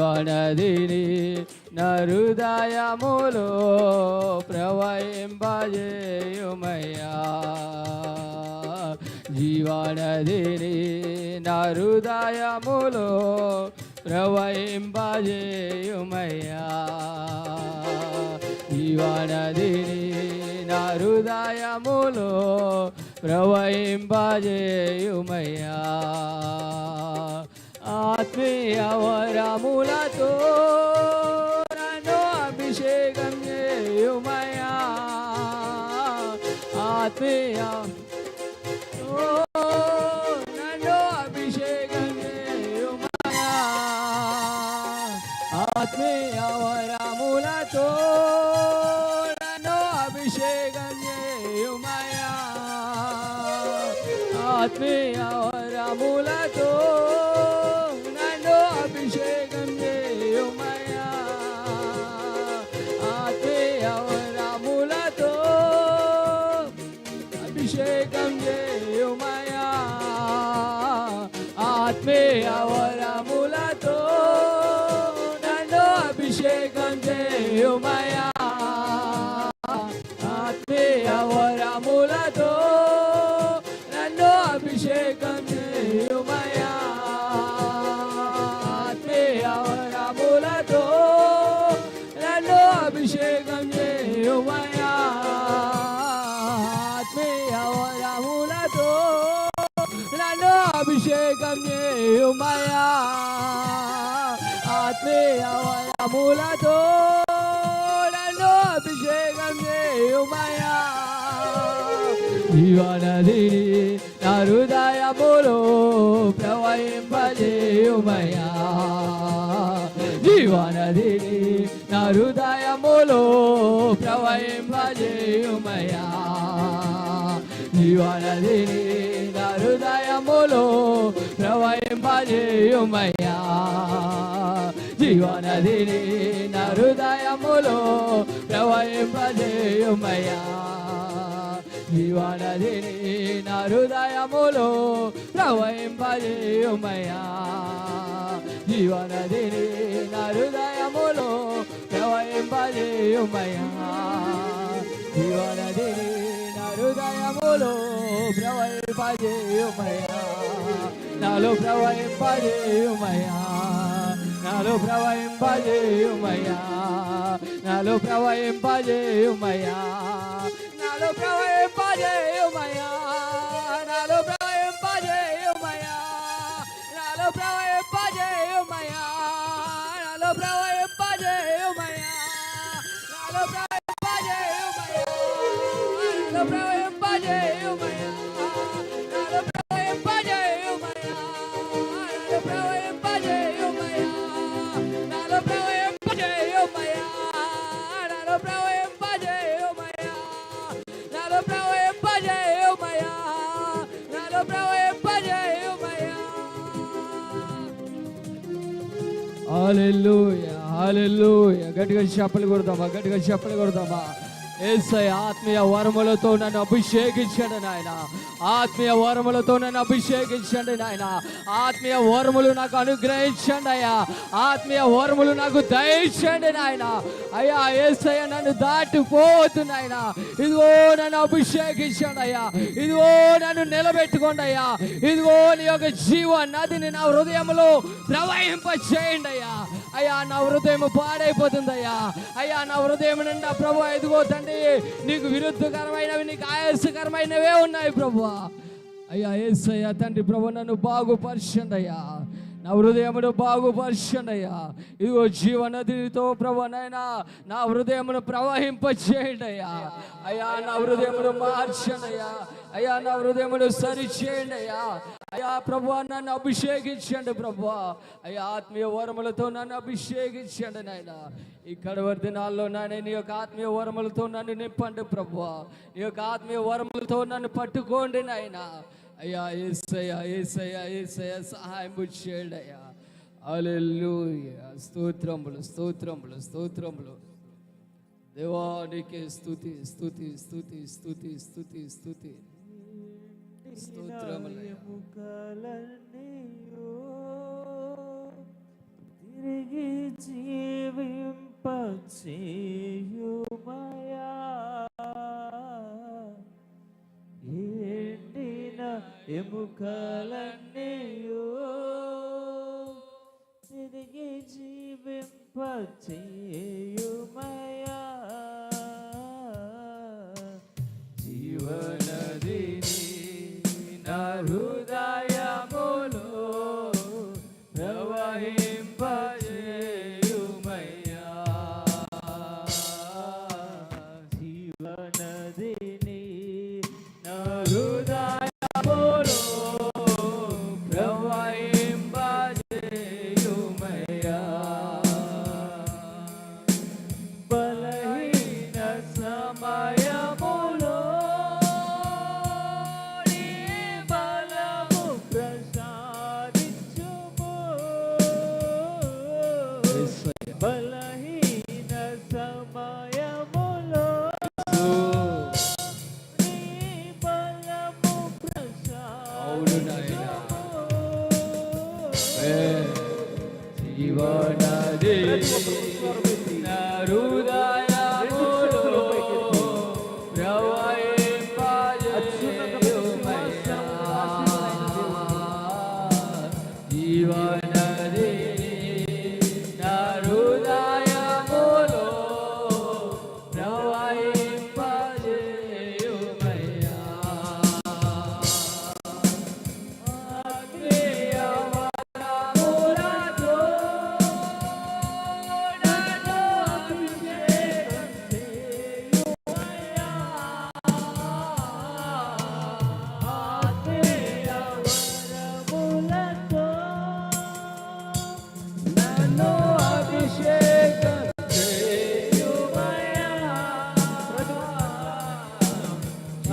జీవనదిని నా హృదయములో ప్రవహింపజేయుమయ్యా. జీవనదిని నా హృదయములో ప్రవహింపజేయుమయ్యా. జీవనదిని నా హృదయములో ప్రవహింపజేయుమయ్యా. ఆత్మీయ వరములతో నన్ను అభిషేకం చేయుమయ్యా. ఆత్మీయ నన్ను అభిషేకం చేయుమయ్యా. ఆత్మీయ వరములతో నన్ను అభిషేకం చేయుమయ్యా. ఆత్మీయ వరములతో నన్ను అభిషేకం చేయుమయ్యా. ఆత్మీయ వరములతో అభిషేకం చేయుమయ్యా. ఆత్మీయ వరములతో నన్ను అభిషేకం చేయుమయ్యా. ఆత్మీయ వరములతో నన్ను అభిషేకం చేయుమయ్యా. ఆత్మీయ వరములతో నన్ను అభిషేకం చేయుమయ్యా. ఆత్మీయ వరములతో నన్ను అభిషేకం చేయుమయ్యా. ఆత్మీయ వరములతో నన్ను అభిషేకం చేయుమయ్యా. జీవనదిని నా హృదయములో ప్రవహింపజేయుమయ్యా. జీవనదిని నా హృదయములో ప్రవహింపజేయుమయ్యా. జీవనదిని నా హృదయములో ప్రవహింపజేయుమయ్యా. జీవనదిని నా హృదయములో ప్రవహింపజేయుమయ్యా. జీవనదిని నా హృదయములో ప్రవహింపజేయుమయ్యా. జీవనదిని నా హృదయములో ప్రవహింపజేయుమయ్యా. జీవనదిని నా హృదయములో ప్రవహింపజేయుమయ్యా. నాలో ప్రవహింపజేయుమయ్యా. నాలో ప్రవహింపజేయుమయ్యా. నాలో ప్రవహింపజేయుమయ్యా. నాలో ప్రవహింపజేయుమయ్యా. నాలో ప్రవహింపజేయుమయ్యా. నాలో ప్రవహింపజేయుమయ్యా. నాలో ప్రవహింపజేయుమయ్యా. నాలో ప్రవహింపజేయుమయ్యా. నాలో ప్రవహింపజేయుమయ్యా. నాలో ప్రవహింపజేయుమయ్యా. నాలో ప్రవహింపజేయుమయ్యా. నాలో ప్రవహింపజేయుమయ్యా. నాలో ప్రవహింపజేయుమయ్యా. నాలో ప్రవహింపజేయుమయ్యా. నాలో ప్రవహింపజేయుమయ్యా. హల్లెలూయా, హల్లెలూయా. గట్టిగా చప్పలు కొడదామా, గట్టిగా చప్పలు కొడదామా. యేసయ్య ఆత్మీయ వరములతో నన్ను అభిషేకించండి నాయన. ఆత్మీయ వరములతో నన్ను అభిషేకించండి నాయన. ఆత్మీయ వరములు నాకు అనుగ్రహించండి అయ్యా. ఆత్మీయ వరములు నాకు దయచండి నాయన. అయ్యా యేసయ్య నన్ను దాటిపోవద్దు నాయన. ఇదిగో నన్ను అభిషేకించండి అయ్యా. ఇదిగో నన్ను నిలబెట్టుకోండి అయ్యా. ఇదిగో నీ యొక్క జీవ నదిని నా హృదయంలో ప్రవహింప చేయండి అయ్యా. అయ్యా నా హృదయం పాడైపోతుంది అయ్యా. అయ్యా నా హృదయం నిండా ప్రభు ఇదిగో తండ్రి నీకు విరుద్ధకరమైనవి, నీకు ఆయాసకరమైనవే ఉన్నాయి ప్రభు. అయ్యా యేసయ్య తండ్రి ప్రభు నన్ను బాగుపరచండి అయ్యా. నా హృదయమును బాగుపరచండి అయ్యా. ఇదిగో జీవనదితో ప్రభు నైనా నా హృదయమును ప్రవహింపచేయండి అయ్యా. అయ్యా నా హృదయమును మార్చండి అయ్యా. అయ్యా నా హృదయమును సరిచేయండి అయ్యా. అయ్యా ప్రభు నన్ను అభిషేకించండి ప్రభు. అయ్యా ఆత్మీయ వరములతో నన్ను అభిషేకించండి నాయన. ఈ కడవరి దినాల్లో నాయన నీ యొక్క ఆత్మీయ వరములతో నన్ను నింపండి ప్రభు. నీ యొక్క ఆత్మీయ వరములతో నన్ను పట్టుకోండి నాయన. అయ్యా యేసయ్య యేసయ్య యేసయ్య సహాయం చేయండి అయ్యా. హల్లెలూయా. స్తోత్రములు స్తోత్రములు స్తోత్రములు. దేవానికి స్తుతి స్తుతి స్తుతి స్తుతి స్తుతి స్తుతి స్తోత్రములు. తిరిగి జీవింపచేయుమయా ఎండిన ఎముకలన్నీయు తిరిగి జీవింపచేయుమయా జీవనదిని నా హృదయములో ప్రవహింపజేయుమయ్యా జీవనదిని నా హృదయములో ప్రవహింపజేయుమయ్యా బలహీన సమయములో నీ బలము ప్రసాదించుము బలహీన సమయములో నీ బలము ప్రసాదించుము జీవనది నా హృదయములో ప్రవహింపజేయుమయ్యా జీవనది నా హృదయములో ప్రవహింపజేయుమయ్యా ఆత్మీయ వరములతో నన్ను అభిషేకం చేయుమయ్యా ఆత్మీయ వరములతో నన్ను అభిషేకం చేయుమయ్యా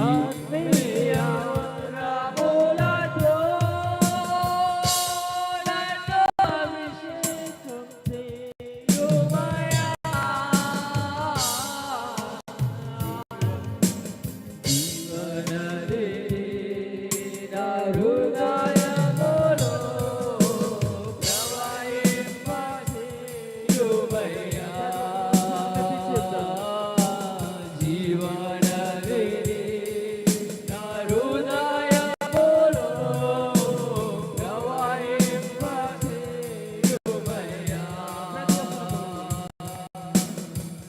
ఆత్మీయ వరములతో నన్ను అభిషేకం చేయుమయ్యా జీవనది నా హృదయములో ప్రవహింపజేయుమయ్యా జీవనది నా హృదయములో ప్రవహింపజేయుమయ్యా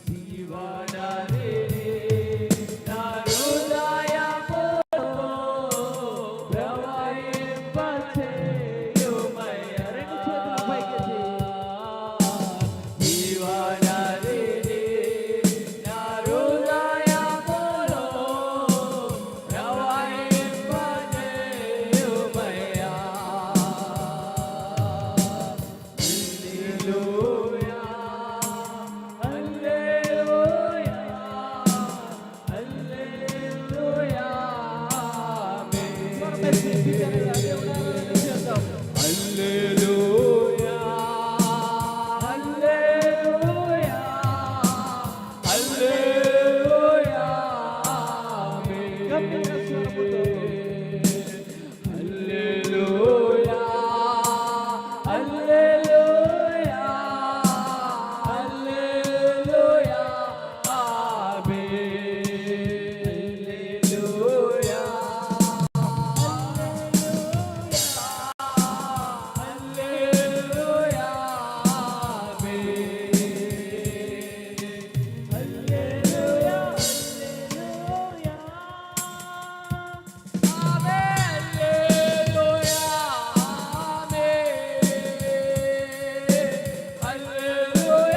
జీవనది నా హృదయములో ప్రవహింపజేయుమయ్యా రెండు చేతులు పైకెత్తి జీవనది నా హృదయములో ప్రవహింపజేయుమయ్యా హల్లెలూయా హల్లెలూయా హల్లెలూయా హల్లెలూయా హల్లెలూయా హల్లెలూయా హల్లెలూయా హల్లెలూయా హల్లెలూయా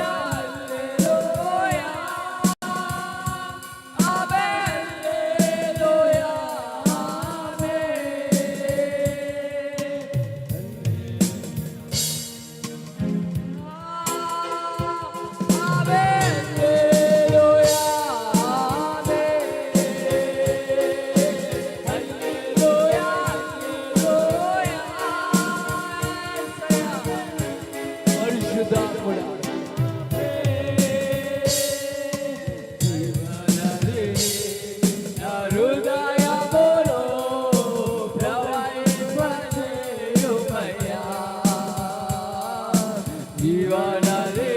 జీవనది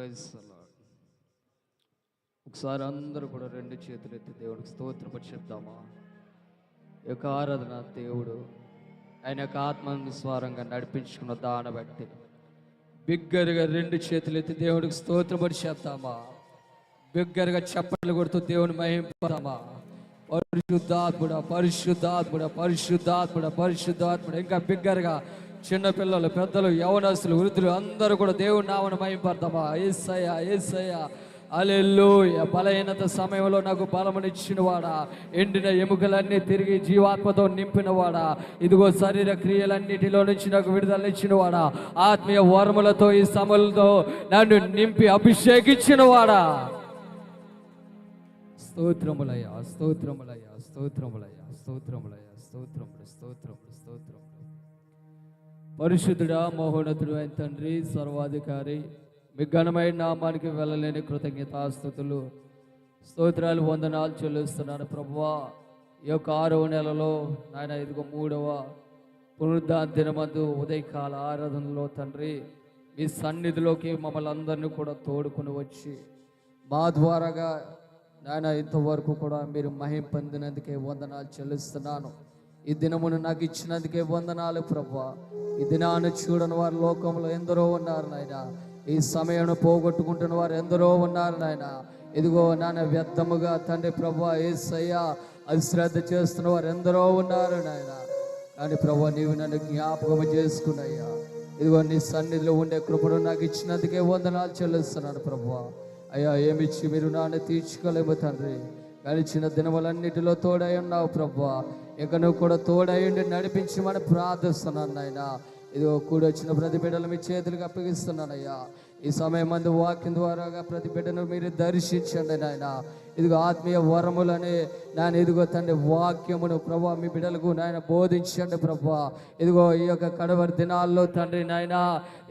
ప్రైజ్ ద లార్డ్. ఒకసారి అందరూ కూడా రెండు చేతులు ఎత్తి దేవుడికి స్తోత్రపడి చెప్దామా? ఈ యొక్క ఆరాధన దేవుడు ఆయన యొక్క ఆత్మానుసారంగా నడిపించుకున్న దాన్ని బట్టి బిగ్గరగా రెండు చేతులు ఎత్తి దేవుడికి స్తోత్రపడి చెప్తామా? బిగ్గరగా చప్పట్లు కొడుతూ దేవుని మహింపడతామా? పరిశుద్ధాత్ముడా, పరిశుద్ధాత్ముడా, పరిశుద్ధాత్ముడా, పరిశుద్ధాత్ముడా. ఇంకా బిగ్గరగా చిన్నపిల్లలు, పెద్దలు, యవనస్తులు, వృద్ధులు అందరూ కూడా దేవుని నామమును మహింపడతామా? యేసయ్యా, యేసయ్యా, హల్లెలూయా. బలహీనత సమయంలో నాకు బలమునిచ్చిన వాడా, ఎండిన ఎముకలన్నీ తిరిగి జీవాత్మతో నింపిన వాడా, ఇదిగో శరీర క్రియలన్నిటిలో నుంచి నాకు విడుదల ఇచ్చిన వాడా, ఆత్మీయ వరములతో ఈ సమయంలో నన్ను నింపి అభిషేకించిన వాడా, స్తోత్రములయ్యా, స్తోత్రములయ్యా, స్తోత్రములయ్యా, స్తోత్రములయ్యా, స్తోత్రములు, స్తోత్రములు, స్తోత్రములు. పరిశుద్ధుడా, మహోన్నతుడు అయిన తండ్రి, సర్వాధికారి, మీ ఘనమైన నామానికి వెళ్ళలేని కృతజ్ఞతాస్తుతులు, స్తోత్రాలు, వందనాలు చెల్లిస్తున్నాను ప్రభువా. ఈ యొక్క 6వ నెలలో నాయన ఇదిగో 3వ పునరుద్ధాన దినమందు ఉదయకాల ఆరాధనలో తండ్రి మీ సన్నిధిలోకి మమ్మల్ని అందరినీ కూడా తోడుకుని వచ్చి మా ద్వారాగా నాయన ఇంతవరకు కూడా మీరు మహిమ పొందినందుకే వందనాలు చెల్లిస్తున్నాను. ఈ దినమును నాకు ఇచ్చినందుకే వందనాలు ప్రభువా. ఈ దినాన్ని చూడని వారు లోకంలో ఎందరో ఉన్నారు నాయన. ఈ సమయాన్ని పోగొట్టుకుంటున్న వారు ఎందరో ఉన్నారు నాయన. ఇదిగో నాన్న వ్యర్థముగా తండ్రి ప్రభువా యేసయ్యా అశ్రద్ధ చేస్తున్న వారు ఎందరో ఉన్నారు నాయన. కానీ ప్రభువా నీవు నన్ను జ్ఞాపకం చేసుకున్నయ్యా. ఇదిగో నీ సన్నిధిలో ఉండే కృపను నాకు ఇచ్చినందుకే వందనాలు చెల్లిస్తున్నాను ప్రభువా. అయ్యా, ఏమిచ్చి మీరు నాన్న తీర్చుకోలేము తండ్రి. గడిచిన దినములన్నిటిలో తోడై ఉన్నావు ప్రభువా. ఇక నువ్వు కూడా తోడైండి నడిపించమని ప్రార్థిస్తున్నాను నాయన. ఇదిగో కూడి వచ్చిన ప్రతి బిడ్డలు మీ చేతులకు అప్పగిస్తున్నానయ్యా. ఈ సమయం మందు వాక్యం ద్వారాగా ప్రతి బిడ్డను మీరు దర్శించండి నాయన. ఇదిగో ఆత్మీయ వరములని నాయన ఇదిగో తండ్రి వాక్యమును ప్రభా మీ బిడ్డలకు నాయన బోధించండి ప్రభా. ఇదిగో ఈ యొక్క కడవరి దినాల్లో తండ్రి నాయన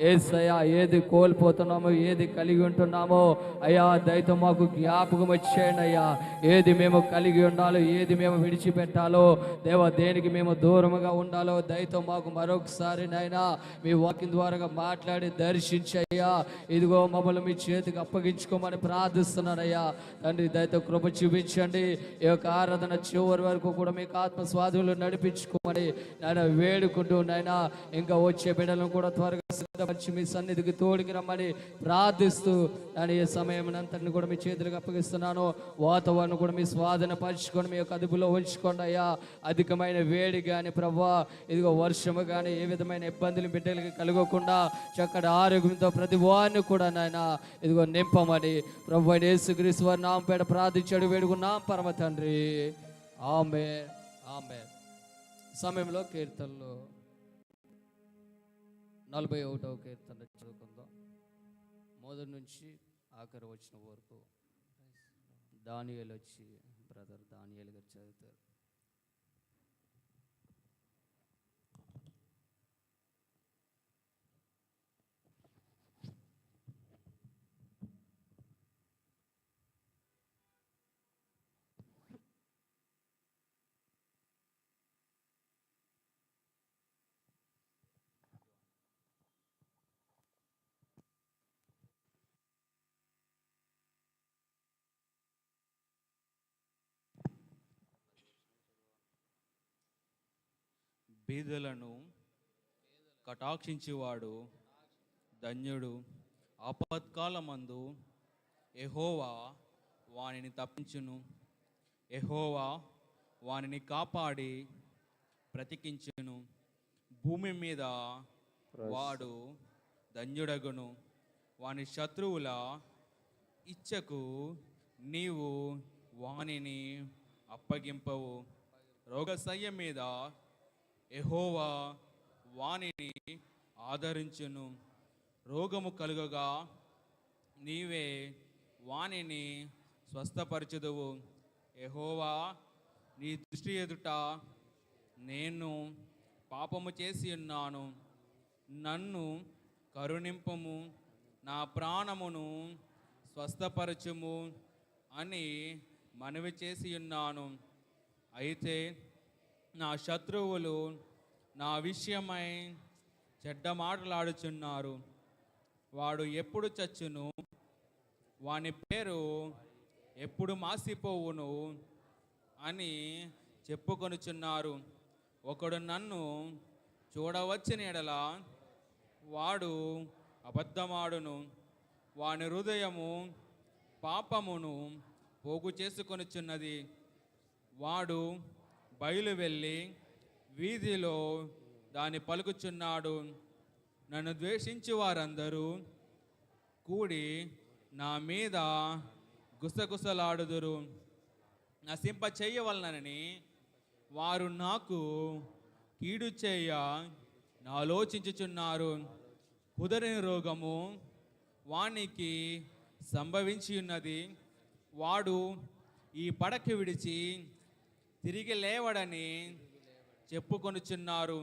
యేసయ్యా ఏది కోల్పోతున్నామో, ఏది కలిగి ఉంటున్నామో అయ్యా దయతో మాకు జ్ఞాపకం వచ్చేయండి అయ్యా. ఏది మేము కలిగి ఉండాలో, ఏది మేము విడిచిపెట్టాలో దేవా, దేనికి మేము దూరముగా ఉండాలో దయతో మాకు మరొకసారి నాయన మీ వాక్యం ద్వారాగా మాట్లాడి దర్శించయ్యా. ఇదిగో మమ్మల్ని మీ చేతికి అప్పగించుకోమని ప్రార్థిస్తున్నానయ్యా తండ్రి. దయతో కృప చూపించండి. ఈ యొక్క ఆరాధన చివరి వరకు కూడా మీకు ఆత్మ స్వాధీనంలో నడిపించుకోమని నాయన వేడుకుంటూ నాయన ఇంకా వచ్చే బిడ్డలను కూడా త్వరగా సిద్ధపరిచి మీ సన్నిధికి తోడికి రమ్మని ప్రార్థిస్తూ నేను ఈ సమయం అంతటిని కూడా మీ చేతులకు అప్పగిస్తున్నాను. వాతావరణం కూడా మీ స్వాధీన పరుచుకొని మీ యొక్క అదుపులో ఉంచుకోండి అయ్యా. అధికమైన వేడి కానీ ప్రభా ఇదిగో వర్షము కానీ ఏ విధమైన ఇబ్బందులు బిడ్డలకి కలగకుండా చక్కటి ఆరోగ్యంతో ప్రతి వారిని కూడా నాయన ఇదిగో నింపమని ప్రభు యేసుక్రీస్తు వారి నామం పేడ ప్రార్థించాడు వేడుకున్నాం పరమ తండ్రి. ఆమేన్, ఆమేన్. సమయంలో కీర్తనలు 41వ కీర్తన చదువుకుందాం. మొదటి నుంచి ఆఖరి వచ్చిన వరకు దానియేలు వచ్చి బ్రదర్ దానియేలు గారు చదువుతారు. బీదలను కటాక్షించేవాడు ధన్యుడు. ఆపత్కాలమందు యెహోవా వానిని తప్పించును. యెహోవా వానిని కాపాడి బ్రతికించును. భూమి మీద వాడు ధన్యుడగును. వాని శత్రువుల ఇచ్చకు నీవు వానిని అప్పగింపవు. రోగశయ్య మీద యెహోవా వానిని ఆదరించును. రోగము కలుగగా నీవే వానిని స్వస్థపరచుదువు. యెహోవా నీ దృష్టి ఎదుట నేను పాపము చేసి ఉన్నాను. నన్ను కరుణింపము, నా ప్రాణమును స్వస్థపరచుము అని మనవి చేసి ఉన్నాను. అయితే నా శత్రువులు నా విషయమై చెడ్డ మాటలాడుచున్నారు. వాడు ఎప్పుడు చచ్చును, వాని పేరు ఎప్పుడు మాసిపోవును అని చెప్పుకొనుచున్నారు. ఒకడు నన్ను చూడవచ్చిన ఎడల వాడు అబద్ధమాడును, వాని హృదయము పాపమును పోగు చేసుకొనుచున్నది. వాడు బయలు వెళ్ళి వీధిలో దాన్ని పలుకుచున్నాడు. నన్ను ద్వేషించు వారందరూ కూడి నా మీద గుసగుసలాడుదురు. నశింప చేయవలనని వారు నాకు కీడు చేయ ఆలోచించుచున్నారు. కుదరని రోగము వానికి సంభవించి ఉన్నది. వాడు ఈ పడక విడిచి తిరిగి లేవడని చెప్పుకొనుచున్నారు.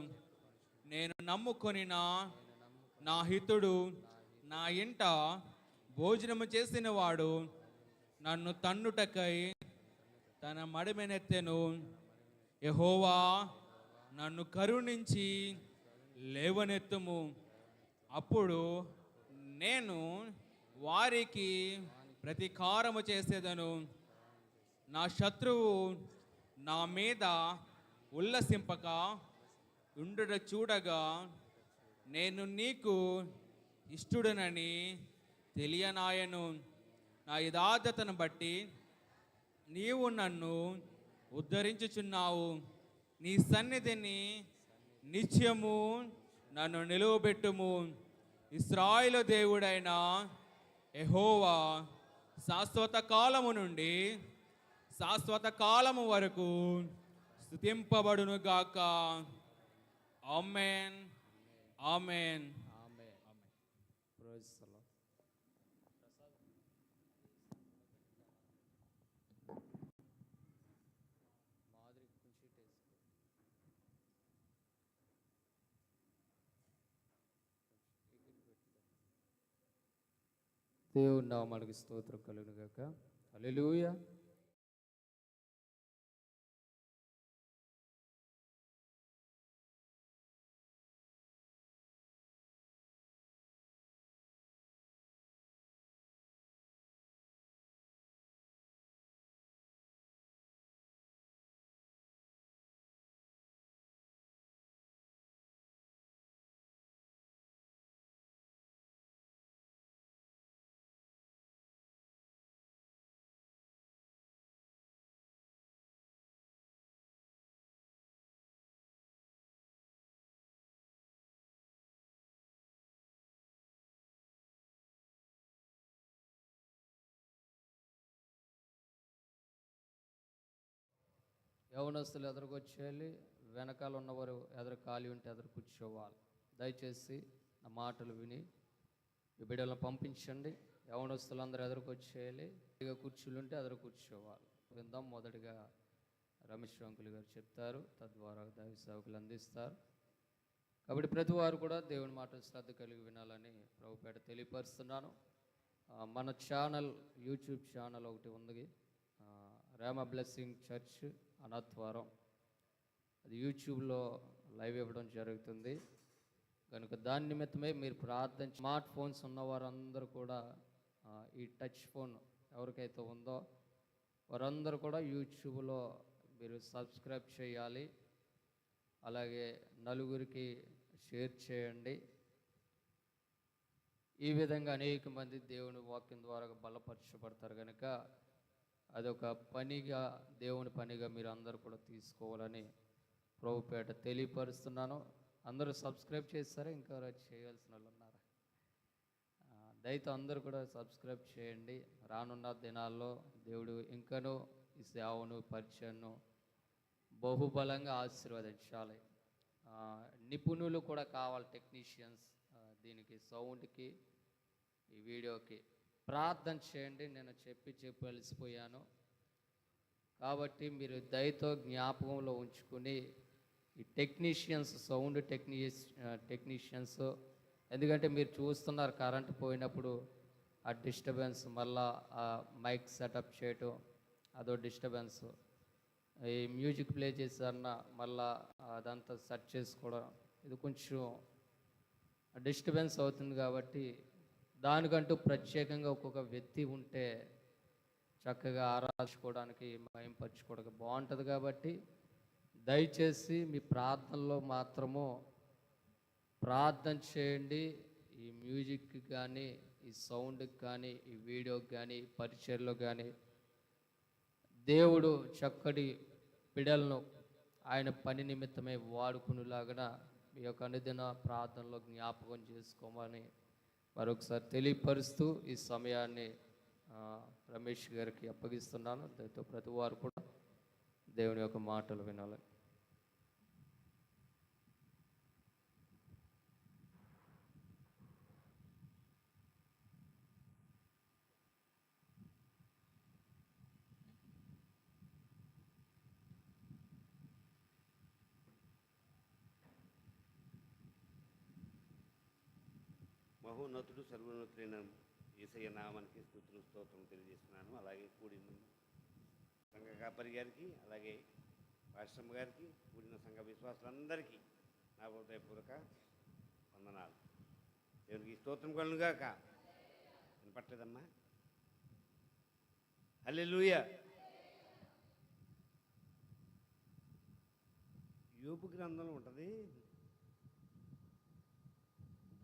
నేను నమ్ముకొనిన నా హితుడు నా ఇంట భోజనము చేసిన వాడు నన్ను తన్నుటకై తన మడిమెనెత్తెను. యెహోవా నన్ను కరుణించి లేవనెత్తుము, అప్పుడు నేను వారికి ప్రతీకారము చేసేదను. నా శత్రువు నా మీద ఉల్లసింపక ఉండుట చూడగా నేను నీకు ఇష్టుడనని తెలియనాయను. నా యథార్థతను బట్టి నీవు నన్ను ఉద్ధరించుచున్నావు. నీ సన్నిధిని నిత్యము నన్ను నిలువబెట్టుము. ఇశ్రాయేలు దేవుడైన యెహోవా శాశ్వత కాలము నుండి శాశ్వత కాలము వరకు స్తుతింపబడును గాక. ఆమేన్, ఆమేన్. Praise the Lord. దేవుని నామానికి స్తోత్రం కలుగును గాక. హల్లెలూయా. యవనస్తులు ఎదురుకు వచ్చేయాలి. వెనకాల ఉన్నవారు ఎదురు ఖాళీ ఉంటే ఎదురు కూర్చోవాలి. దయచేసి నా మాటలు విని ఈ బిడ్డలను పంపించండి. యవనస్తులందరూ ఎదురుకు వచ్చేయాలి. ఇక కుర్చీలు ఉంటే ఎదురు కూర్చోవాలి. విందాం. మొదటిగా రమేష్ అంకుల్ గారు చెప్తారు, తద్వారా దైవ సేవకులు అందిస్తారు. కాబట్టి ప్రతి వారు కూడా దేవుని మాటలు శ్రద్ధ కలిగి వినాలని ప్రభుపేట తెలియపరుస్తున్నాను. మన ఛానల్, యూట్యూబ్ ఛానల్ ఒకటి ఉంది, రామ బ్లెస్సింగ్ చర్చ్ అనాథ్వారం. అది యూట్యూబ్లో లైవ్ ఇవ్వడం జరుగుతుంది కనుక దాని నిమిత్తమే మీరు ప్రార్థన. స్మార్ట్ ఫోన్స్ ఉన్నవారందరూ కూడా ఈ టచ్ ఫోన్ ఎవరికైతే ఉందో వారందరూ కూడా యూట్యూబ్లో మీరు సబ్స్క్రైబ్ చేయాలి. అలాగే నలుగురికి షేర్ చేయండి. ఈ విధంగా అనేక మంది దేవుని వాక్యం ద్వారా బలపరచబడతారు కనుక అదొక పనిగా, దేవుని పనిగా మీరు అందరూ కూడా తీసుకోవాలని ప్రభుపేట తెలియపరుస్తున్నాను. అందరూ సబ్స్క్రైబ్ చేస్తారా? ఇంకా చేయాల్సిన వాళ్ళు ఉన్నారా? దయతో అందరూ కూడా సబ్స్క్రైబ్ చేయండి. రానున్న దినాల్లో దేవుడు ఇంకనూ ఈ సేవను, పరిచయను బహుబలంగా ఆశీర్వదించాలి. నిపుణులు కూడా కావాలి, టెక్నీషియన్స్, దీనికి సౌండ్కి, ఈ వీడియోకి. ప్రార్థన చేయండి. నేను చెప్పి అలసిపోయాను కాబట్టి మీరు దయతో జ్ఞాపకంలో ఉంచుకుని ఈ టెక్నీషియన్స్, సౌండ్ టెక్నీషియన్స్, ఎందుకంటే మీరు చూస్తున్నారు కరెంట్ పోయినప్పుడు ఆ డిస్టర్బెన్స్, మళ్ళా ఆ మైక్ సెటప్ చేయటం అదో డిస్టర్బెన్స్, ఈ మ్యూజిక్ ప్లే చేశారన్న మళ్ళా అదంతా సెట్ చేసుకోవడం, ఇది కొంచెం డిస్టర్బెన్స్ అవుతుంది. కాబట్టి దానికంటూ ప్రత్యేకంగా ఒక్కొక్క వ్యక్తి ఉంటే చక్కగా ఆరాధించుకోవడానికి మహింపరచుకోవడానికి బాగుంటుంది. కాబట్టి దయచేసి మీ ప్రార్థనలో మాత్రము ప్రార్థన చేయండి. ఈ మ్యూజిక్ కానీ, ఈ సౌండ్కి కానీ, ఈ వీడియోకి కానీ, పరిచయలో కానీ దేవుడు చక్కటి బిడలను ఆయన పని నిమిత్తమై వాడుకునేలాగా మీ యొక్క అనుదిన ప్రార్థనలో జ్ఞాపకం చేసుకోమని మరొకసారి తెలియపరుస్తూ ఈ సమయాన్ని రమేష్ గారికి అప్పగిస్తున్నాను. దాంతో ప్రతి వారు కూడా దేవుని యొక్క మాటలు వినాలి. మహోన్నతుడు సర్వోన్నతుడైన యేసయ్య నామానికి స్తుతులు స్తోత్రం తెలియజేస్తున్నాను. అలాగే కూడిన సంఘ కాపరి గారికి, అలాగే పాశ్రమ గారికి, కూడిన సంఘ విశ్వాసులందరికీ నా హృదయపూర్వక వందనాలు. దేవునికి స్తోత్రం కలుగుగాక. వినపట్లేదమ్మా? హల్లెలూయా. యోబు గ్రంథంలో ఉంటుంది,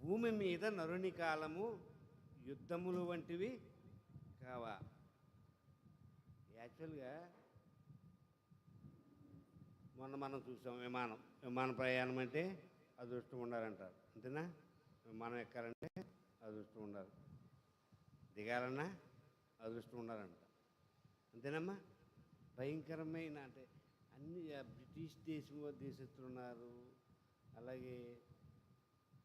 భూమి మీద నరుని కాలము యుద్ధములు వంటివి కావా. యాక్చువల్గా మొన్న మనం చూసాం విమాన ప్రయాణం అంటే అదృష్టం ఉండాలంటారు, అంతేనా? విమానం ఎక్కాలంటే అదృష్టం ఉండాలి, దిగాలన్నా అదృష్టం ఉండాలంట, అంతేనమ్మా? భయంకరమైన అంటే అన్ని బ్రిటిష్ దేశస్తున్నారు. అలాగే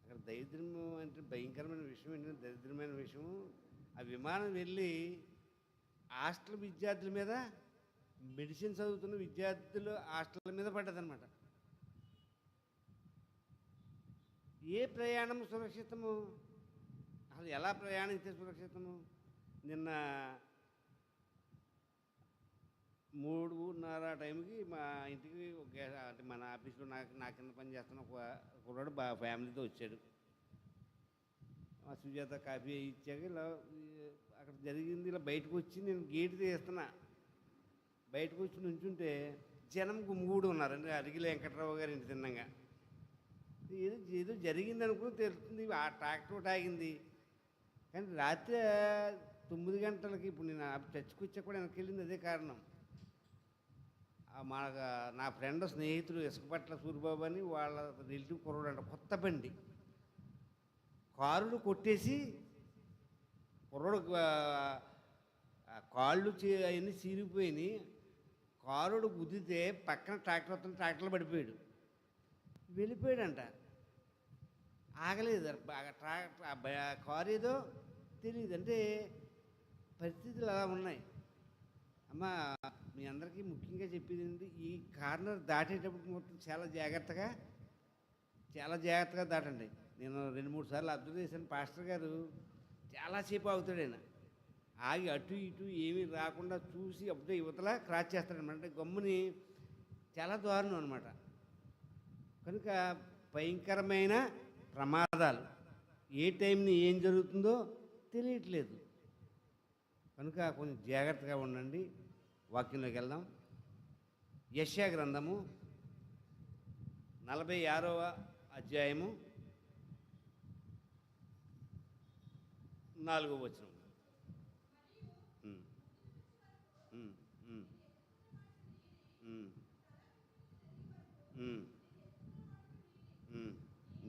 అక్కడ దరిద్రం అంటే భయంకరమైన విషయం ఏంటంటే, దరిద్రమైన విషయం, ఆ విమానం వెళ్ళి హాస్టల్ విద్యార్థుల మీద, మెడిసిన్ చదువుతున్న విద్యార్థులు హాస్టల్ మీద పడ్డదనమాట. ఏ ప్రయాణం సురక్షితము? అసలు ఎలా ప్రయాణిస్తే సురక్షితము? నిన్న 3:30 టైంకి మా ఇంటికి అంటే మన ఆఫీస్లో నా కింద పని చేస్తున్న ఒక కుర్రాడు ఫ్యామిలీతో వచ్చాడు. మా సుజాత కాఫీ ఇచ్చాక ఇలా అక్కడ జరిగింది. ఇలా బయటకు వచ్చి నేను గేట్ తీస్తున్నా, బయటకు వచ్చి నుంచుంటే జనం గుమ్మిగూడు ఉన్నారండి. అరిగిల వెంకట్రావు గారి ఇంటి తిన్నంగా ఏదో జరిగింది అనుకుని తెలుస్తుంది. ఆ ట్రాక్టర్ ఒకటి ఆగింది. కానీ రాత్రి 9 గంటలకి, ఇప్పుడు నేను చర్చకు వచ్చా కూడా వెనక్కి వెళ్ళింది అదే కారణం. నా ఫ్రెండ్ స్నేహితుడు ఇసుకపట్ల సూరిబాబు అని, వాళ్ళ రిలేటివ్ కుర్రాడు అంట, కొత్త బండి కారును కొట్టేసి కుర్రాడు కాళ్ళు అవన్నీ చీరిగిపోయినాయి. కారుడు గుద్దితే పక్కన ట్రాక్టర్ వస్తున్న ట్రాక్టర్లో పడిపోయాడు, వెళ్ళిపోయాడంట. ఆగలేదు కారు ఏదో తెలియదు. అంటే పరిస్థితులు అలా ఉన్నాయి. అమ్మ, మీ అందరికీ ముఖ్యంగా చెప్పేది ఏంటి, ఈ కార్నర్ దాటేటప్పుడు మొత్తం చాలా జాగ్రత్తగా దాటండి. నేను 2-3 సార్లు అబ్జర్వ్ చేశాను. పాస్టర్ గారు చాలాసేపు ఆగుతాడు. ఆయన ఆగి అటు ఇటు ఏమీ రాకుండా చూసి అప్పుడే యువతల క్రాస్ చేస్తాడనమాట. అంటే గమ్ముని చాలా దారుణం అనమాట. కనుక భయంకరమైన ప్రమాదాలు, ఏ టైంని ఏం జరుగుతుందో తెలియట్లేదు. కనుక కొంచెం జాగ్రత్తగా ఉండండి. వాక్యంలోకి వెళ్దాం. యెషయా గ్రంథము 46వ అధ్యాయము 4వ వచనం.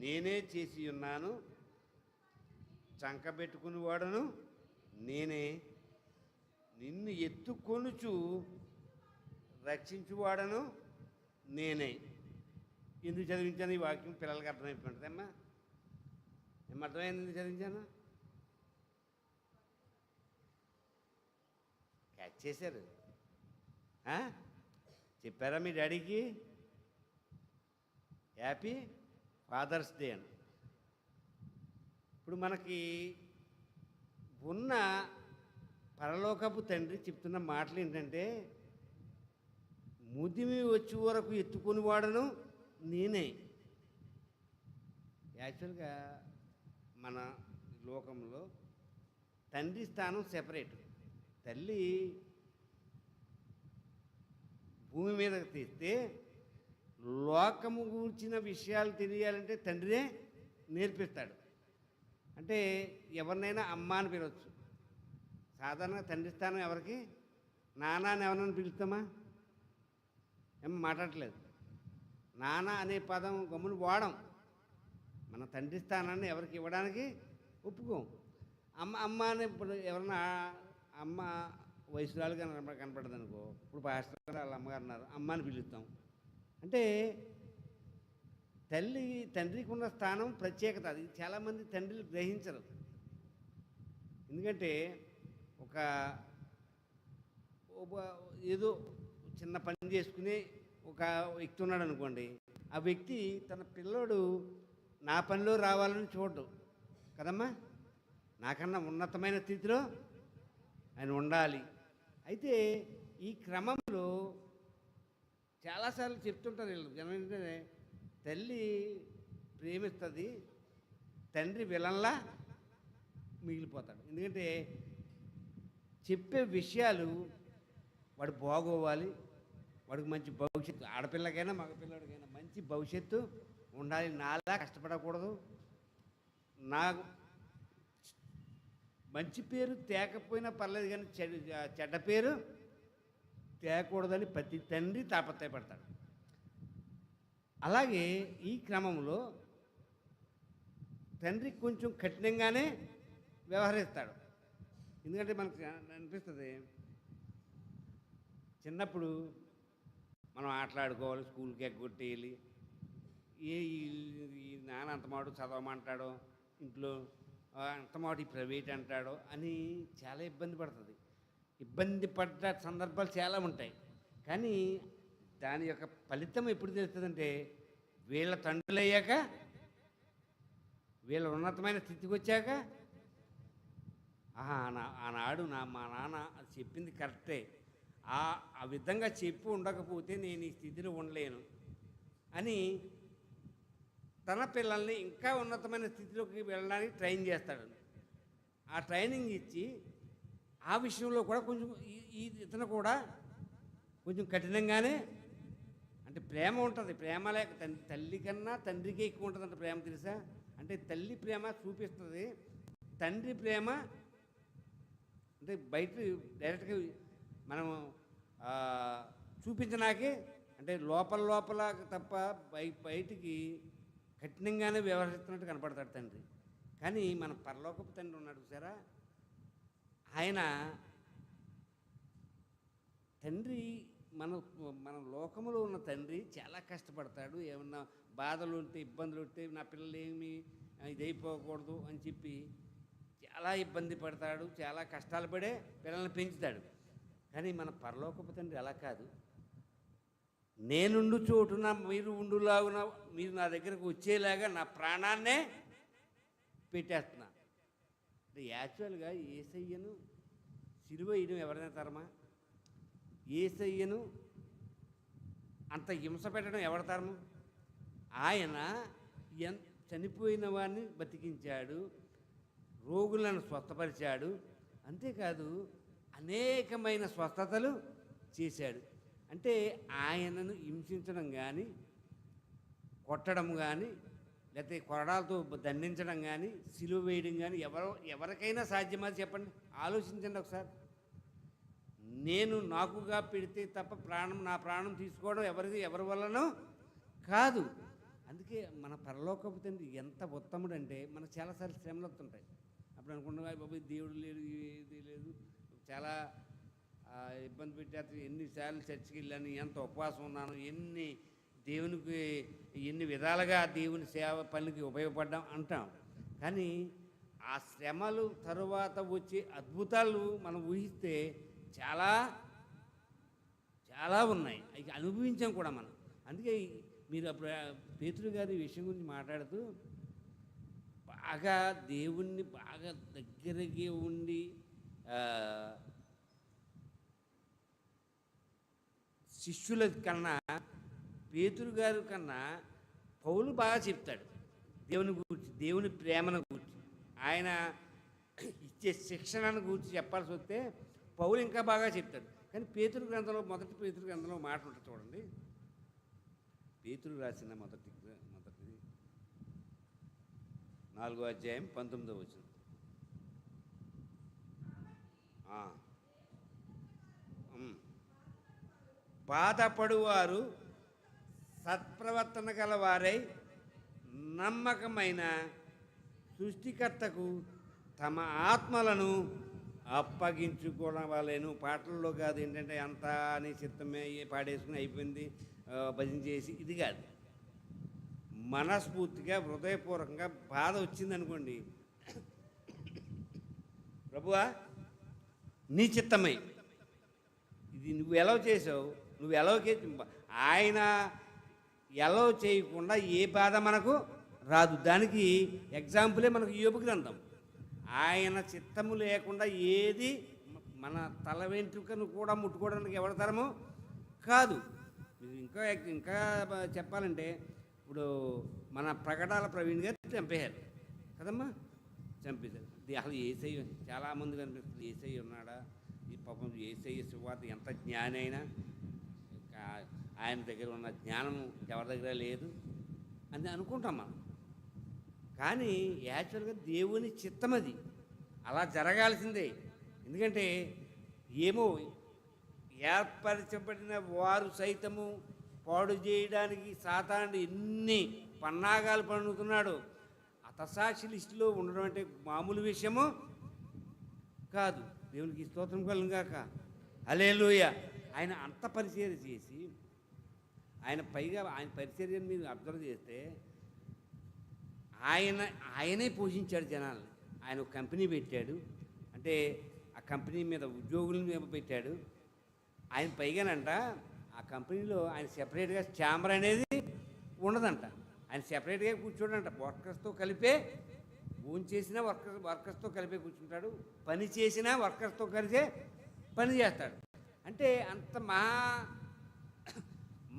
నేనే చేసి ఉన్నాను, చంకబెట్టుకుని వాడను నేనే, నిన్ను ఎత్తుకొనుచు రక్షించువాడను నేనే. ఎందుకు చదివించాను ఈ వాక్యం? పిల్లలకి అర్థమైపోతుందమ్మా. అర్థమైంది ఎందుకు చదివించాను? క్యాచ్ చేశారు. చెప్పారా మీ డాడీకి హ్యాపీ ఫాదర్స్ డే అని? ఇప్పుడు మనకి ఉన్న పరలోకపు తండ్రి చెప్తున్న మాటలు ఏంటంటే, ముదిమి వచ్చే వరకు ఎత్తుకొని వాడను నేనే. యాక్చువల్గా మన లోకంలో తండ్రి స్థానం సెపరేట్. తల్లి భూమి మీద తెస్తే లోకము గూర్చిన విషయాలు తెలియాలంటే తండ్రినే నేర్పిస్తాడు. అంటే ఎవరినైనా అమ్మ అని పిలవచ్చు. సాధారణంగా తండ్రి స్థానం ఎవరికి? నాన్న అని ఎవరైనా పిలుస్తామా? ఏమో మాట్లాడట్లేదు. నాన్న అనే పదం గమ్మును వాడం. మన తండ్రి స్థానాన్ని ఎవరికి ఇవ్వడానికి ఒప్పుకోం. అమ్మ అమ్మ అని ఇప్పుడు ఎవరన్నా అమ్మ వయసురాలు కనపడదు అనుకో, ఇప్పుడు పాస్టర్ గారు వాళ్ళ అమ్మగారు అన్నారు, అమ్మ అని పిలుస్తాం. అంటే తండ్రికి ఉన్న స్థానం ప్రత్యేకత. అది చాలామంది తండ్రులు గ్రహించరు. ఎందుకంటే ఏదో చిన్న పని చేసుకుని ఒక వ్యక్తి ఉన్నాడు అనుకోండి, ఆ వ్యక్తి తన పిల్లోడు నా పనిలో రావాలని చూడడు కదమ్మా. నాకన్నా ఉన్నతమైన స్థితిలో ఆయన ఉండాలి. అయితే ఈ క్రమంలో చాలాసార్లు చెప్తుంటారు వీళ్ళు జనం ఏంటంటే, తల్లి ప్రేమిస్తుంది, తండ్రి విలన్లా మిగిలిపోతాడు. ఎందుకంటే చెప్పే విషయాలు వాడు బాగోవాలి, వాడికి మంచి భవిష్యత్తు, ఆడపిల్లకైనా మగపిల్లడికైనా మంచి భవిష్యత్తు ఉండాలి, నాలా కష్టపడకూడదు, నా మంచి పేరు తేకపోయినా పర్లేదు కానీ చెడ్డ పేరు తేకూడదని ప్రతి తండ్రి తాపత్రయపడతాడు. అలాగే ఈ క్రమంలో తండ్రి కొంచెం కఠినంగానే వ్యవహరిస్తాడు. ఎందుకంటే మనకు అనిపిస్తుంది, చిన్నప్పుడు మనం ఆటలాడుకోవాలి, స్కూల్కి ఎగ్గొట్టేయాలి, ఈ నాన్న అంతమాటు చదవమంటాడో, ఇంట్లో అంతమాటు ఈ ప్రైవేట్ అంటాడో అని చాలా ఇబ్బంది పడుతుంది. ఇబ్బంది పడ్డ సందర్భాలు చాలా ఉంటాయి. కానీ దాని యొక్క ఫలితం ఎప్పుడు తెలుస్తుందంటే, వీళ్ళ తండ్రులు అయ్యాక, వీళ్ళ ఉన్నతమైన స్థితికి వచ్చాక, ఆనాడు మా నాన్న అది చెప్పింది కరెక్టే, ఆ విధంగా చెప్పి ఉండకపోతే నేను ఈ స్థితిలో ఉండలేను అని తన పిల్లల్ని ఇంకా ఉన్నతమైన స్థితిలోకి వెళ్ళడానికి ట్రైన్ చేస్తాడు. ఆ ట్రైనింగ్ ఇచ్చి ఆ విషయంలో కూడా కొంచెం ఇతను కూడా కొంచెం కఠినంగానే, అంటే ప్రేమ ఉంటుంది, ప్రేమ లేక తల్లి కన్నా తండ్రికి ఎక్కువ ఉంటుందంట ప్రేమ, తెలుసా? అంటే తల్లి ప్రేమ చూపిస్తుంది, తండ్రి ప్రేమ అంటే బయట డైరెక్ట్గా మనం చూపించడానికే, అంటే లోపల తప్ప బయటికి కఠినంగానే వ్యవహరిస్తున్నట్టు కనపడతాడు తండ్రి. కానీ మన పరలోకపు తండ్రి ఉన్నాడు చూసారా, ఆయన తండ్రి మన లోకములో ఉన్న తండ్రి చాలా కష్టపడతాడు. ఏమన్నా బాధలు ఉంటే, ఇబ్బందులు ఉంటే, నా పిల్లలు ఏమి ఇదైపోకూడదు అని చెప్పి చాలా ఇబ్బంది పడతాడు, చాలా కష్టాలు పడే పిల్లల్ని పెంచుతాడు. కానీ మన పరలోకపు తండ్రి అలా కాదు. నేనుండు చోటున మీరు ఉండులాగున మీరు నా దగ్గరకు వచ్చేలాగా నా ప్రాణాన్నే పెట్టేస్తున్నా. అంటే యాక్చువల్గా యేసయ్యను సిలువ వేయడం ఎవరైనా తరమా? యేసయ్యను అంత హింస పెట్టడం ఎవరి తరము? ఆయన చనిపోయిన వాడిని బతికించాడు, రోగులను స్వస్థపరిచాడు, అంతేకాదు అనేకమైన స్వస్థతలు చేశాడు. అంటే ఆయనను హింసించడం కానీ, కొట్టడం కానీ, లేకపోతే కొరడాలతో దండించడం కానీ, సిలువ వేయడం కానీ ఎవరికైనా సాధ్యమా చెప్పండి? ఆలోచించండి ఒకసారి. నేను నాకుగా పెడితే తప్ప నా ప్రాణం తీసుకోవడం ఎవరి వల్లనో కాదు. అందుకే మన పరలోకపు తండ్రి ఎంత ఉత్తముడు అంటే, మనకు చాలాసార్లు శ్రమలు వస్తుంటాయి. అప్పుడు అనుకుంటున్నా, బాబు దేవుడు లేడు, ఇది లేదు, చాలా ఇబ్బంది పెట్టేది, ఎన్నిసార్లు చర్చికి వెళ్ళాను, ఎంత ఉపవాసం ఉన్నాను, దేవునికి ఎన్ని విధాలుగా దేవుని సేవ పనికి ఉపయోగపడ్డాం అంటాం. కానీ ఆ శ్రమలు తరువాత వచ్చే అద్భుతాలు మనం ఊహిస్తే చాలా చాలా ఉన్నాయి, అవి అనుభవించాం కూడా మనం. అందుకే మీరు అప్పుడు పేతురు గారి విషయం గురించి మాట్లాడుతూ బాగా దేవుణ్ణి బాగా దగ్గరగా ఉండి శిష్యుల కన్నా, పేతురు గారి కన్నా పౌలు బాగా చెప్తాడు దేవుని గురించి, దేవుని ప్రేమను గురించి. ఆయన ఇచ్చే శిక్షణను గురించి చెప్పాల్సి వస్తే పౌలు ఇంకా బాగా చెప్తాడు. కానీ పేతురు గ్రంథంలో మొదటి పేతురు గ్రంథంలో మాట ఉంటుంది చూడండి. పేతురు రాసిన మొదటిది 4వ అధ్యాయం 19వ వచనం. బాధపడువారు సత్ప్రవర్తన గల వారై నమ్మకమైన సృష్టికర్తకు తమ ఆత్మలను అప్పగించుకోవాలేను. పాటల్లో కాదు, ఏంటంటే అంతా అని చిత్తమే పాడేసుకుని అయిపోయింది భజన చేసి, ఇది కాదు. మనస్ఫూర్తిగా హృదయపూర్వకంగా బాధ వచ్చిందనుకోండి, ప్రభువా నీ చిత్తమై ఇది నువ్వు ఎలవ్ చేసావు, నువ్వు ఎలవ్ ఆయన ఎలవ్ చేయకుండా ఏ బాధ మనకు రాదు. దానికి ఎగ్జాంపులే మనకు యోబు గ్రంథం. ఆయన చిత్తము లేకుండా ఏది మన తల వెంట్రుకను కూడా ముట్టుకోవడానికి ఎవడతారమో కాదు. ఇంకా ఇంకా చెప్పాలంటే ఇప్పుడు మన ప్రకటాల ప్రవీణ్ గారు చంపేశారు కదమ్మా, చంపేశారు. అసలు ఏసై చాలామంది కనిపిస్తుంది, ఏసై ఉన్నాడా? ఈ పాపం ఏసై సువార్త ఎంత జ్ఞాని అయినా ఆయన దగ్గర ఉన్న జ్ఞానం ఎవరి దగ్గర లేదు అని అనుకుంటాం మనం. కానీ యాక్చువల్గా దేవుని చిత్తం అది, అలా జరగాల్సిందే. ఎందుకంటే ఏమో ఏర్పరచబడిన వారు సైతము పాడు చేయడానికి సాతానుడు ఎన్ని పన్నాగాలు పన్నుతున్నాడు. హతసాక్షి లిస్టులో ఉండడం అంటే మామూలు విషయము కాదు. దేవునికి స్తోత్రం కలుగాక. హల్లెలూయా. ఆయన అంత పరిచర్య చేసి ఆయన పైగా ఆయన పరిచర్యను మీరు అబ్జర్వ్ చేస్తే ఆయనే పోషించాడు జనాల్ని. ఆయన ఒక కంపెనీ పెట్టాడు, అంటే ఆ కంపెనీ మీద ఉద్యోగులను పెట్టాడు. ఆయన పైగానంట ఆ కంపెనీలో ఆయన సెపరేట్గా ఛాంబర్ అనేది ఉండదంట. ఆయన సెపరేట్గా కూర్చోడంట. వర్కర్స్తో కలిపే భోజనం చేసినా వర్కర్స్తో కలిపే కూర్చుంటాడు, పని చేసినా వర్కర్స్తో కలిసే పని చేస్తాడు. అంటే అంత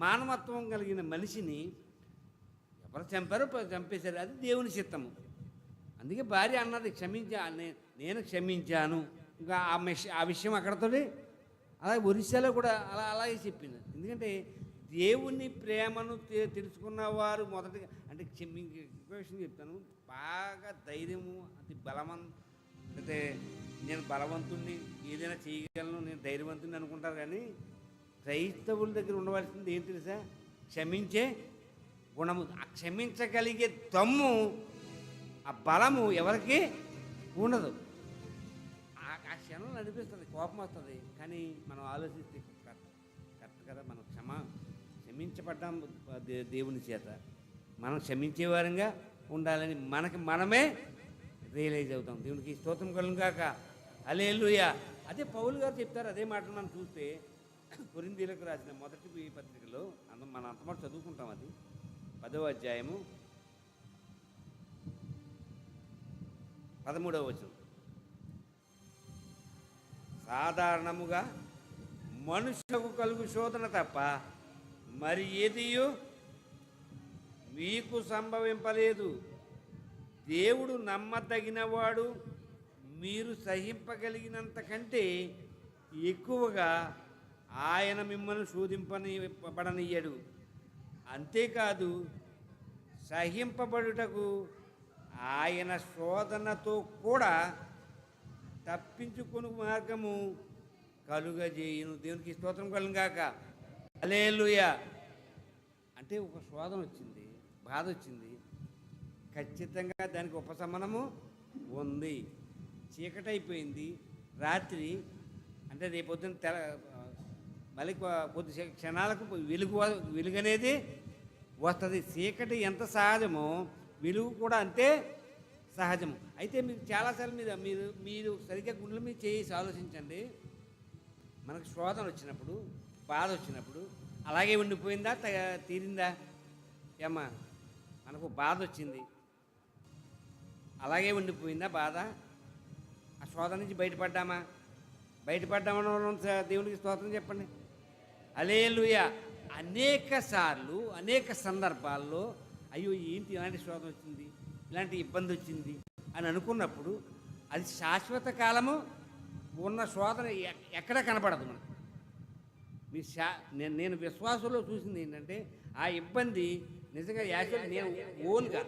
మానవత్వం కలిగిన మనిషిని ఎవరు చంపారో చంపేశారు. అది దేవుని చిత్తము. అందుకే భార్య అన్నది నేను క్షమించాను. ఇంకా ఆ విషయం అక్కడతోటి అలాగే ఒరిస్సాలో కూడా అలాగే చెప్పింది. ఎందుకంటే దేవుని ప్రేమను తెలుసుకున్నవారు మొదటిగా, అంటే విషయం చెప్తాను, బాగా ధైర్యము, అది అంటే నేను బలవంతుణ్ణి, ఏదైనా చేయగలను, నేను ధైర్యవంతుని అనుకుంటారు. కానీ క్రైస్తవుల దగ్గర ఉండవలసింది ఏం తెలుసా? క్షమించే గుణము. ఆ క్షమించగలిగే దమ్ము, ఆ బలము ఎవరికి ఉండదు. ఆ క్షణంలో అనిపిస్తుంది, కోపం వస్తుంది. కానీ మనం ఆలోచిస్తే కరెక్ట్ కదా, మనం క్షమించబడ్డాం దేవుని చేత. మనం క్షమించేవారంగా ఉండాలని మనమే రియలైజ్ అవుతాం. దేవునికి స్తోత్రం కలుగాక. హల్లెలూయా. అదే పౌలు గారు చెప్తారు అదే మాట. మనం చూస్తే కొరింథీయులకు రాసిన మొదటి పత్రికలో మనం అంతమాట చదువుకుంటాం. అది 10వ అధ్యాయము 13వ వచనం. సాధారణముగా మనుషులకు కలుగు శోధన తప్ప మరి ఏదియో మీకు సంభవింపలేదు. దేవుడు నమ్మదగినవాడు, మీరు సహింపగలిగినంత కంటే ఎక్కువగా ఆయన మిమ్మల్ని శోధింపబడనియ్యడు. అంతేకాదు, సహింపబడుటకు ఆయన శోధనతో కూడా తప్పించుకుని మార్గము కలుగజేయును. దేవునికి స్తోత్రం కలుగాక. హల్లెలూయా. అంటే ఒక శోధన వచ్చింది, బాధ వచ్చింది, ఖచ్చితంగా దానికి ఉపశమనము ఉంది. చీకటి అయిపోయింది, రాత్రి అంటే రేపొద్దున మళ్ళీ కొద్ది క్షణాలకు వెలుగు అనేది వస్తుంది. చీకటి ఎంత సహజమో వెలుగు కూడా అంతే సహజము. అయితే మీకు చాలాసార్లు మీరు సరిగ్గా గుండెల మీద చేసి ఆలోచించండి. మనకు శోధన వచ్చినప్పుడు, బాధ వచ్చినప్పుడు అలాగే ఉండిపోయిందా, తీరిందా? ఏమ్మా, మనకు బాధ వచ్చింది, అలాగే ఉండిపోయిందా బాధ? ఆ శోధన నుంచి బయటపడ్డామా? దేవునికి స్తోత్రం చెప్పండి. హల్లెలూయా. అనేక సార్లు, అనేక సందర్భాల్లో అయ్యో ఏంటి ఇలాంటి శోధన వచ్చింది, ఇలాంటి ఇబ్బంది వచ్చింది అని అనుకున్నప్పుడు అది శాశ్వత కాలము ఉన్న శోధన ఎక్కడా కనపడదు మనకు. మీ నేను విశ్వాసంలో చూసింది ఏంటంటే ఆ ఇబ్బంది నిజంగా యాక్చువల్ నేను ఓన్గా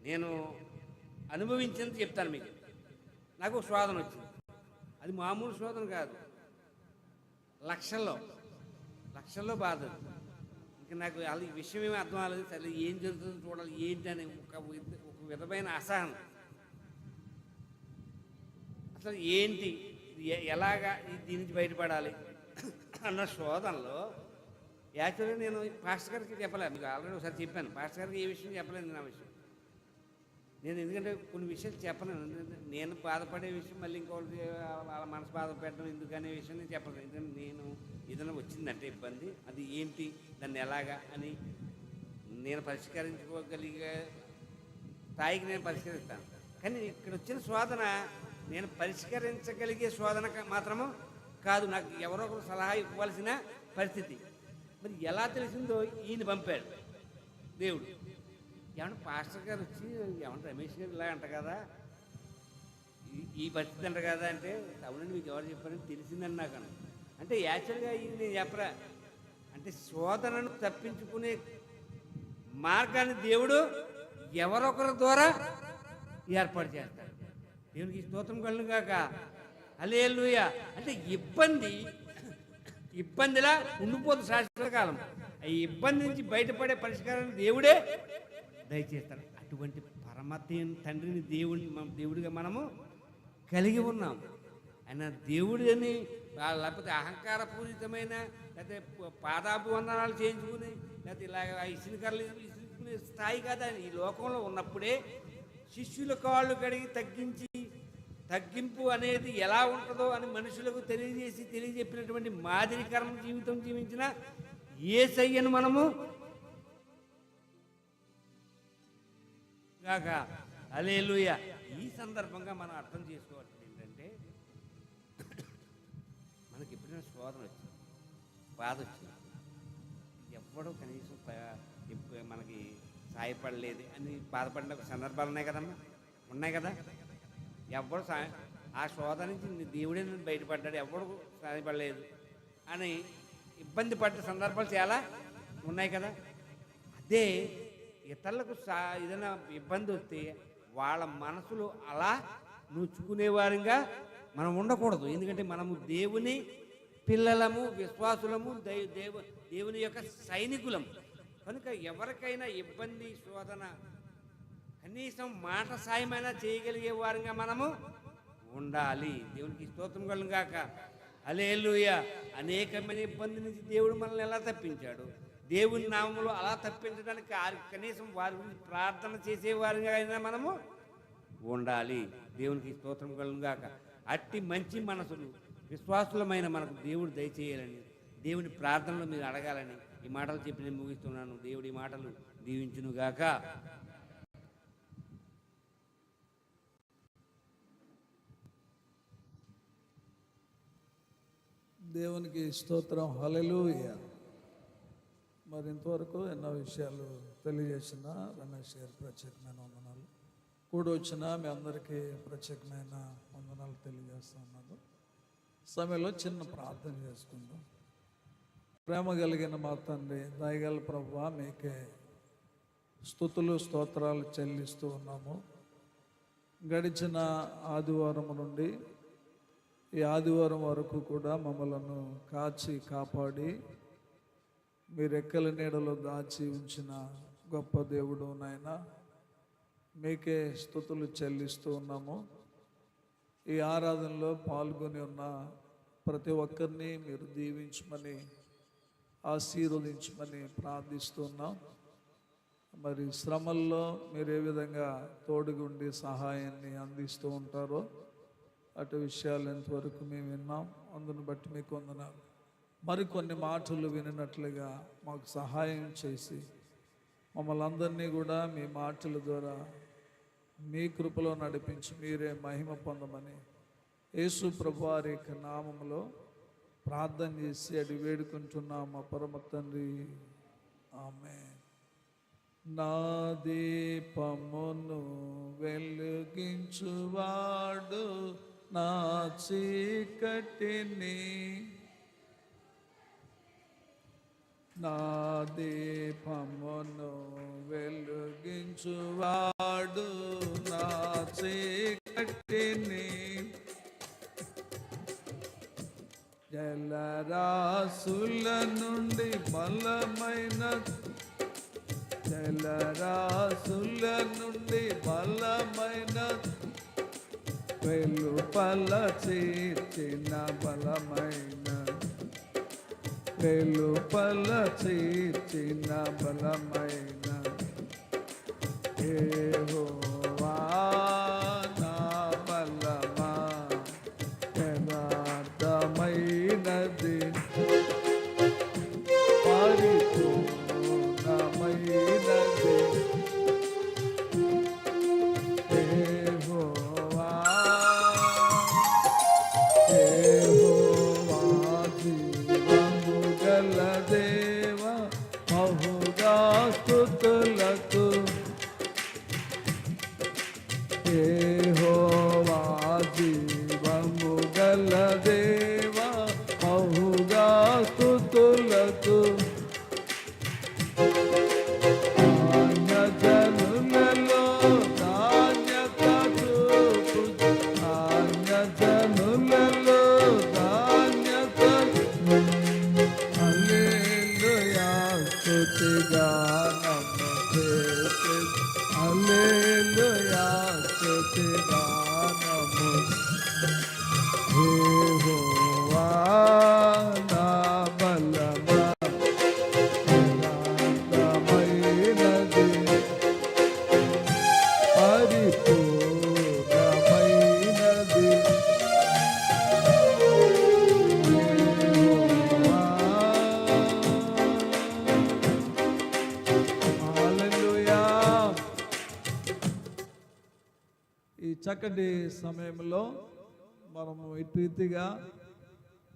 నేను అనుభవించింది చెప్తాను మీకు. నాకు ఒక శోధన వచ్చింది, అది మామూలు శోధన కాదు, లక్షల్లో బాధ. ఇంకా నాకు అది ఈ విషయం ఏమీ అర్థం అవ్వలేదు. సరే ఏం జరుగుతుందో చూడాలి ఏంటి అని ఒక విధమైన అసహనం. అసలు ఏంటి ఎలాగా దీని నుంచి బయటపడాలి అన్న శోధనలో యాక్చువల్గా నేను పాస్టర్ గారికి చెప్పలేదు, మీకు ఆల్రెడీ ఒకసారి చెప్పాను. పాస్టర్ గారికి ఏ విషయం చెప్పలేదు నా విషయం. నేను ఎందుకంటే కొన్ని విషయాలు చెప్పను, నేను బాధపడే విషయం మళ్ళీ ఇంకోటి వాళ్ళ మనసు బాధ పెట్టడం ఎందుకనే విషయం నేను చెప్పలేదు. ఎందుకంటే నేను ఏదైనా వచ్చిందంటే ఇబ్బంది, అది ఏంటి, దాన్ని ఎలాగా అని నేను పరిష్కరించుకోగలిగే స్థాయికి నేను పరిష్కరిస్తాను. కానీ ఇక్కడ వచ్చిన శోధన నేను పరిష్కరించగలిగే శోధన మాత్రము కాదు, నాకు ఎవరో ఒకరు సలహా ఇవ్వాల్సిన పరిస్థితి. మరి ఎలా తెలిసిందో ఈయన పంపాడు దేవుడు. ఏమన్నా పాస్టర్ గారు వచ్చి ఏమన్నా రమేష్ గారు ఇలా అంట కదా, ఈ పరిస్థితి అంట కదా అంటే, అవునండి మీకు ఎవరు చెప్పారని తెలిసిందని నాకు అన్న. అంటే యాక్చువల్గా ఇది నేను చెప్పరా అంటే శోధనను తప్పించుకునే మార్గాన్ని దేవుడు ఎవరొకరి ద్వారా ఏర్పాటు చేస్తాడు. దేవునికి స్తోత్రం కలుగును గాక. హల్లెలూయా. అంటే ఇబ్బందిలా ఉండిపోదు శాశ్వత కాలం. ఈ ఇబ్బంది నుంచి బయటపడే పరిష్కారాన్ని దేవుడే దయచేస్తాడు. అటువంటి పరమ తండ్రిని దేవుడిగా మనము కలిగి ఉన్నాం. ఆయన దేవుడు అని లేకపోతే అహంకారపూరితమైన లేకపోతే పాదాభివందనాలు చేయించుకుని లేకపోతే ఇలాగ ఇసుకర్లు ఇసుకునే స్థాయి కాదు. ఆయన ఈ లోకంలో ఉన్నప్పుడే శిష్యుల కాళ్ళు కడిగి తగ్గింపు అనేది ఎలా ఉంటుందో అని మనుషులకు తెలియజెప్పినటువంటి మాదిరికరణ జీవితం జీవించిన యేసయ్యను మనము కాక. హల్లెలూయా. ఈ సందర్భంగా మనం అర్థం చేసుకోవాల్సింది ఏంటంటే, మనకి ఎప్పుడైనా శోధన వచ్చింది, బాధ వచ్చింది, ఎవ్వడో కనీసం మనకి సాయపడలేదు అని బాధపడిన సందర్భాలు ఉన్నాయి కదమ్మా, ఉన్నాయి కదా. ఎవ్వడు ఆ శోధన నుంచి దేవుడే నన్ను బయటపడ్డాడు, ఎవ్వడు సాయపడలేదు అని ఇబ్బంది పడ్డ సందర్భాలు చాలా ఉన్నాయి కదా. అదే ఇతరులకు ఏదైనా ఇబ్బంది వస్తే వాళ్ళ మనసులు అలా నూచుకునేవారుగా మనం ఉండకూడదు. ఎందుకంటే మనము దేవుని పిల్లలము, విశ్వాసులము, దేవుని యొక్క సైనికులము. కనుక ఎవరికైనా ఇబ్బంది, శోధన, కనీసం మాట సాయమైనా చేయగలిగే వారంగా మనము ఉండాలి. దేవునికి స్తోత్రం కలుగును గాక. హల్లెలూయా. అనేకమైన ఇబ్బంది నుంచి దేవుడు మనల్ని ఎలా తప్పించాడు, దేవుని నామములో అలా తప్పించడానికి కనీసం వారి గురించి ప్రార్థన చేసేవారిగా అయినా మనము ఉండాలి. దేవునికి స్తోత్రం కలుగును గాక. అట్టి మంచి మనసులు విశ్వాసులమైన మనకు దేవుడు దయచేయాలని, దేవుని ప్రార్థనలో మీరు అడగాలని ఈ మాటలు చెప్పి నేను ముగిస్తున్నాను. దేవుడి మాటలు దీవించును గాక. దేవునికి స్తోత్రం. హల్లెలూయా. మరి ఇంతవరకు ఎన్నో విషయాలు తెలియజేసిన రమేష్ గారి ప్రత్యేకమైన వందనాలు. కూడి వచ్చిన మీ అందరికీ ప్రత్యేకమైన వందనాలు తెలియజేస్తూ ఉన్నాను. సమయంలో చిన్న ప్రార్థన చేసుకుందాం. ప్రేమ కలిగిన మా తండ్రి, దయగల ప్రభువా, మీకే స్తుతులు స్తోత్రాలు చెల్లిస్తూ ఉన్నాము. గడిచిన ఆదివారం నుండి ఈ ఆదివారం వరకు కూడా మమ్మలను కాచి కాపాడి మీ రెక్కల నీడలో దాచి ఉంచిన గొప్ప దేవుడు నాయన, మీకే స్తుతులు చెల్లిస్తూ ఉన్నాము. ఈ ఆరాధనలో పాల్గొని ఉన్న ప్రతి ఒక్కరిని మీరు దీవించమని, ఆశీర్వదించమని ప్రార్థిస్తున్నాం. మరి శ్రమల్లో మీరు ఏ విధంగా తోడుగుండి సహాయాన్ని అందిస్తూ ఉంటారో అటు విషయాలు ఎంతవరకు మేము విన్నాం. అందును బట్టి మీకు వందనాలు. మరికొన్ని మాటలు వినినట్లుగా మాకు సహాయం చేసి మమ్మల్ని అందరినీ కూడా మీ మాటల ద్వారా మీ కృపలో నడిపించి మీరే మహిమ పొందమని యేసు ప్రభువారి యొక్క నామములో ప్రార్థన చేసి అడి వేడుకుంటున్నాం మా పరమ తండ్రి. ఆమేన్. నా దీపమును వెలిగించువాడు నా చీకటిని, నా దీపమును వెలిగించువాడు నా చీకటిని, జలరాశుల నుండి బలమైన, జలరాశుల నుండి బలమైన, వెలుపల చేర్చిన బలమైన, వెలుపల చేర్చిన బలమైన యెహోవా నా బలమా, యథార్థమైనది పరిపూర్ణమైనది యెహోవా, యెహోవా జీవము గల దేవ బహుగా స్తుతులకు, యెహోవా జీవము గల దేవ బహుగా స్తుతులకు, అన్యజనులలో ధాన్యత చూపు, అన్యజనులలో ధాన్యత, హల్లెలూయా స్తుతి గానము చేసే, హల్లెలూయా స్తుతి గానము, యెహోవా నా బలమా, యథార్థమైనది పరిపూర్ణమైనది యెహోవా. హల్లెలూయా. ఈ చక్కటి సమయంలో మనము ఇటు రీతిగా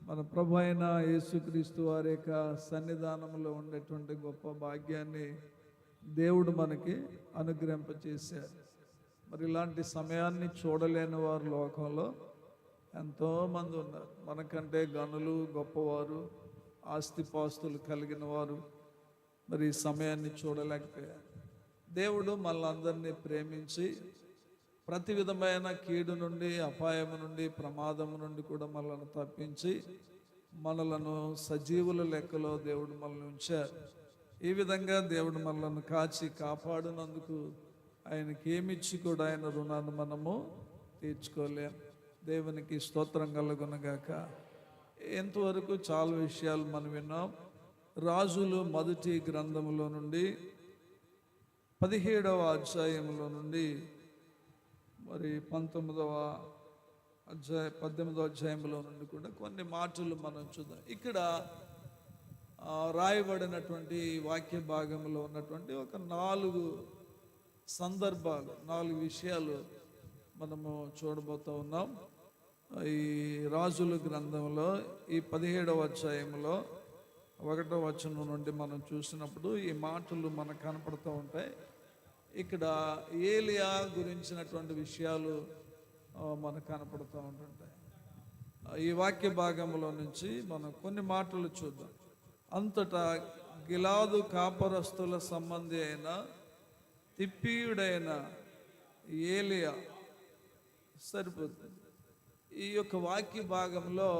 మన ప్రభు అయిన యేసుక్రీస్తు వారి యొక్క సన్నిధానంలో ఉండేటువంటి గొప్ప భాగ్యాన్ని దేవుడు మనకి అనుగ్రహింపచేశారు. మరి ఇలాంటి సమయాన్ని చూడలేని వారు లోకంలో ఎంతోమంది ఉన్నారు. మనకంటే గనులు, గొప్పవారు, ఆస్తిపాస్తులు కలిగిన వారు మరి ఈ సమయాన్ని చూడలేకపోయారు. దేవుడు మనల్ని ప్రేమించి ప్రతి విధమైన కీడు నుండి, అపాయము నుండి, ప్రమాదము నుండి కూడా మనల్ని తప్పించి మనలను సజీవుల లెక్కలో దేవుడు మనల్ని ఉంచారు. ఈ విధంగా దేవుడు మనల్ని కాచి కాపాడినందుకు ఆయనకి ఏమిచ్చి కూడా ఆయన రుణాన్ని మనము తీర్చుకోలేం. దేవునికి స్తోత్రం కలుగునగాక. ఎంతవరకు చాలా విషయాలు మనం విన్నాం. రాజులు మొదటి గ్రంథములో నుండి 17వ అధ్యాయంలో నుండి మరి 18వ అధ్యాయంలో నుండి కూడా కొన్ని మాటలు మనం చూద్దాం. ఇక్కడ రాయబడినటువంటి వాక్య భాగంలో ఉన్నటువంటి ఒక 4 సందర్భాలు, 4 విషయాలు మనము చూడబోతూ ఉన్నాం. ఈ రాజుల గ్రంథంలో ఈ 17వ అధ్యాయంలో 1వ వచనం నుండి మనం చూసినప్పుడు ఈ మాటలు మనకు కనపడుతూ ఉంటాయి. ఇక్కడ ఏలియా గురించినటువంటి విషయాలు మనకు కనపడుతూ ఉంటుంటాయి. ఈ వాక్య భాగంలో నుంచి మనం కొన్ని మాటలు చూద్దాం. అంతటా గిలాదు కాపరస్తుల సంబంధి అయిన తిప్పీయుడైన ఏలియా, సరిపోతుంది. ఈ యొక్క వాక్య భాగంలో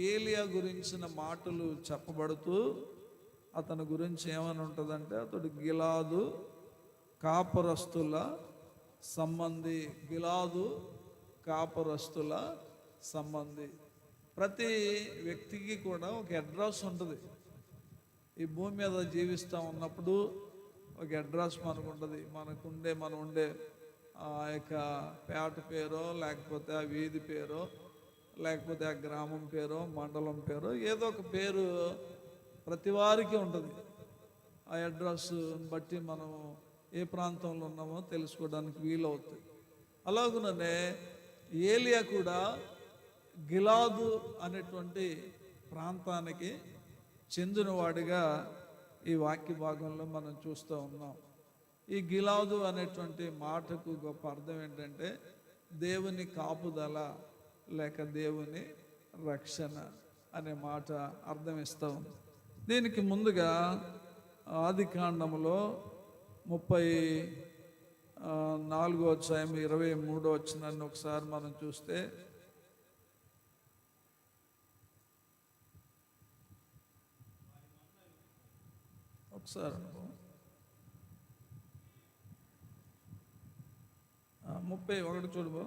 ఏలియా గురించిన మాటలు చెప్పబడుతూ అతని గురించి ఏమని ఉంటుందంటే, అతడు గిలాదు కాపరస్తుల సంబంధి. గిలాదు కాపరస్తుల సంబంధి. ప్రతి వ్యక్తికి కూడా ఒక అడ్రస్ ఉంటుంది. ఈ భూమి మీద జీవిస్తూ ఉన్నప్పుడు ఒక అడ్రస్ మనకు ఉంటుంది. మనం ఉండే ఆ యొక్క పేట పేరో, లేకపోతే ఆ వీధి పేరో, లేకపోతే ఆ గ్రామం పేరో, మండలం పేరో, ఏదో ఒక పేరు ప్రతి వారికి ఉంటుంది. ఆ అడ్రస్ బట్టి మనం ఏ ప్రాంతంలో ఉన్నామో తెలుసుకోవడానికి వీలవుతుంది. అలాగుననే ఏలియా కూడా గిలాదు అనేటువంటి ప్రాంతానికి చెందినవాడిగా ఈ వాక్య భాగంలో మనం చూస్తూ ఉన్నాం. ఈ గిలాదు అనేటువంటి మాటకు గొప్ప అర్థం ఏంటంటే దేవుని కాపుదల లేక దేవుని రక్షణ అనే మాట అర్థం ఇస్తూ ఉంది. దీనికి ముందుగా ఆది కాండములో 34వ అధ్యాయం 23వ వచనాన్ని ఒకసారి మనం చూస్తే, ఒకసారి 31 చూడబో,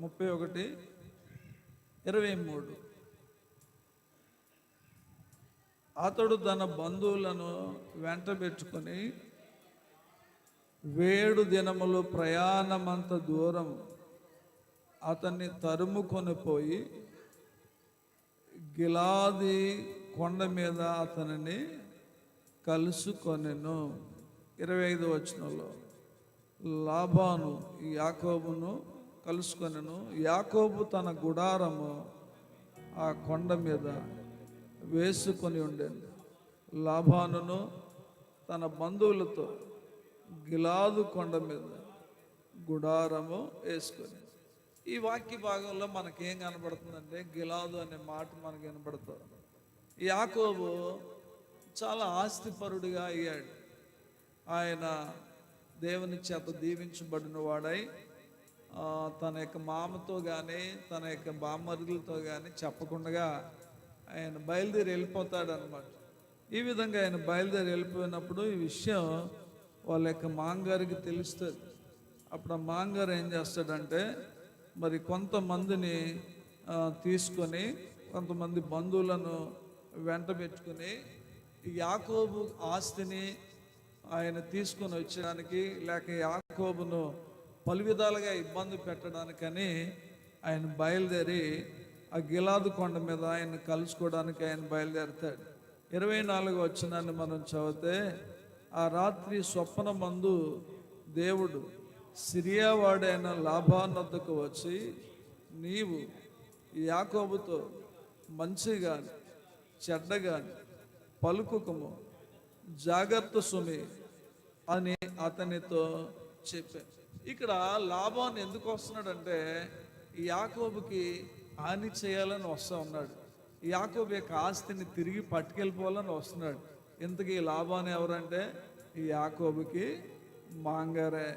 31:23. అతడు తన బంధువులను వెంటబెట్టుకొని 7 దినములు ప్రయాణమంత దూరం అతన్ని తరుముకొని పోయి గిలాది కొండ మీద అతనిని కలుసుకొనెను. 25వ వచనంలో లాబాను యాకోబును కలుసుకొనెను. యాకోబు తన గుడారము ఆ కొండ మీద వేసుకొని ఉండేను. లాబానును తన బంధువులతో గిలాదు కొండ మీద గుడారము వేసుకొని. ఈ వాక్య భాగంలో మనకేం కనబడుతుందంటే గిలాదు అనే మాట మనకు కనబడుతుంది. యాకోబు చాలా ఆస్తిపరుడిగా అయ్యాడు. ఆయన దేవుని చేత దీవించబడిన వాడై తన యొక్క మామతో కానీ తన యొక్క బామ్మరులతో కానీ చెప్పకుండా ఆయన బయలుదేరి వెళ్ళిపోతాడు అనమాట. ఈ విధంగా ఆయన బయలుదేరి వెళ్ళిపోయినప్పుడు ఈ విషయం వాళ్ళ యొక్క మాంగారికి తెలుస్తుంది. అప్పుడు ఆ మాంగారు ఏం చేస్తాడంటే మరి కొంతమందిని తీసుకొని కొంతమంది బంధువులను వెంట పెట్టుకుని యాకోబు ఆస్తిని ఆయన తీసుకొని వచ్చడానికి లేక యాకోబును పలు విధాలుగా ఇబ్బంది పెట్టడానికని ఆయన బయలుదేరి ఆ గిలాదు కొండ మీద ఆయన కలుసుకోవడానికి ఆయన బయలుదేరుతాడు. 24వ వచనాన్ని మనం చదివితే, ఆ రాత్రి స్వప్నమందు దేవుడు సిరియావాడైన లాబాను వద్దకు వచ్చి, నీవు యాకోబుతో మంచిగాని చెడ్డగాని పలుకుకము, జాగ్రత్త సుమి అని అతనితో చెప్పాను. ఇక్కడ లాబాను ఎందుకు వస్తున్నాడంటే యాకోబుకి హాని చేయాలని వస్తూ ఉన్నాడు. యాకోబు యొక్క ఆస్తిని తిరిగి పట్టుకెళ్ళిపోవాలని వస్తున్నాడు. ఇంతకీ లాబాను ఎవరంటే ఈ యాకోబుకి మాంగారే.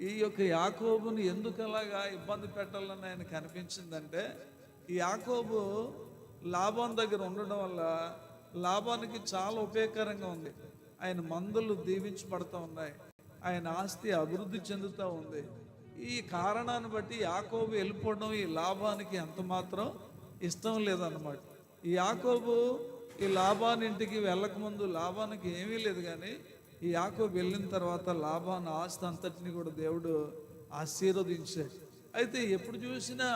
ఈ యొక్క యాకోబుని ఎందుకు అలాగా ఇబ్బంది పెట్టాలని ఆయన కనిపించిందంటే, ఈ యాకోబు లాబాను దగ్గర ఉండడం వల్ల లాబానికి చాలా ఉపయోగకరంగా ఉంది. ఆయన మందులు దీవించబడుతూ ఉన్నాయి, ఆయన ఆస్తి అభివృద్ధి చెందుతూ ఉంది. ఈ కారణాన్ని బట్టి యాకోబు వెళ్ళిపోవడం ఈ లాబానికి ఎంత మాత్రం ఇష్టం లేదన్నమాట. ఈ యాకోబు ఈ లాబాను ఇంటికి వెళ్ళకముందు లాబానికి ఏమీ లేదు, కానీ ఈ యాకోబు వెళ్ళిన తర్వాత లాబాను ఆస్తి అంతటిని కూడా దేవుడు ఆశీర్వదించాడు. అయితే ఎప్పుడు చూసినా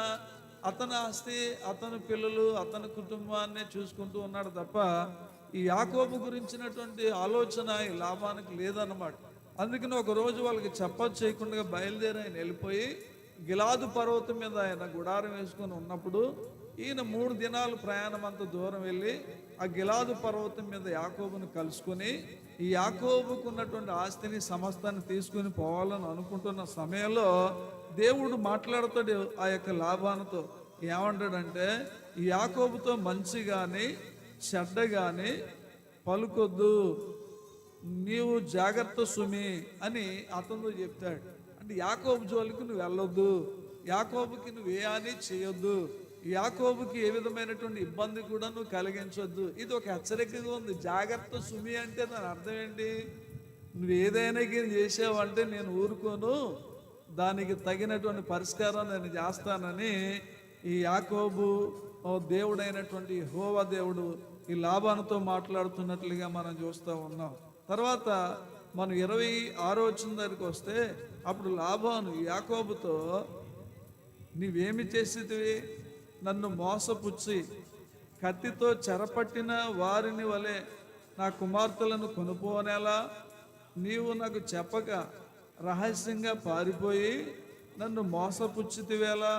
అతని ఆస్తి, అతని పిల్లలు, అతని కుటుంబాన్ని చూసుకుంటూ ఉన్నాడు తప్ప ఈ యాకోబు గురించినటువంటి ఆలోచన ఈ లాబానికి లేదన్నమాట. అందుకని ఒక రోజు వాళ్ళకి చేయకుండా బయలుదేరి ఆయన వెళ్ళిపోయి గిలాదు పర్వతం మీద ఆయన గుడారం వేసుకొని ఉన్నప్పుడు ఈయన 3 దినాలు ప్రయాణం అంత దూరం వెళ్ళి ఆ గిలాదు పర్వతం మీద యాకోబును కలుసుకొని ఈ యాకోబుకు ఉన్నటువంటి ఆస్తిని సమస్తాన్ని తీసుకుని పోవాలని అనుకుంటున్న సమయంలో దేవుడు మాట్లాడుతాడు ఆ యొక్క లాబానుతో. ఏమంటాడంటే, ఈ యాకోబుతో మంచి కానీ చెడ్డ కానీ పలుకొద్దు, నీవు జాగ్రత్త సుమి అని అతనితో చెప్తాడు. అంటే యాకోబు జోలికి నువ్వు వెళ్ళొద్దు, యాకోబుకి నువ్వు ఏ హాని చేయొద్దు, యాకోబుకి ఏ విధమైనటువంటి ఇబ్బంది కూడా నువ్వు కలిగించొద్దు. ఇది ఒక హెచ్చరికగా ఉంది. జాగ్రత్త సుమి అంటే దాని అర్థం ఏంటి? నువ్వు ఏదైనా చేసావంటే నేను ఊరుకోను, దానికి తగినటువంటి పరిష్కారం నేను చేస్తానని ఈ యాకోబు దేవుడైనటువంటి యెహోవా దేవుడు ఈ లాబానుతో మాట్లాడుతున్నట్లుగా మనం చూస్తూ ఉన్నాం. తర్వాత మనం 26వ వచనం దగ్గరికి వస్తే, అప్పుడు లాబాను యాకోబుతో, నీవేమి చేసేదివి? నన్ను మోసపుచ్చి కత్తితో చెరపట్టిన వారిని వలె నా కుమార్తెలను కొనుపోనేలా నీవు నాకు చెప్పక రహస్యంగా పారిపోయి నన్ను మోసపుచ్చితివేలా?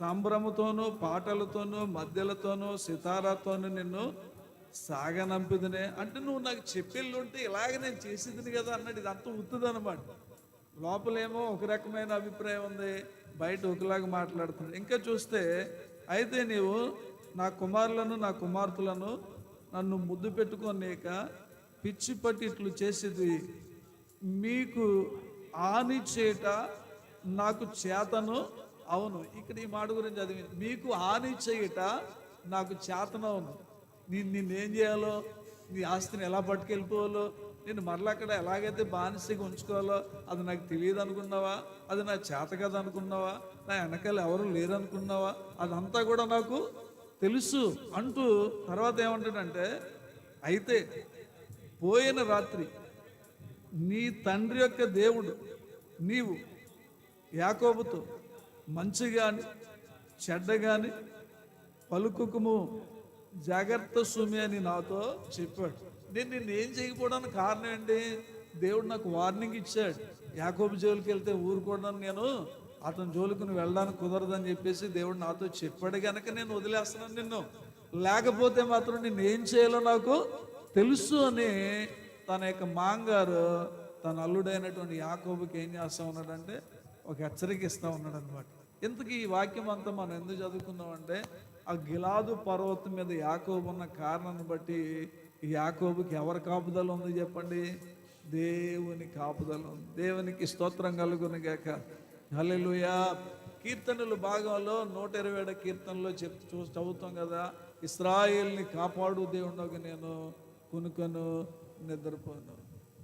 సంభ్రమతోనూ పాటలతోనూ మధ్యలతోనూ సితారాతోనూ నిన్ను సాగనంపిదినే అంటే నువ్వు నాకు చెప్పేళ్ళు ఉంటే ఇలాగ నేను చేసేదిని కదా అన్నాడు. ఇది అంత ఉత్తుది అనమాట. లోపలేమో ఒక రకమైన అభిప్రాయం ఉంది, బయట ఒకలాగా మాట్లాడుతున్నాడు. ఇంకా చూస్తే, అయితే నీవు నా కుమారులను నా కుమార్తెలను నన్ను ముద్దు పెట్టుకోలేక పిచ్చి పట్టి ఇట్లు చేసేది, మీకు హాని చేయట నాకు చేతను అవును. ఇక్కడ ఈ మాట గురించి చదివి, మీకు హాని చేయట నాకు చేతను అవును. నిన్నేం చేయాలో, నీ ఆస్తిని ఎలా పట్టుకెళ్ళిపోవాలో, నేను మరలా అక్కడ ఎలాగైతే బానిసగా ఉంచుకోవాలో అది నాకు తెలియదు అనుకున్నావా? అది నా చేత కదా అనుకున్నావా? నా వెనకాల ఎవరు లేరు అనుకున్నావా? అదంతా కూడా నాకు తెలుసు అంటూ తర్వాత ఏమంటాడంటే, అయితే పోయిన రాత్రి నీ తండ్రి యొక్క దేవుడు నీవు యాకోబుతో మంచి కానీ చెడ్డ కానీ పలుకుకుము, జాగ్రత్త సుమి అని నాతో చెప్పాడు. నేను నిన్నేం చేయకపోవడానికి కారణం ఏంటి? దేవుడు నాకు వార్నింగ్ ఇచ్చాడు. యాకోబు జోలికి వెళ్తే ఊరుకోవడానికి, నేను అతని జోలికి నువ్వు వెళ్ళడానికి కుదరదని చెప్పేసి దేవుడు నాతో చెప్పాడు కనుక నేను వదిలేస్తున్నాను నిన్ను. లేకపోతే మాత్రం నిన్ను ఏం చేయాలో నాకు తెలుసు అని తన యొక్క మాంగారు తన అల్లుడైనటువంటి యాకోబుకి ఏం చేస్తా ఉన్నాడంటే ఒక హెచ్చరిక ఇస్తా ఉన్నాడు అనమాట. ఇంతకీ ఈ వాక్యం అంతా మనం ఎందుకు చదువుకున్నామంటే, ఆ గిలాదు పర్వతం మీద యాకోబు ఉన్న కారణాన్ని బట్టి ఈ యాకోబుకి ఎవరి కాపుదల ఉంది చెప్పండి? దేవుని కాపుదల ఉంది. దేవునికి స్తోత్రం కలుగును గాక. హల్లెలూయా. కీర్తనలు భాగంలో 127 కీర్తనలో చదువుతాం కదా, ఇశ్రాయేల్ని కాపాడు దేవుడు, నేను కునుకను నిద్రపోను.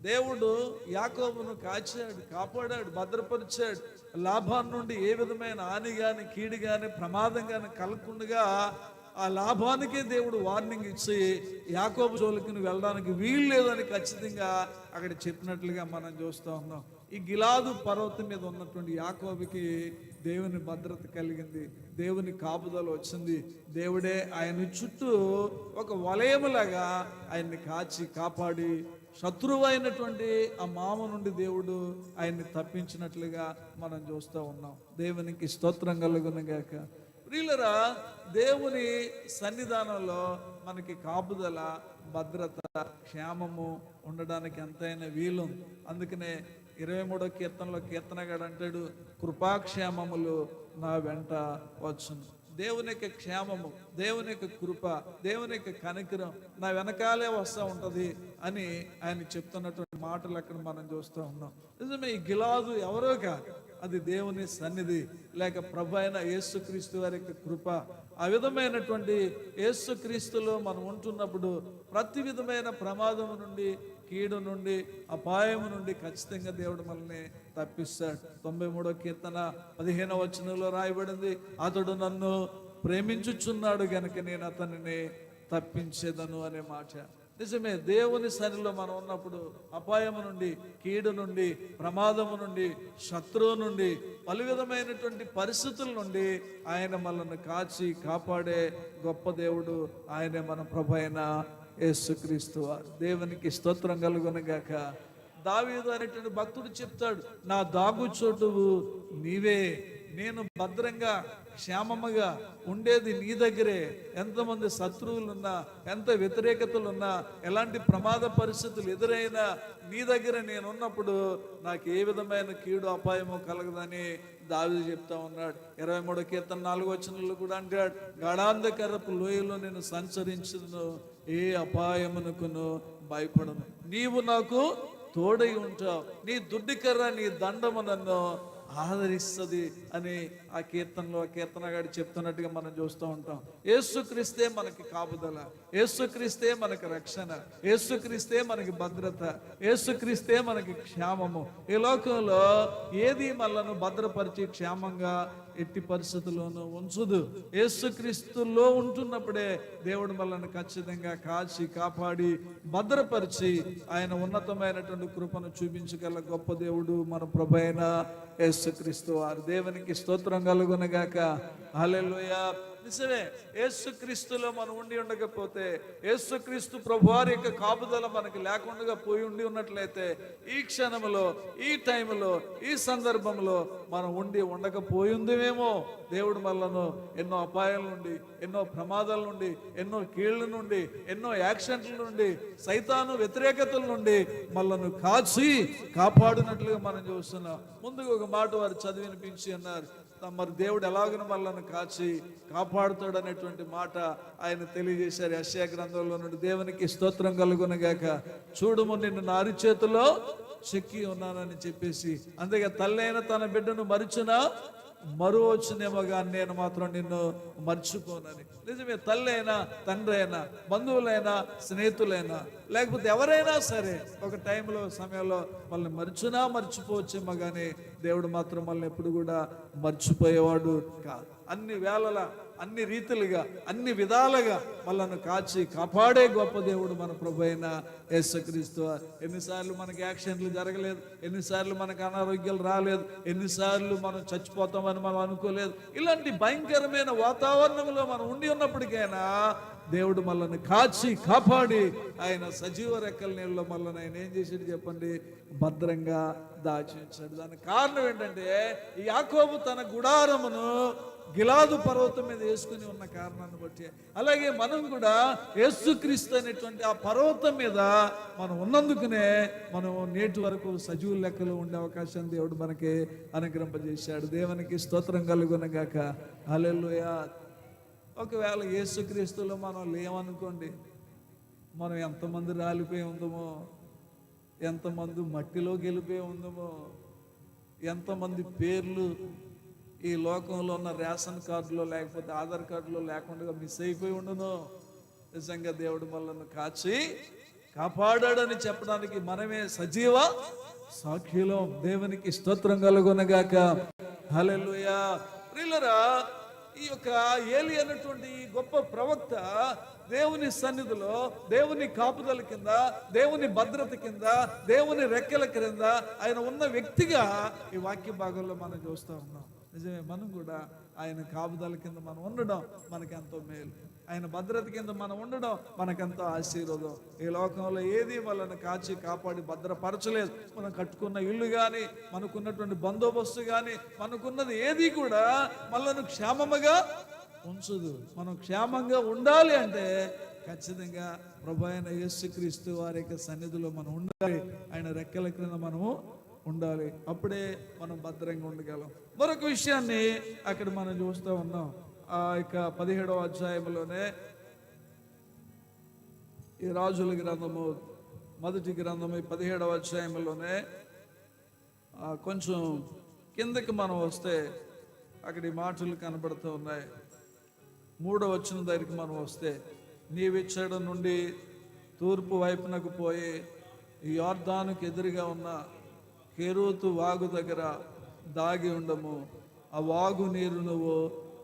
దేవుడు యాకోబును కాచాడు, కాపాడాడు, భద్రపరిచాడు. లాభాన్ని నుండి ఏ విధమైన హాని కానీ కీడు కానీ ప్రమాదం కానీ కలగకుండా ఆ లాభానికే దేవుడు వార్నింగ్ ఇచ్చి యాకోబు జోలికి వెళ్ళడానికి వీలు లేదని ఖచ్చితంగా అక్కడ చెప్పినట్లుగా మనం చూస్తూ ఉన్నాం. ఈ గిలాదు పర్వతం మీద ఉన్నటువంటి యాకోబుకి దేవుని భద్రత కలిగింది, దేవుని కాపుదల వచ్చింది. దేవుడే ఆయన చుట్టూ ఒక వలయములాగా ఆయన్ని కాచి కాపాడి శత్రువు అయినటువంటి ఆ మామ నుండి దేవుడు ఆయన్ని తప్పించినట్లుగా మనం చూస్తూ ఉన్నాం. దేవునికి స్తోత్రం కలుగును గాక. ప్రియులరా, దేవుని సన్నిధానంలో మనకి కాపుదల, భద్రత, క్షేమము ఉండడానికి ఎంతైనా వీలు. అందుకనే 23వ కీర్తనలో కీర్తనగాడు అంటాడు, కృపాక్షేమములు నా వెంట వచ్చును. దేవుని యొక్క క్షేమము, దేవుని యొక్క కృప, దేవుని యొక్క కనికరం నా వెనకాలే వస్తూ ఉంటుంది అని ఆయన చెప్తున్నటువంటి మాటలు అక్కడ మనం చూస్తూ ఉన్నాం. నిజమే, ఈ గిలాదు ఎవరో కాదు, అది దేవుని సన్నిధి లేక ప్రభు అయిన యేసుక్రీస్తు వారి యొక్క కృప. ఆ విధమైనటువంటి యేసుక్రీస్తులో మనం ఉంటున్నప్పుడు ప్రతి విధమైన ప్రమాదం నుండి, కీడు నుండి, అపాయము నుండి ఖచ్చితంగా దేవుడు మనల్ని తప్పిస్తాడు. 93వ కీర్తన 15వ వచనంలో రాయబడింది, అతడు నన్ను ప్రేమించుచున్నాడు గనుక నేను అతనిని తప్పించేదను అనే మాట. నిజమే, దేవుని సన్నిధిలో మనం ఉన్నప్పుడు అపాయము నుండి, కీడు నుండి, ప్రమాదము నుండి, శత్రువు నుండి, పలు విధమైనటువంటి పరిస్థితుల నుండి ఆయన మనల్ని కాచి కాపాడే గొప్ప దేవుడు. ఆయనే మన ప్రభు అయిన యేసుక్రీస్తు వారు. దేవునికి స్తోత్రం కలుగును గాక. దావీదు అనేటువంటి భక్తుడు చెప్తాడు, నా దాగు చోటువు నీవే, నేను భద్రంగా క్షేమముగా ఉండేది నీ దగ్గరే. ఎంతమంది శత్రువులున్నా, ఎంత వ్యతిరేకతలున్నా, ఎలాంటి ప్రమాద పరిస్థితులు ఎదురైనా నీ దగ్గర నేనున్నప్పుడు నాకు ఏ విధమైన కీడు అపాయము కలగదని దావీదు చెప్తా ఉన్నాడు. 23వ కీర్తన 4వ వచనంలో కూడా అంటాడు, గాఢాంధకరపు లోయలో నేను సంచరించును, ఏ అపాయమునకును భయపడను, నీవు నాకు తోడై ఉంటావు, నీ దుడ్డికర్ర నీ దండము నన్ను ఆదరిస్తుంది అని ఆ కీర్తనలో కీర్తనగాడు చెప్తున్నట్టుగా మనం చూస్తూ ఉంటాం. యేసుక్రీస్తే మనకి కాపుదల, యేసుక్రీస్తే మనకి రక్షణ, యేసుక్రీస్తే మనకి భద్రత, యేసుక్రీస్తే మనకి క్షేమము. ఈ లోకంలో ఏది మనలను భద్రపరిచి క్షేమంగా ఎట్టి పరిస్థితుల్లోనూ ఉంచుదు. యేసుక్రీస్తులో ఉంటున్నప్పుడే దేవుడు మనల్ని ఖచ్చితంగా కాచి కాపాడి భద్రపరిచి ఆయన ఉన్నతమైనటువంటి కృపను చూపించగల గొప్ప దేవుడు మన ప్రభు అయిన యేసుక్రీస్తు వారు. దేవునికి స్తోత్రం కలుగును గాక. హల్లెలూయా. నిజమే, యేసుక్రీస్తులో మనం ఉండి ఉండకపోతే, యేసుక్రీస్తు ప్రభువారి యొక్క కాపుదల మనకి లేకుండా పోయి ఉండి ఉన్నట్లయితే, ఈ క్షణంలో, ఈ టైంలో, ఈ సందర్భంలో మనం ఉండి ఉండకపోయిందేమో. దేవుడు మనలను ఎన్నో అపాయాల నుండి, ఎన్నో ప్రమాదాల నుండి, ఎన్నో కీళ్ల నుండి, ఎన్నో యాక్సిడెంట్ల నుండి, సైతాను వ్యతిరేకతల నుండి మనలను కాచి కాపాడినట్లుగా మనం చూస్తున్నాం. ముందుగా ఒక మాట వారు చదివినిపించి అన్నారు, మరి దేవుడు ఎలాగను మనల్ని కాచి కాపాడుతాడు అనేటువంటి మాట ఆయన తెలియజేశారు యెషయా గ్రంథంలో నుండి. దేవునికి స్తోత్రం కలుగునగాక. చూడుము, నిన్ను నా అరిచేతిలో చెక్కి ఉన్నానని చెప్పేసి, అందుకే తల్లైన తన బిడ్డను మరిచినా మరువచ్చునేమో కానీ నేను మాత్రం నిన్ను మర్చిపోనని. నిజమే, తల్లి అయినా, తండ్రి అయినా, బంధువులైనా, స్నేహితులైనా, లేకపోతే ఎవరైనా సరే ఒక టైంలో, సమయంలో మనల్ని మర్చిపోవచ్చేమో కానీ దేవుడు మాత్రం మనల్ని ఎప్పుడు కూడా మర్చిపోయేవాడు కాదు. అన్ని వేళలా, అన్ని రీతులుగా, అన్ని విధాలుగా మనల్ని కాచి కాపాడే గొప్ప దేవుడు మన ప్రభు అయిన యేసుక్రీస్తు. ఎన్నిసార్లు మనకి యాక్సిడెంట్లు జరగలేదు, ఎన్నిసార్లు మనకు అనారోగ్యాలు రాలేదు, ఎన్నిసార్లు మనం చచ్చిపోతామని మనం అనుకోలేదు. ఇలాంటి భయంకరమైన వాతావరణంలో మనం ఉండి ఉన్నప్పటికైనా దేవుడు మనల్ని కాచి కాపాడి ఆయన సజీవ రెక్కల నీళ్ళలో మనల్ని ఆయన ఏం చేసాడు చెప్పండి? భద్రంగా దాచి ఉంచాడు. దానికి కారణం ఏంటంటే, ఈ యాకోబు తన గుడారమును గిలాదు పర్వతం మీద వేసుకుని ఉన్న కారణాన్ని బట్టి, అలాగే మనం కూడా యేసుక్రీస్తు అనేటువంటి ఆ పర్వతం మీద మనం ఉన్నందుకునే మనం నేటి వరకు సజీవ లెక్కలో ఉండే అవకాశాన్ని దేవుడు మనకి అనుగ్రహింపజేశాడు. దేవునికి స్తోత్రం కలుగునగాక. హల్లెలూయా. ఒకవేళ యేసుక్రీస్తులో మనం లేవనుకోండి, మనం ఎంతమంది రాలిపోయి ఉందమో, ఎంతమంది మట్టిలో గెలిపోయి ఉందమో, ఎంతమంది పేర్లు ఈ లోకంలో ఉన్న రేషన్ కార్డులో లేకపోతే ఆధార్ కార్డులో లేకుండా మిస్ అయిపోయి ఉండను. నిజంగా దేవుడు మనల్ని కాచి కాపాడాడని చెప్పడానికి మనమే సజీవ సాక్షులం. దేవునికి స్తోత్రం కలుగునగాక. హల్లెలూయా. ప్రియులారా, ఈ యొక్క ఏలి అన్నటువంటి గొప్ప ప్రవక్త దేవుని సన్నిధిలో, దేవుని కాపుదల కింద, దేవుని భద్రత కింద, దేవుని రెక్కల క్రింద ఆయన ఉన్న వ్యక్తిగా ఈ వాక్య భాగంలో మనం చూస్తూ ఉన్నాం. నిజమే, మనం కూడా ఆయన కాపుదల కింద మనం ఉండడం మనకెంతో మేలు. ఆయన భద్రత కింద మనం ఉండడం మనకెంతో ఆశీర్వాదం. ఈ లోకంలో ఏది వాళ్ళని కాచి కాపాడి భద్రపరచలేదు. మనం కట్టుకున్న ఇల్లు కానీ, మనకున్నటువంటి బందోబస్తు కానీ, మనకున్నది ఏది కూడా మనల్ని క్షేమముగా ఉంచదు. మనం క్షేమంగా ఉండాలి అంటే ఖచ్చితంగా ప్రభు అయిన యేసుక్రీస్తు వారి యొక్క సన్నిధిలో మనం ఉండాలి. ఆయన రెక్కల క్రింద మనము ఉండాలి. అప్పుడే మనం భద్రంగా ఉండగలం. మరొక విషయాన్ని అక్కడ మనం చూస్తూ ఉన్నాం. ఆ యొక్క 17వ అధ్యాయంలోనే ఈ రాజుల గ్రంథము మొదటి గ్రంథము 17వ అధ్యాయంలోనే కొంచెం కిందకి మనం వస్తే అక్కడ ఈ మాటలు కనబడుతూ ఉన్నాయి. 3వ వచనం దగ్గరికి మనం వస్తే, నీవిచ్చడ నుండి తూర్పు వైపునకు పోయి ఈ యోర్దానుకు ఎదురుగా ఉన్న కెరూతు వాగు దగ్గర దాగి ఉండము. ఆ వాగు నీరు నువ్వు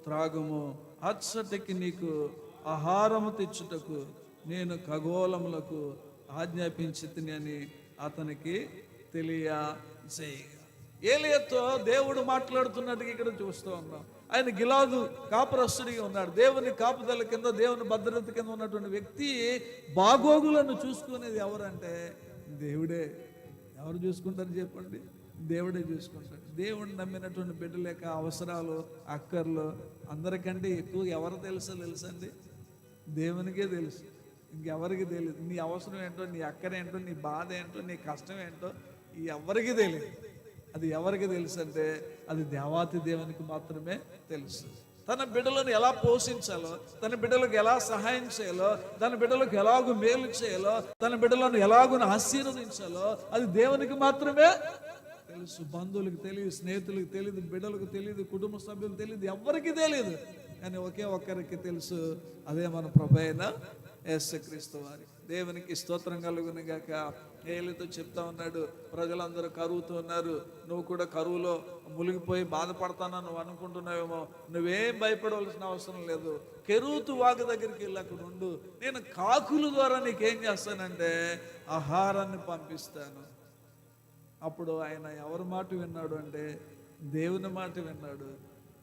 త్రాగుము. అచ్చటికి నీకు ఆహారము తెచ్చుటకు నేను ఖగోళములకు ఆజ్ఞాపించితిని అని అతనికి తెలియజేయగా. ఏలియాతో దేవుడు మాట్లాడుతున్నట్టుగా ఇక్కడ చూస్తూ ఉన్నాం. ఆయన గిలాదు కాపురస్తుడిగా ఉన్నాడు. దేవుని కాపుదల కింద, దేవుని భద్రత కింద ఉన్నటువంటి వ్యక్తి బాగోగులను చూసుకునేది ఎవరంటే దేవుడే. ఎవరు చూసుకుంటారు చెప్పండి? దేవుడే చూసుకుంటాడు. దేవుడిని నమ్మినటువంటి బిడ్డల యొక్క అవసరాలు, అక్కర్లు అందరికంటే ఎక్కువ ఎవరు తెలుసండి? దేవునికే తెలుసు, ఇంకెవరికి తెలియదు. నీ అవసరం ఏంటో, నీ అక్కరేంటో, నీ బాధ ఏంటో, నీ కష్టం ఏంటో ఎవరికి తెలియదు. అది ఎవరికి తెలుసు అంటే అది దేవాతి దేవునికి మాత్రమే తెలుసు. తన బిడ్డలను ఎలా పోషించాలో, తన బిడ్డలకు ఎలా సహాయం చేయాలో, తన బిడ్డలకు ఎలాగూ మేలు చేయాలో, తన బిడ్డలను ఎలాగూ ఆశీర్వదించాలో అది దేవునికి మాత్రమే తెలుసు. బంధువులకు తెలియదు, స్నేహితులకు తెలియదు, బిడ్డలకు తెలియదు, కుటుంబ సభ్యులకు తెలియదు, ఎవరికి తెలియదు. కానీ ఒకే ఒక్కరికి తెలుసు, అదే మన ప్రభు అయిన యేసుక్రీస్తు వారి. దేవునికి స్తోత్రం కలుగునుగాక. ఏలితో చెప్తా ఉన్నాడు, ప్రజలందరూ కరువుతో ఉన్నారు, నువ్వు కూడా కరువులో మునిగిపోయి బాధపడతానని నువ్వు అనుకుంటున్నావేమో. నువ్వేం భయపడవలసిన అవసరం లేదు. కెరూతు వాగు దగ్గరికి వెళ్ళి అక్కడ ఉండు. నేను కాకుల ద్వారా నీకేం చేస్తానంటే ఆహారాన్ని పంపిస్తాను. అప్పుడు ఆయన ఎవరి మాట విన్నాడు అంటే దేవుని మాట విన్నాడు.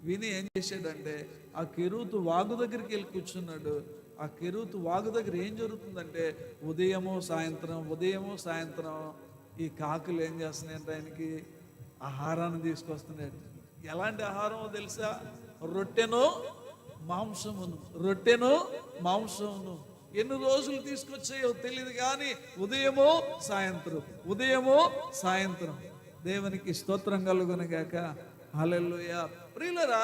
విని ఏం చేశాడంటే ఆ కెరూతు వాగు దగ్గరికి వెళ్ళి కూర్చున్నాడు. ఆ కెరూతు వాగు దగ్గర ఏం జరుగుతుందంటే ఉదయము సాయంత్రం ఈ కాకులు ఏం చేస్తున్నాయంటే ఆయనకి ఆహారాన్ని తీసుకొస్తున్నాడు. ఎలాంటి ఆహారమో తెలుసా? రొట్టెను మాంసమును. ఎన్ని రోజులు తీసుకొచ్చాయో తెలియదు కానీ ఉదయము సాయంత్రం. దేవునికి స్తోత్రం కలుగునుగాక. హల్లెలూయా. ప్రియులరా,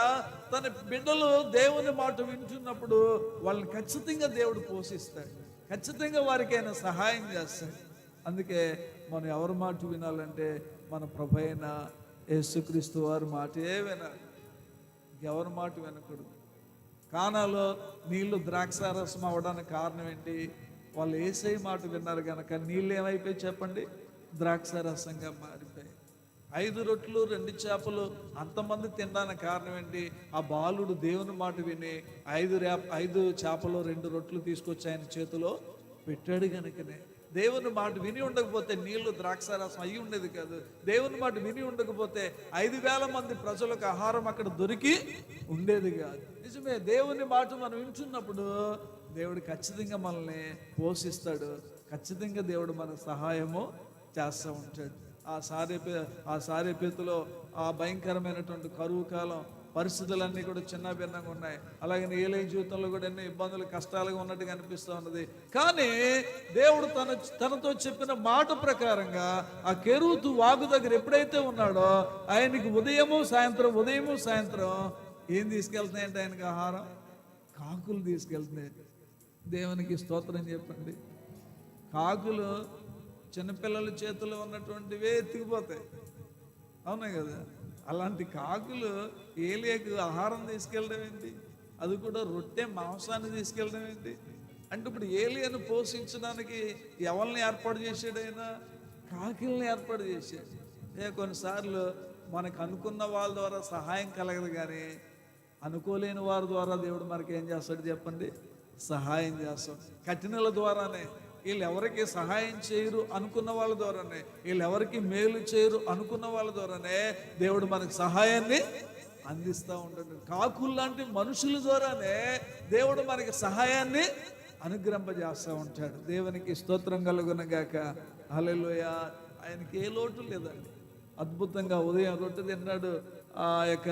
తన బిడ్డలు దేవుని మాట వింటున్నప్పుడు వాళ్ళని ఖచ్చితంగా దేవుడు పోషిస్తాడు, ఖచ్చితంగా వారికి ఆయన సహాయం చేస్తాడు. అందుకే మనం ఎవరి మాట వినాలంటే మన ప్రభు అయిన యేసుక్రీస్తు వారి మాటే వినాలి, ఎవరి మాట వినకూడదు. కానాలో నీళ్లు ద్రాక్షారసం అవ్వడానికి కారణం ఏంటి? వాళ్ళు యేసయ్య మాట విన్నారు కనుక నీళ్ళు ఏమైపోయి చెప్పండి? ద్రాక్షారసంగా మారిపోయాయి. 5 రొట్టెలు 2 చేపలు అంతమంది తినడానికి కారణం ఏంటి? ఆ బాలుడు దేవుని మాట విని 5 చేపలు 2 రొట్టెలు తీసుకొచ్చి ఆయన చేతిలో పెట్టాడు కనుకనే. దేవుని మాట విని ఉండకపోతే నీళ్లు ద్రాక్షారసం అయ్యి ఉండేది కాదు. దేవుని మాట విని ఉండకపోతే 5,000 మంది ప్రజలకు ఆహారం అక్కడ దొరికి ఉండేది కాదు. నిజమే, దేవుని మాట మనం వింటున్నప్పుడు దేవుడు ఖచ్చితంగా మనల్ని పోషిస్తాడు, ఖచ్చితంగా దేవుడు మనకు సహాయము చేస్తూ ఉంటాడు. ఆ సారేపేతులో ఆ భయంకరమైనటువంటి కరువు కాలం పరిస్థితులన్నీ కూడా చిన్న భిన్నంగా ఉన్నాయి. అలాగే ఏలే జీవితంలో కూడా ఎన్నో ఇబ్బందులు కష్టాలుగా ఉన్నట్టుగా అనిపిస్తూ ఉన్నది. కానీ దేవుడు తనతో చెప్పిన మాట ప్రకారంగా ఆ కెరూతు వాగు దగ్గర ఎప్పుడైతే ఉన్నాడో ఆయనకి ఉదయము సాయంత్రం ఏం తీసుకెళ్తున్నాయంటే ఆయనకి ఆహారం? కాకులు తీసుకెళ్తున్నాయి. దేవునికి స్తోత్రం చెప్పండి. కాకులు చిన్నపిల్లల చేతుల్లో ఉన్నటువంటివే ఎత్తుకుపోతాయి, అవునా కదా? అలాంటి కాకులు ఏలియాకు ఆహారం తీసుకెళ్ళడం ఏంటి? అది కూడా రొట్టె మాంసాన్ని తీసుకెళ్ళడం ఏంటి? అంటే ఇప్పుడు ఏలియాను పోషించడానికి ఎవరిని ఏర్పాటు చేశాడు? ఆయన కాకుల్ని ఏర్పాటు చేశాడు. కొన్నిసార్లు మనకు అనుకున్న వాళ్ళ ద్వారా సహాయం కలగదు, కానీ అనుకోలేని వారి ద్వారా దేవుడు మనకి ఏం చేస్తాడు చెప్పండి? సహాయం చేస్తాడు. కఠినల ద్వారానే, వీళ్ళు ఎవరికి సహాయం చేయరు అనుకున్న వాళ్ళ ద్వారానే, వీళ్ళు ఎవరికి మేలు చేయరు అనుకున్న వాళ్ళ ద్వారానే దేవుడు మనకు సహాయాన్ని అందిస్తూ ఉంటాడు. కాకులు లాంటి మనుషుల ద్వారానే దేవుడు మనకి సహాయాన్ని అనుగ్రహింపజేస్తూ ఉంటాడు. దేవునికి స్తోత్రం కలుగునగాక. హల్లెలూయా. ఆయనకి ఏ లోటు లేదండి. అద్భుతంగా ఉదయం రొట్టె తిన్నాడు, ఆ యొక్క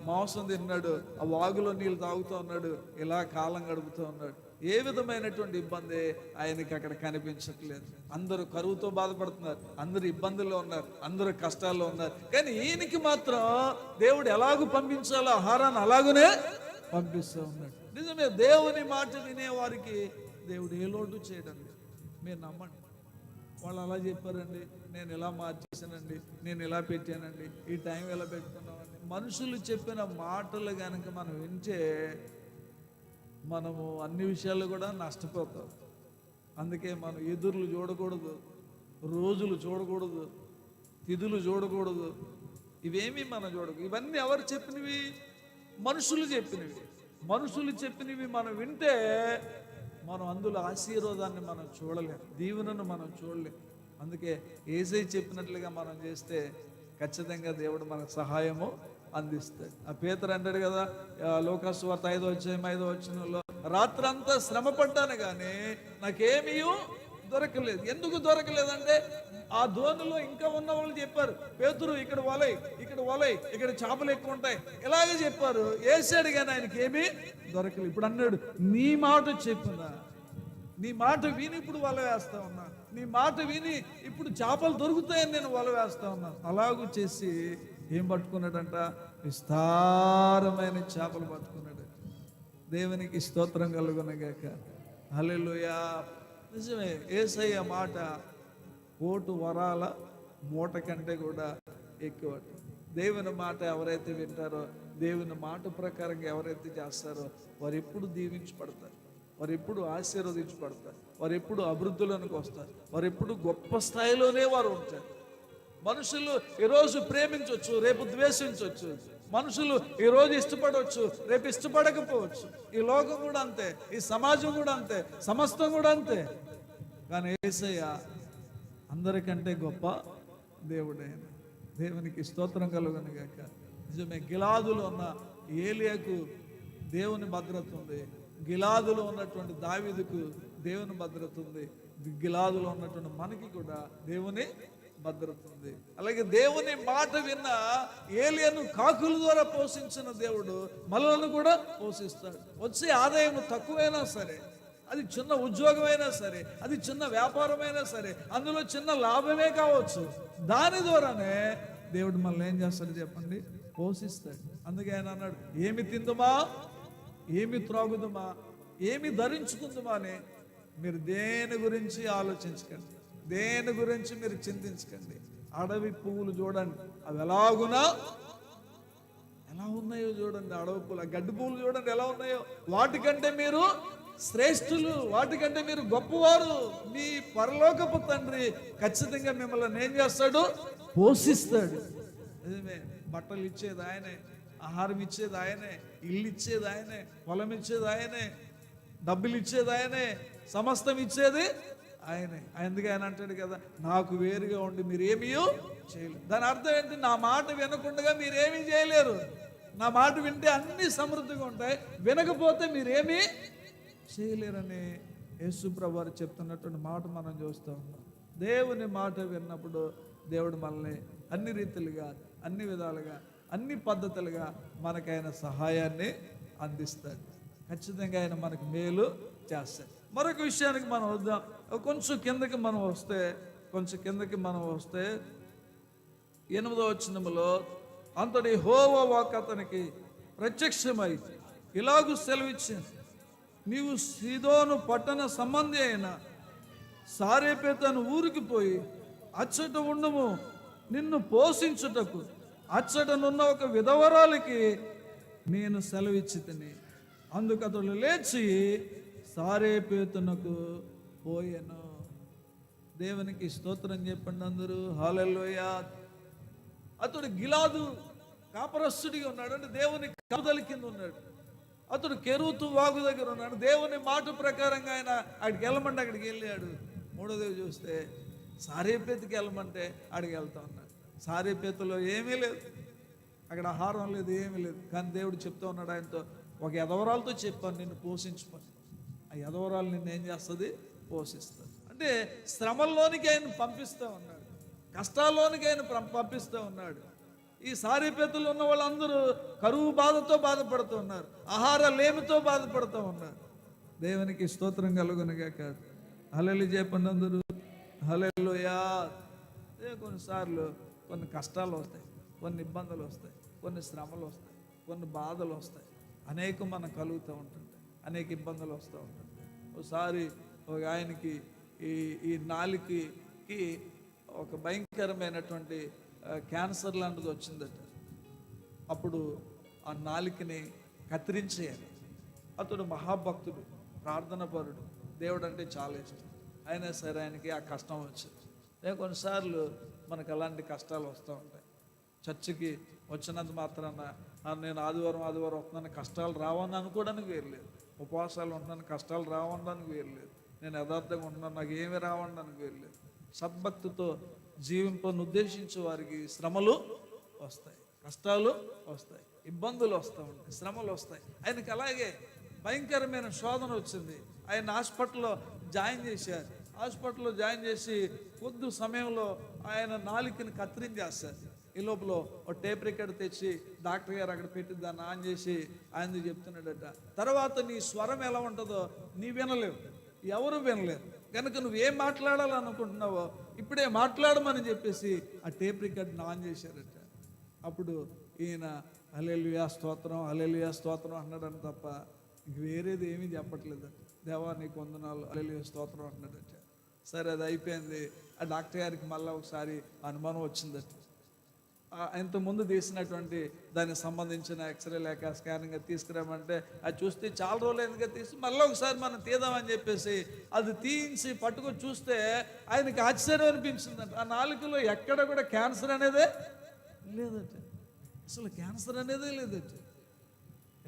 మాంసం తిన్నాడు, ఆ వాగులో నీళ్ళు తాగుతూ ఉన్నాడు, ఇలా కాలం గడుపుతూ ఉన్నాడు. ఏ విధమైనటువంటి ఇబ్బంది ఆయనకి అక్కడ కనిపించట్లేదు. అందరూ కరువుతో బాధపడుతున్నారు, అందరూ ఇబ్బందుల్లో ఉన్నారు, అందరూ కష్టాల్లో ఉన్నారు. కానీ ఈయనకి మాత్రం దేవుడు ఎలాగూ పంపించాలో ఆహారాన్ని అలాగనే పంపిస్తూ ఉన్నాడు. నిజమే, దేవుని మాట వినే వారికి దేవుడు ఏ లోటు చేయడండి. మీరు నమ్మండి. వాళ్ళు అలా చెప్పారండి, నేను ఇలా మార్చేసానండి, నేను ఇలా పెట్టానండి, ఈ టైం ఎలా పెట్టుకున్నామండి. మనుషులు చెప్పిన మాటలు కనుక మనం వింటే మనము అన్ని విషయాల్లో కూడా నష్టపోతాం. అందుకే మనం ఎదురులు చూడకూడదు, రోజులు చూడకూడదు, తిథులు చూడకూడదు, ఇవేమీ మనం చూడకూడదు. ఇవన్నీ ఎవరు చెప్పినవి? మనుషులు చెప్పినవి. మనుషులు చెప్పినవి మనం వింటే మనం అందులో ఆశీర్వాదాన్ని మనం చూడలేం, దీవెనను మనం చూడలేం. అందుకే యేసయ్య చెప్పినట్లుగా మనం చేస్తే ఖచ్చితంగా దేవుడు మనకు సహాయము అందిస్తాడు. ఆ పేతురు అంటాడు కదా, లోకాసు వార్త 5:5 రాత్రంతా శ్రమ పడ్డాను కానీ నాకేమీ దొరకలేదు. ఎందుకు దొరకలేదంటే ఆ ధోనిలో ఇంకా ఉన్న వాళ్ళు చెప్పారు, పేతురు ఇక్కడ వలై, ఇక్కడ చేపలు ఎక్కువ ఉంటాయి, ఇలాగే చెప్పారు. వేసాడు కానీ ఆయనకి ఏమీ దొరకలేదు. ఇప్పుడు అన్నాడు, నీ మాట చెప్పున్నా, నీ మాట విని ఇప్పుడు వల వేస్తా ఉన్నా, నీ మాట విని ఇప్పుడు చేపలు దొరుకుతాయని నేను వల వేస్తా ఉన్నా. అలాగూ చేసి ఏం పట్టుకున్నాడంట? విస్తారమైన చేపలు పట్టుకున్నాడు. దేవునికి స్తోత్రం కలుగునగాక. హల్లెలూయా. నిజమే, యేసయ్య మాట కోటు వరాల మూట కంటే కూడా ఎక్కువ. దేవుని మాట ఎవరైతే వింటారో, దేవుని మాట ప్రకారంగా ఎవరైతే చేస్తారో వారు ఎప్పుడు దీవించబడతారు, వారు ఎప్పుడు ఆశీర్వదించబడతారు, వారు ఎప్పుడు అభివృద్ధిలోనికి వస్తారు, వారు ఎప్పుడు గొప్ప స్థాయిలోనే వారు ఉంటారు. మనుషులు ఈరోజు ప్రేమించవచ్చు, రేపు ద్వేషించవచ్చు. మనుషులు ఈరోజు ఇష్టపడవచ్చు, రేపు ఇష్టపడకపోవచ్చు. ఈ లోకం కూడా అంతే, ఈ సమాజం కూడా అంతే, సమస్తం కూడా అంతే. కానీ యేసయ్య అందరికంటే గొప్ప దేవుడైన. దేవునికి స్తోత్రం కలుగునుగాక. నిజమే, గిలాదులో ఉన్న ఏలియాకు దేవుని భద్రత ఉంది, గిలాదులో ఉన్నటువంటి దావీదుకు దేవుని భద్రత ఉంది, గిలాదులో ఉన్నటువంటి మనకి కూడా దేవుని భద్రత ఉంది. అలాగే దేవుని మాట విన్న ఏలియాను కాకుల ద్వారా పోషించిన దేవుడు మనలను కూడా పోషిస్తాడు. వచ్చే ఆదాయం తక్కువైనా సరే, అది చిన్న ఉద్యోగమైనా సరే, అది చిన్న వ్యాపారమైనా సరే, అందులో చిన్న లాభమే కావచ్చు, దాని ద్వారానే దేవుడు మనల్ని ఏం చేస్తాడు చెప్పండి? పోషిస్తాడు. అందుకే ఆయన అన్నాడు, ఏమి తిందుమా, ఏమి త్రాగుదుమా, ఏమి ధరించుకుందుమా అని మీరు దేని గురించి ఆలోచించకండి, దేని గురించి మీరు చింతించకండి. అడవి పువ్వులు చూడండి, అవి ఎలా ఉన్నాయో చూడండి. అడవి పువ్వులు, గడ్డి పువ్వులు చూడండి ఎలా ఉన్నాయో. వాటికంటే మీరు శ్రేష్ఠులు, వాటికంటే మీరు గొప్పవారు. మీ పరలోకపు తండ్రి ఖచ్చితంగా మిమ్మల్ని ఏం చేస్తాడు? పోషిస్తాడు. నిజమే, బట్టలు ఇచ్చేది ఆయనే, ఆహారం ఇచ్చేది ఆయనే, ఇల్లు ఇచ్చేది ఆయనే, పొలం ఇచ్చేది ఆయనే, డబ్బులు ఇచ్చేది ఆయనే, సమస్తం ఇచ్చేది ఆయనే. అందుకే ఆయన అంటాడు కదా, నాకు వేరుగా ఉండి మీరు ఏమీ చేయలేరు. దాని అర్థం ఏంటి? నా మాట వినకుండా మీరేమీ చేయలేరు. నా మాట వింటే అన్ని సమృద్ధిగా ఉంటాయి, వినకపోతే మీరేమీ చేయలేరని యేసు ప్రభువారు చెప్తున్నటువంటి మాట మనం చూస్తూ ఉన్నాం. దేవుని మాట విన్నప్పుడు దేవుడు మనల్ని అన్ని రీతిలుగా, అన్ని విధాలుగా, అన్ని పద్ధతులుగా మనకైన సహాయాన్ని అందిస్తాడు. ఖచ్చితంగా ఆయన మనకు మేలు చేస్తాడు. మరొక విషయానికి మనం వద్దాం. కొంచెం కిందకి మనం వస్తే 8వ వచనములో అంతటి యెహోవా వాక్కు అతనికి ప్రత్యక్షమై ఇలాగు సెలవిచ్చింది, నీవు సీదోను పట్టణ సంబంధి అయిన సారేపేతను ఊరికి పోయి అచ్చట ఉండము, నిన్ను పోషించుటకు అచ్చటనున్న ఒక విధవరాలికి నేను సెలవిచ్చితిని. అందుకు అతడు లేచి సారేపేతునకు పోయెను. దేవునికి స్తోత్రం చెప్పండి అందరూ, హల్లెలూయా. అతడు గిలాదు కాపరస్తుడిగా ఉన్నాడు, అంటే దేవుని కాపుదల కింద ఉన్నాడు. అతడు కెరూతు వాగు దగ్గర ఉన్నాడు. దేవుని మాట ప్రకారంగా ఆయన అక్కడికి వెళ్ళమంటే అక్కడికి వెళ్ళాడు. 3వ చూస్తే సారేపేతుకి వెళ్ళమంటే అక్కడికి వెళ్తా ఉన్నాడు. సారేపేతులో ఏమీ లేదు, అక్కడ ఆహారం లేదు, ఏమీ లేదు. కానీ దేవుడు చెప్తా ఉన్నాడు ఆయనతో, ఒక ఎదవరాలతో చెప్పాను నిన్ను పోషించుకొని. ఆ ఎదవరాలు నిన్ను ఏం చేస్తుంది? పోషిస్తుంది. అంటే శ్రమల్లోనికి ఆయన పంపిస్తూ ఉన్నాడు, కష్టాల్లోనికి ఆయన పంపిస్తూ ఉన్నాడు. ఈ సారీపేతులు ఉన్న వాళ్ళందరూ కరువు బాధతో బాధపడుతూ ఉన్నారు, ఆహార లేమితో బాధపడుతూ ఉన్నారు. దేవునికి స్తోత్రం కలుగునుగాక. హల్లెలూయా చెప్పండి అందరూ, హల్లెలూయా. కొన్నిసార్లు కొన్ని కష్టాలు వస్తాయి, కొన్ని ఇబ్బందులు వస్తాయి, కొన్ని శ్రమలు వస్తాయి, కొన్ని బాధలు వస్తాయి, అనేకం మనకు కలుగుతూ ఉంటుంది, అనేక ఇబ్బందులు వస్తూ ఉంటుంది. ఒకసారి ఒక ఆయనకి ఈ నాలుకకి ఒక భయంకరమైనటువంటి క్యాన్సర్ లాంటిది వచ్చిందట. అప్పుడు ఆ నాలుకని కత్తిరించేయాలి. అతడు మహాభక్తుడు, ప్రార్థన పరుడు, దేవుడు అంటే చాలా ఇష్టం. అయినా సరే ఆయనకి ఆ కష్టం వచ్చింది. కొన్నిసార్లు మనకు అలాంటి కష్టాలు వస్తూ ఉంటాయి. చర్చికి వచ్చినంత మాత్రాన నేను ఆదివారం వస్తున్నాను, కష్టాలు రావని అనుకోవడానికి వేయలేదు. ఉపవాసాలు ఉంటున్నాను, కష్టాలు రావడానికి వేయలేదు. నేను యథార్థంగా ఉంటున్నాను, నాకు ఏమి రావడానికి వేయలేదు. సద్భక్తితో జీవింపను ఉద్దేశించే వారికి శ్రమలు వస్తాయి, కష్టాలు వస్తాయి, ఇబ్బందులు వస్తూ ఉంటాయి, శ్రమలు వస్తాయి. ఆయనకి అలాగే భయంకరమైన శోధన వచ్చింది. ఆయన హాస్పిటల్లో జాయిన్ చేశారు. హాస్పిటల్లో జాయిన్ చేసి కొద్ది సమయంలో ఆయన నాలుకని కత్తిరించేస్తారు. ఈ లోపల ఒక టేప్ రికార్డ్ తెచ్చి డాక్టర్ గారు అక్కడ పెట్టి దాన్ని ఆన్ చేసి ఆయన చెప్తున్నాడట, తర్వాత నీ స్వరం ఎలా ఉంటుందో నీ వినలేవు, ఎవరు వినలేరు, కనుక నువ్వేం మాట్లాడాలనుకుంటున్నావో ఇప్పుడే మాట్లాడమని చెప్పేసి ఆ టేప్ రికార్డ్ని ఆన్ చేశారట. అప్పుడు ఈయన హల్లెలూయా స్తోత్రం, హల్లెలూయా స్తోత్రం అన్నాడని తప్ప ఇంక వేరేది ఏమీ చెప్పట్లేదట. దేవా నీకు వందనాలు, హల్లెలూయా స్తోత్రం అన్నాడట. సరే అది అయిపోయింది. ఆ డాక్టర్ గారికి మళ్ళీ ఒకసారి అనుమానం వచ్చిందట. ఇంతకుముందు తీసినటువంటి దానికి సంబంధించిన ఎక్స్రే లేక స్కానింగ్ తీసుకురామంటే అది చూస్తే చాలా రోజులు ఎందుకు తీసి మళ్ళీ ఒకసారి మనం తీద్దామని చెప్పేసి అది తీయించి పట్టుకొని చూస్తే ఆయనకి ఆశ్చర్యం అనిపించిందంట. ఆ నాలుకలో ఎక్కడ కూడా క్యాన్సర్ అనేదే లేదట, అసలు క్యాన్సర్ అనేదే లేదట.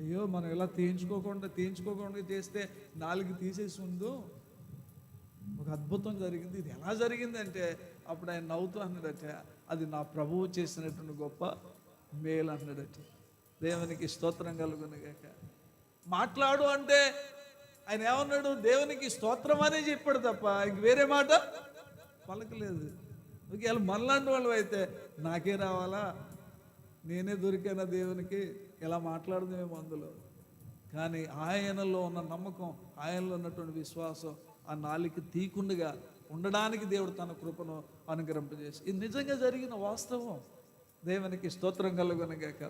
అయ్యో మనం ఇలా తీయించుకోకుండా చేస్తే నాలుగు తీసేసి ఉందో ఒక అద్భుతం జరిగింది. ఇది ఎలా జరిగిందంటే అప్పుడు ఆయన నవ్వుతూ అన్నాడట, అది నా ప్రభువు చేసినటువంటి గొప్ప మేలు అన్నాడట. దేవునికి స్తోత్రం కలుగునుగాక. మాట్లాడు అంటే ఆయన ఏమన్నాడు? దేవునికి స్తోత్రం అనే చెప్పాడు తప్ప ఇంక వేరే మాట పలకలేదు. ఒకవేళ మనలాంటి వాళ్ళు అయితే నాకే రావాలా, నేనే దొరికానా దేవునికి, ఇలా మాట్లాడదేమో అందులో. కానీ ఆయనలో ఉన్న నమ్మకం, ఆయనలో ఉన్నటువంటి విశ్వాసం ఆ నాలికి తీకుండగా ఉండడానికి దేవుడు తన కృపను అనుగ్రహింపజేసి, ఇది నిజంగా జరిగిన వాస్తవం. దేవునికి స్తోత్రం కలుగునుగాక.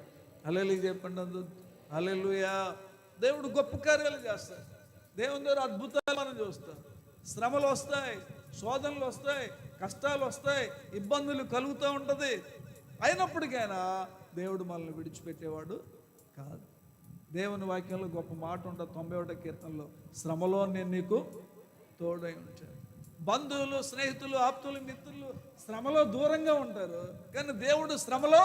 హల్లెలూయా చెప్పండి అందరూ. హల్లెలూయా. దేవుడు గొప్ప కార్యాలు చేస్తాడు. దేవుని దగ్గర అద్భుతాలు మనం చూస్తాం. శ్రమలు వస్తాయి, శోధనలు వస్తాయి, కష్టాలు వస్తాయి, ఇబ్బందులు కలుగుతూ ఉంటుంది. అయినప్పటికైనా దేవుడు మనల్ని విడిచిపెట్టేవాడు కాదు. దేవుని వాక్యంలో గొప్ప మాట ఉంటుంది 91వ కీర్తనలో, శ్రమలో నేను నీకు తోడై ఉంటాను. బంధువులు, స్నేహితులు, ఆప్తులు, మిత్రులు శ్రమలో దూరంగా ఉంటారు, కానీ దేవుడు శ్రమలో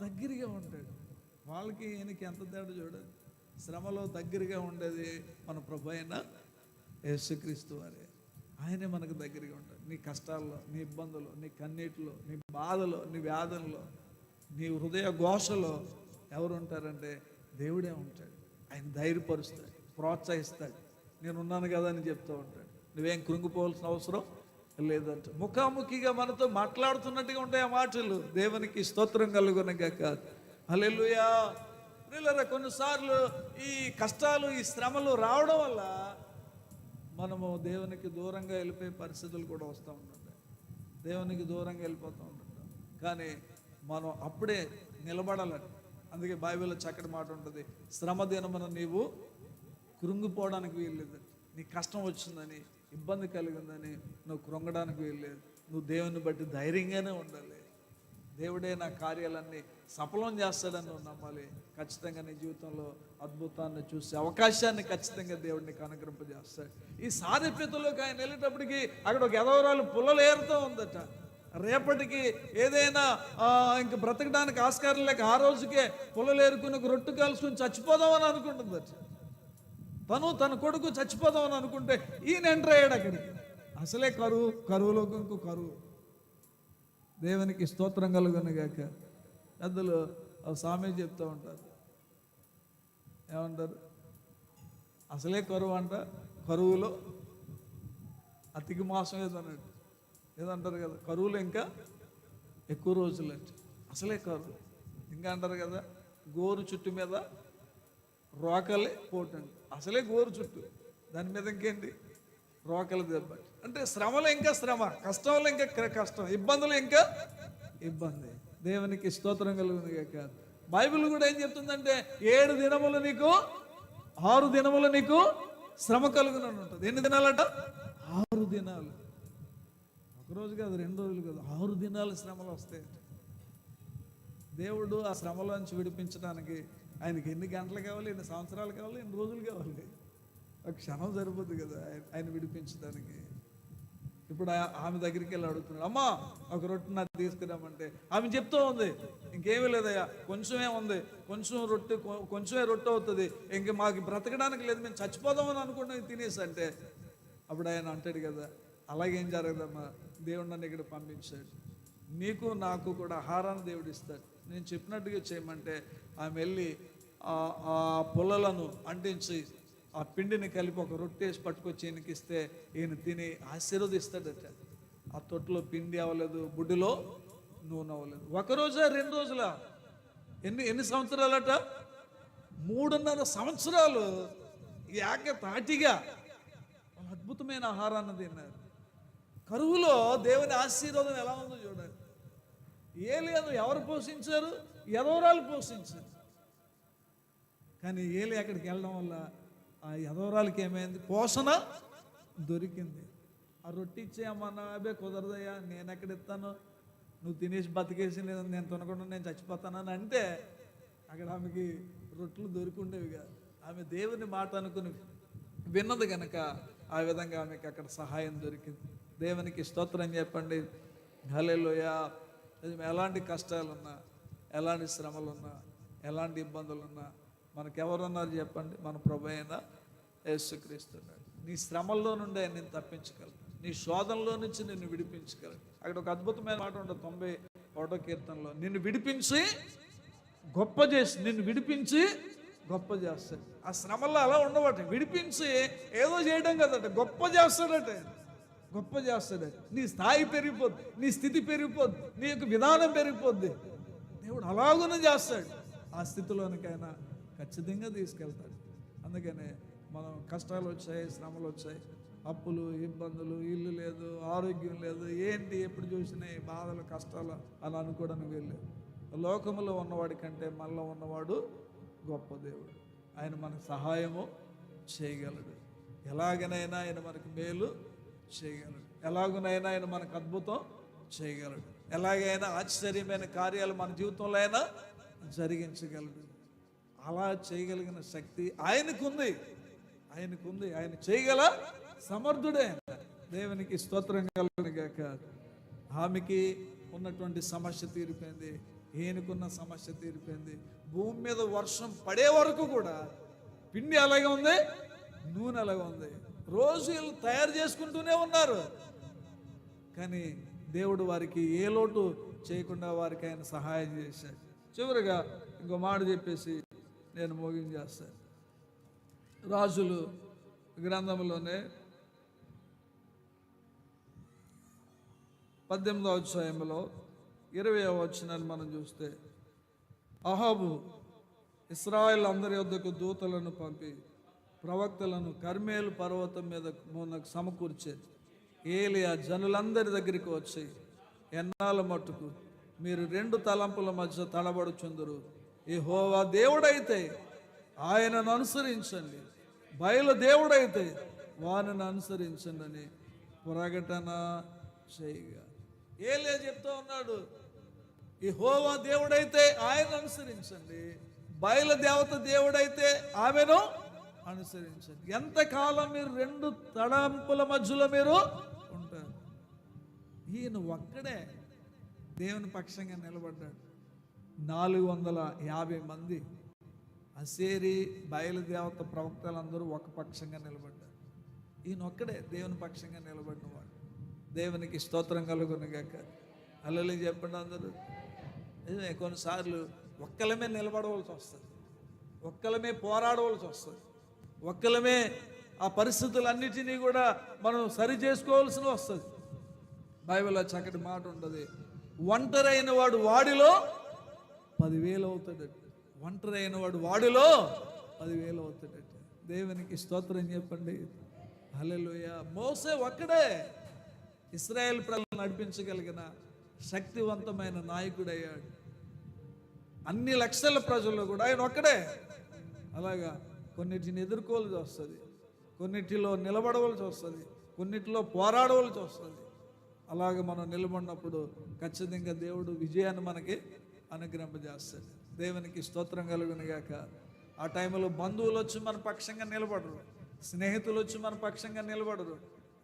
దగ్గరగా ఉంటాడు. వాళ్ళకి ఈయనకి ఎంత తేడా చూడండి. శ్రమలో దగ్గరగా ఉండేది మన ప్రభు అయిన యేసుక్రీస్తు వారే. ఆయనే మనకు దగ్గరగా ఉంటాడు. నీ కష్టాల్లో, నీ ఇబ్బందులు, నీ కన్నీటిలో, నీ బాధలో, నీ వ్యాధుల్లో, నీ హృదయ ఘోషలో ఎవరు ఉంటారంటే దేవుడే ఉంటాడు. ఆయన ధైర్యపరుస్తాడు, ప్రోత్సహిస్తాడు. నేను ఉన్నాను కదా అని చెప్తూ ఉంటాడు. నువ్వేం కృంగిపోవాల్సిన అవసరం లేదంట. ముఖాముఖిగా మనతో మాట్లాడుతున్నట్టుగా ఉంటాయి ఆ మాటలు. దేవునికి స్తోత్రం కలుగునగాక. హల్లెలూయా. ప్రియులారా, కొన్నిసార్లు ఈ కష్టాలు, ఈ శ్రమలు రావడం వల్ల మనము దేవునికి దూరంగా వెళ్ళిపోయే పరిస్థితులు కూడా వస్తూ ఉంటుంటాయి. దేవునికి దూరంగా వెళ్ళిపోతూ ఉంటుంటాం. కానీ మనం అప్పుడే నిలబడాలని. అందుకే బైబిల్లో చక్కటి మాట ఉంటుంది, శ్రమ దినమున నీవు కృంగిపోవడానికి వీల్లేదు. నీ కష్టం వచ్చిందని, ఇబ్బంది కలిగిందని నువ్వు కృంగడానికి వీల్లేదు. నువ్వు దేవుని బట్టి ధైర్యంగానే ఉండాలి. దేవుడే నా కార్యాలన్నీ సఫలం చేస్తాడని నువ్వు నమ్మాలి. ఖచ్చితంగా నీ జీవితంలో అద్భుతాన్ని చూసే అవకాశాన్ని ఖచ్చితంగా దేవుడిని అనుగ్రహింపజేస్తాడు. ఈ సారూప్యతలోకి ఆయన వెళ్ళేటప్పటికి అక్కడ ఒక ఎదవరాలు పుల్లలు ఏరుతూ ఉందట. రేపటికి ఏదైనా ఇంక బ్రతకడానికి ఆస్కారం లేక ఆ రోజుకే పుల్లలు ఏరుకుని ఒక రొట్టు కాల్చుకుని చచ్చిపోదామని అనుకుంటుందట. తన కొడుకు చచ్చిపోదామని అనుకుంటే ఈయన ఎంటర్ అయ్యాడు అక్కడికి. అసలే కరువులోకి ఇంకో కరువు. దేవునికి స్తోత్రం కలుగునుగాక. పెద్దలు సామె చెప్తూ ఉంటారు, ఏమంటారు? అసలే కరువు అంట, కరువులో అతికి మాసం ఏదన్నట్టు ఏదంటారు కదా. కరువులో ఇంకా ఎక్కువ రోజులు అంటే అసలే కరువు. ఇంకా అంటారు కదా, గోరు చుట్టు మీద రోకలే పోటండి. అసలే గోరు చుట్టు, దాని మీద ఇంకేంటి రోకల దెబ్బ. అంటే శ్రమలో ఇంకా శ్రమ, కష్టంలో ఇంకా కష్టం, ఇబ్బందులు ఇంకా ఇబ్బంది. దేవునికి స్తోత్రం కలుగునుగాక. బైబిల్ కూడా ఏం చెప్తుందంటే 7 దినములు నీకు 6 దినములు నీకు శ్రమ కలుగునని ఉంటుంది. ఎన్ని దినాలట? 6 దినాలు. ఒకరోజు కాదు, 2 రోజులు కాదు, 6 దినాలు శ్రమలు వస్తాయి. దేవుడు ఆ శ్రమలోంచి విడిపించడానికి ఆయనకి ఎన్ని గంటలు కావాలి, ఎన్ని సంవత్సరాలు కావాలి, ఎన్ని రోజులు కావాలి? ఒక క్షణం సరిపోద్ది కదా ఆయన విడిపించడానికి. ఇప్పుడు ఆమె దగ్గరికి వెళ్ళి అడుగుతున్నాడు, అమ్మా ఒక రొట్టె నాకు తీసుకురామంటే ఆమె చెప్తూ ఉంది, ఇంకేమీ లేదయ్యా, కొంచెమే ఉంది, కొంచెమే రొట్టె అవుతుంది, ఇంక మాకు బ్రతకడానికి లేదు, మేము చచ్చిపోదామని అనుకుంటాం తినేసి అంటే. అప్పుడు ఆయన అంటాడు కదా, అలాగేం జరగదమ్మా, దేవుడు నన్ను ఇక్కడ పంపించాడు, నీకు నాకు కూడా ఆహారాన్ని దేవుడు ఇస్తాడు, నేను చెప్పినట్టుగా చేయమంటే ఆమె వెళ్ళి ఆ పుల్లలను అంటించి ఆ పిండిని కలిపి ఒక రొట్టెసి పట్టుకొచ్చి ఈయనకిస్తే ఈయన తిని ఆశీర్వదిస్తాడట. ఆ తొట్టులో పిండి అవ్వలేదు, బుడ్డిలో నూనె అవ్వలేదు. 1 రోజా 2 రోజులా? ఎన్ని సంవత్సరాలట? 3.5 సంవత్సరాలు తాటిగా అద్భుతమైన ఆహారాన్ని తిన్నారు. కరువులో దేవుని ఆశీర్వాదం ఎలా ఉందో చూడండి. ఏ లేదు, ఎవరు పోషించారు? ఎదవరాలు పోషించారు. కానీ ఏలి అక్కడికి వెళ్ళడం వల్ల ఆ ఎదవరాలకి ఏమైంది? పోషణ దొరికింది. ఆ రొట్టె ఇచ్చేయమన్నా, అబ్బే కుదరదయ్యా, నేను ఎక్కడ ఇస్తాను, నువ్వు తినేసి బతికేసి నేను తినకుండా నేను చచ్చిపోతానని అంటే అక్కడ ఆమెకి రొట్టెలు దొరికిండేవి కాదు. ఆమె దేవుని మాట అనుకుని విన్నది కనుక ఆ విధంగా ఆమెకి అక్కడ సహాయం దొరికింది. దేవునికి స్తోత్రం చెప్పండి. హల్లెలూయా. ఎలాంటి కష్టాలున్నా, ఎలాంటి శ్రమలున్నా, ఎలాంటి ఇబ్బందులున్నా మనకెవరున్నారు చెప్పండి? మన ప్రభు అయిన యేసుక్రీస్తు. నీ శ్రమల్లో నుండి నేను తప్పించగలను, నీ శోధనలో నుంచి నిన్ను విడిపించగలను. అక్కడ ఒక అద్భుతమైన మాట ఉంటుంది 91వ కీర్తనలో, నిన్ను విడిపించి గొప్ప చేసి నిన్ను విడిపించి గొప్ప చేస్తాడు. ఆ శ్రమల్లో అలా ఉండవట, విడిపించి ఏదో చేయడం కదట, గొప్ప చేస్తాడట. గొప్ప చేస్తాడట. నీ స్థాయి పెరిగిపోద్ది, నీ స్థితి పెరిగిపోద్ది, నీ యొక్క విధానం పెరిగిపోద్ది. దేవుడు అలాగునే చేస్తాడు. ఆ స్థితిలోనికైనా ఖచ్చితంగా తీసుకెళ్తాడు. అందుకనే మనం కష్టాలు వచ్చాయి, శ్రమలు వచ్చాయి, అప్పులు, ఇబ్బందులు, ఇల్లు లేదు, ఆరోగ్యం లేదు, ఏంటి ఎప్పుడు చూసినా ఈ బాధలు, కష్టాలు అని అనుకోవడానికి వెళ్ళలేదు. లోకములో ఉన్నవాడి కంటే మనలో ఉన్నవాడు గొప్ప దేవుడు. ఆయన మనకు సహాయము చేయగలడు. ఎలాగనైనా ఆయన మనకు మేలు చేయగలడు. ఎలాగనైనా ఆయన మనకు అద్భుతం చేయగలడు. ఎలాగైనా ఆశ్చర్యమైన కార్యాలు మన జీవితంలో అయినా జరిగించగలడు. అలా చేయగలిగిన శక్తి ఆయనకుంది. ఆయన చేయగల సమర్థుడే. దేవునికి స్తోత్రం కలుగును గాక. ఆమెకి ఉన్నటువంటి సమస్య తీరిపోయింది, ఈయనకున్న సమస్య తీరిపోయింది. భూమి మీద వర్షం పడే వరకు కూడా పిండి అలాగే ఉంది, నూనె అలాగే ఉంది. రోజు వీళ్ళు తయారు చేసుకుంటూనే ఉన్నారు. కానీ దేవుడు వారికి ఏ లోటు చేయకుండా వారికి ఆయన సహాయం చేశాడు. చివరిగా ఇంకో మాట చెప్పేసి నేను ముగించేస్తాను. రాజులు గ్రంథంలోనే 18వ అధ్యాయంలో 20వ వచనాన్ని మనం చూస్తే, అహాబు ఇశ్రాయేలు అందరి యొద్దకు దూతలను పంపి ప్రవక్తలను కర్మేలు పర్వతం మీద సమకూర్చేది. ఏలియా జనులందరి దగ్గరికి వచ్చి, ఎన్నాళ్ళ మట్టుకు మీరు 2 తలంపుల మధ్య తడబడుచుందురు? యెహోవా దేవుడైతే ఆయనను అనుసరించండి, బయలు దేవుడైతే వారిని అనుసరించండి అని ప్రకటన చేయగా. ఏలియా చెప్తా ఉన్నాడు, యెహోవా దేవుడైతే ఆయన అనుసరించండి, బయలు దేవత దేవుడైతే ఆమెను అనుసరించండి. ఎంతకాలం మీరు 2 తలంపుల మధ్యలో మీరు ఉంటారు? ఈయన ఒక్కడే దేవుని పక్షంగా నిలబడ్డాడు. 450 మంది అసేరి బయలుదేవత ప్రవక్తలందరూ ఒక పక్షంగా నిలబడ్డారు. ఈయన ఒక్కడే దేవుని పక్షంగా నిలబడినవాడు. దేవునికి స్తోత్రం కలుగును గాక. హల్లెలూయా చెప్పండి అందరూ. నిజమే, కొన్నిసార్లు ఒక్కలమే నిలబడవలసి వస్తుంది, ఒక్కలమే పోరాడవలసి వస్తుంది, ఒక్కలమే ఆ పరిస్థితులన్నిటినీ కూడా మనం సరి చేసుకోవాల్సి వస్తుంది. బైబిల్లో చక్కటి మాట ఉంటుంది, ఒంటరి అయిన వాడు వాడిలో 10,000 అవుతాడట. ఒంటరి అయిన వాడు వాడిలో 10,000 అవుతాడట. దేవునికి స్తోత్రం చెప్పండి. హల్లెలూయా. మోసే ఒక్కడే ఇశ్రాయేల్ ప్రజలను నడిపించగలిగిన శక్తివంతమైన నాయకుడయ్యాడు. అన్ని లక్షల ప్రజల్లో కూడా ఆయన ఒక్కడే. అలాగా కొన్నిటిని ఎదుర్కోవాల్సి వస్తుంది, కొన్నిటిలో నిలబడవలసి వస్తుంది, కొన్నిటిలో పోరాడవలసి వస్తుంది. అలాగే మనం నిలబడినప్పుడు ఖచ్చితంగా దేవుడు విజయాన్ని మనకి అనుగ్రహింపజేస్తాడు. దేవునికి స్తోత్రం కలుగును గాక. ఆ టైంలో బంధువులు వచ్చి మన పక్షంగా నిలబడరు, స్నేహితులు వచ్చి మన పక్షంగా నిలబడరు,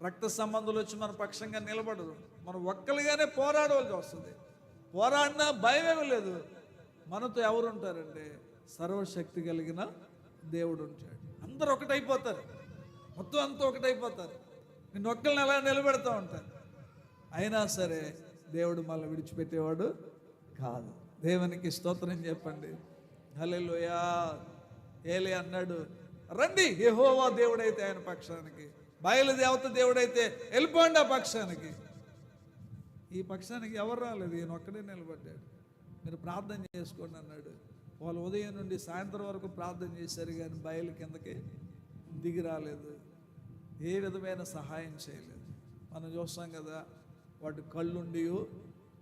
రక్త సంబంధులు వచ్చి మన పక్షంగా నిలబడరు. మనం ఒక్కలుగానే పోరాడవలసి వస్తుంది. పోరాడినా భయమేమీ లేదు. మనతో ఎవరు ఉంటారంటే సర్వశక్తి కలిగిన దేవుడు ఉంటాడు. అందరూ ఒకటైపోతారు, మొత్తం అంతా ఒకటైపోతారు. నిన్ను ఒక్కరిని ఎలా నిలబెడతా ఉంటారు. అయినా సరే దేవుడు మళ్ళీ విడిచిపెట్టేవాడు కాదు. దేవునికి స్తోత్రం చెప్పండి. హల్లెలూయా. ఏలే అన్నాడు, రండి యెహోవా దేవుడైతే ఆయన పక్షానికి, బయలుదేవత దేవుడైతే వెళ్ళిపోండి ఆ పక్షానికి. ఈ పక్షానికి ఎవరు రాలేదు, ఈయన ఒక్కడే నిలబడ్డాడు. మీరు ప్రార్థన చేసుకోండి అన్నాడు. వాళ్ళు ఉదయం నుండి సాయంత్రం వరకు ప్రార్థన చేశారు, కానీ బయలు కిందకి దిగి రాలేదు. ఏ విధమైన సహాయం చేయలేదు. మనం చూస్తాం కదా, వాటి కళ్ళుండి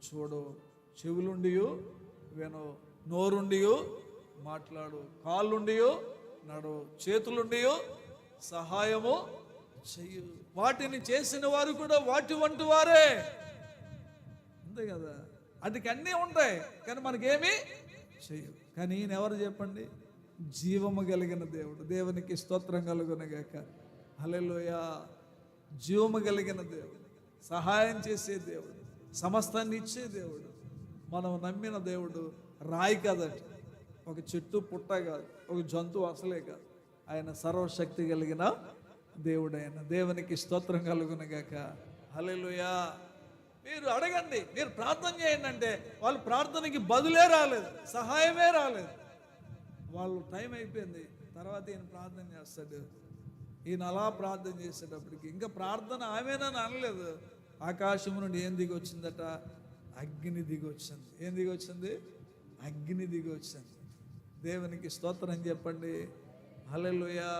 చూడవు, చెవులుండి వినవు, నోరుండి మాట్లాడు, కాళ్ళుండి నడవు, చేతులుండి సహాయము చెయ్యు. వాటిని చేసిన వారు కూడా వాటి వంటి వారే. అంతే కదా, వాటికి అన్నీ ఉంటాయి కానీ మనకేమీ చెయ్యు. కానీ ఈయన ఎవరు చెప్పండి? జీవము కలిగిన దేవుడు. దేవునికి స్తోత్రం కలుగునగాక. హల్లెలూయా. జీవము కలిగిన దేవుడు, సహాయం చేసే దేవుడు, సమస్తాన్ని ఇచ్చే దేవుడు. మనం నమ్మిన దేవుడు రాయి కాదట, ఒక చెట్టు పుట్ట కాదు, ఒక జంతువు అసలే కాదు. ఆయన సర్వశక్తి కలిగిన దేవుడు. ఆయన దేవునికి స్తోత్రం కలుగునగాక. హల్లెలూయా. మీరు అడగండి, మీరు ప్రార్థన చేయండి అంటే వాళ్ళు ప్రార్థనకి బదులే రాలేదు, సహాయమే రాలేదు. వాళ్ళు టైం అయిపోయింది, తర్వాత ఈయన ప్రార్థన చేస్తాడు. ఈయన అలా ప్రార్థన చేసేటప్పటికి ఇంకా ప్రార్థన ఆమెనని అనలేదు. ఆకాశం నుండి ఏం దిగి వచ్చిందట? అగ్ని దిగి వచ్చింది. ఏం దిగి వచ్చింది? అగ్ని దిగి వచ్చింది. దేవునికి స్తోత్రం చెప్పండి. హల్లెలూయా.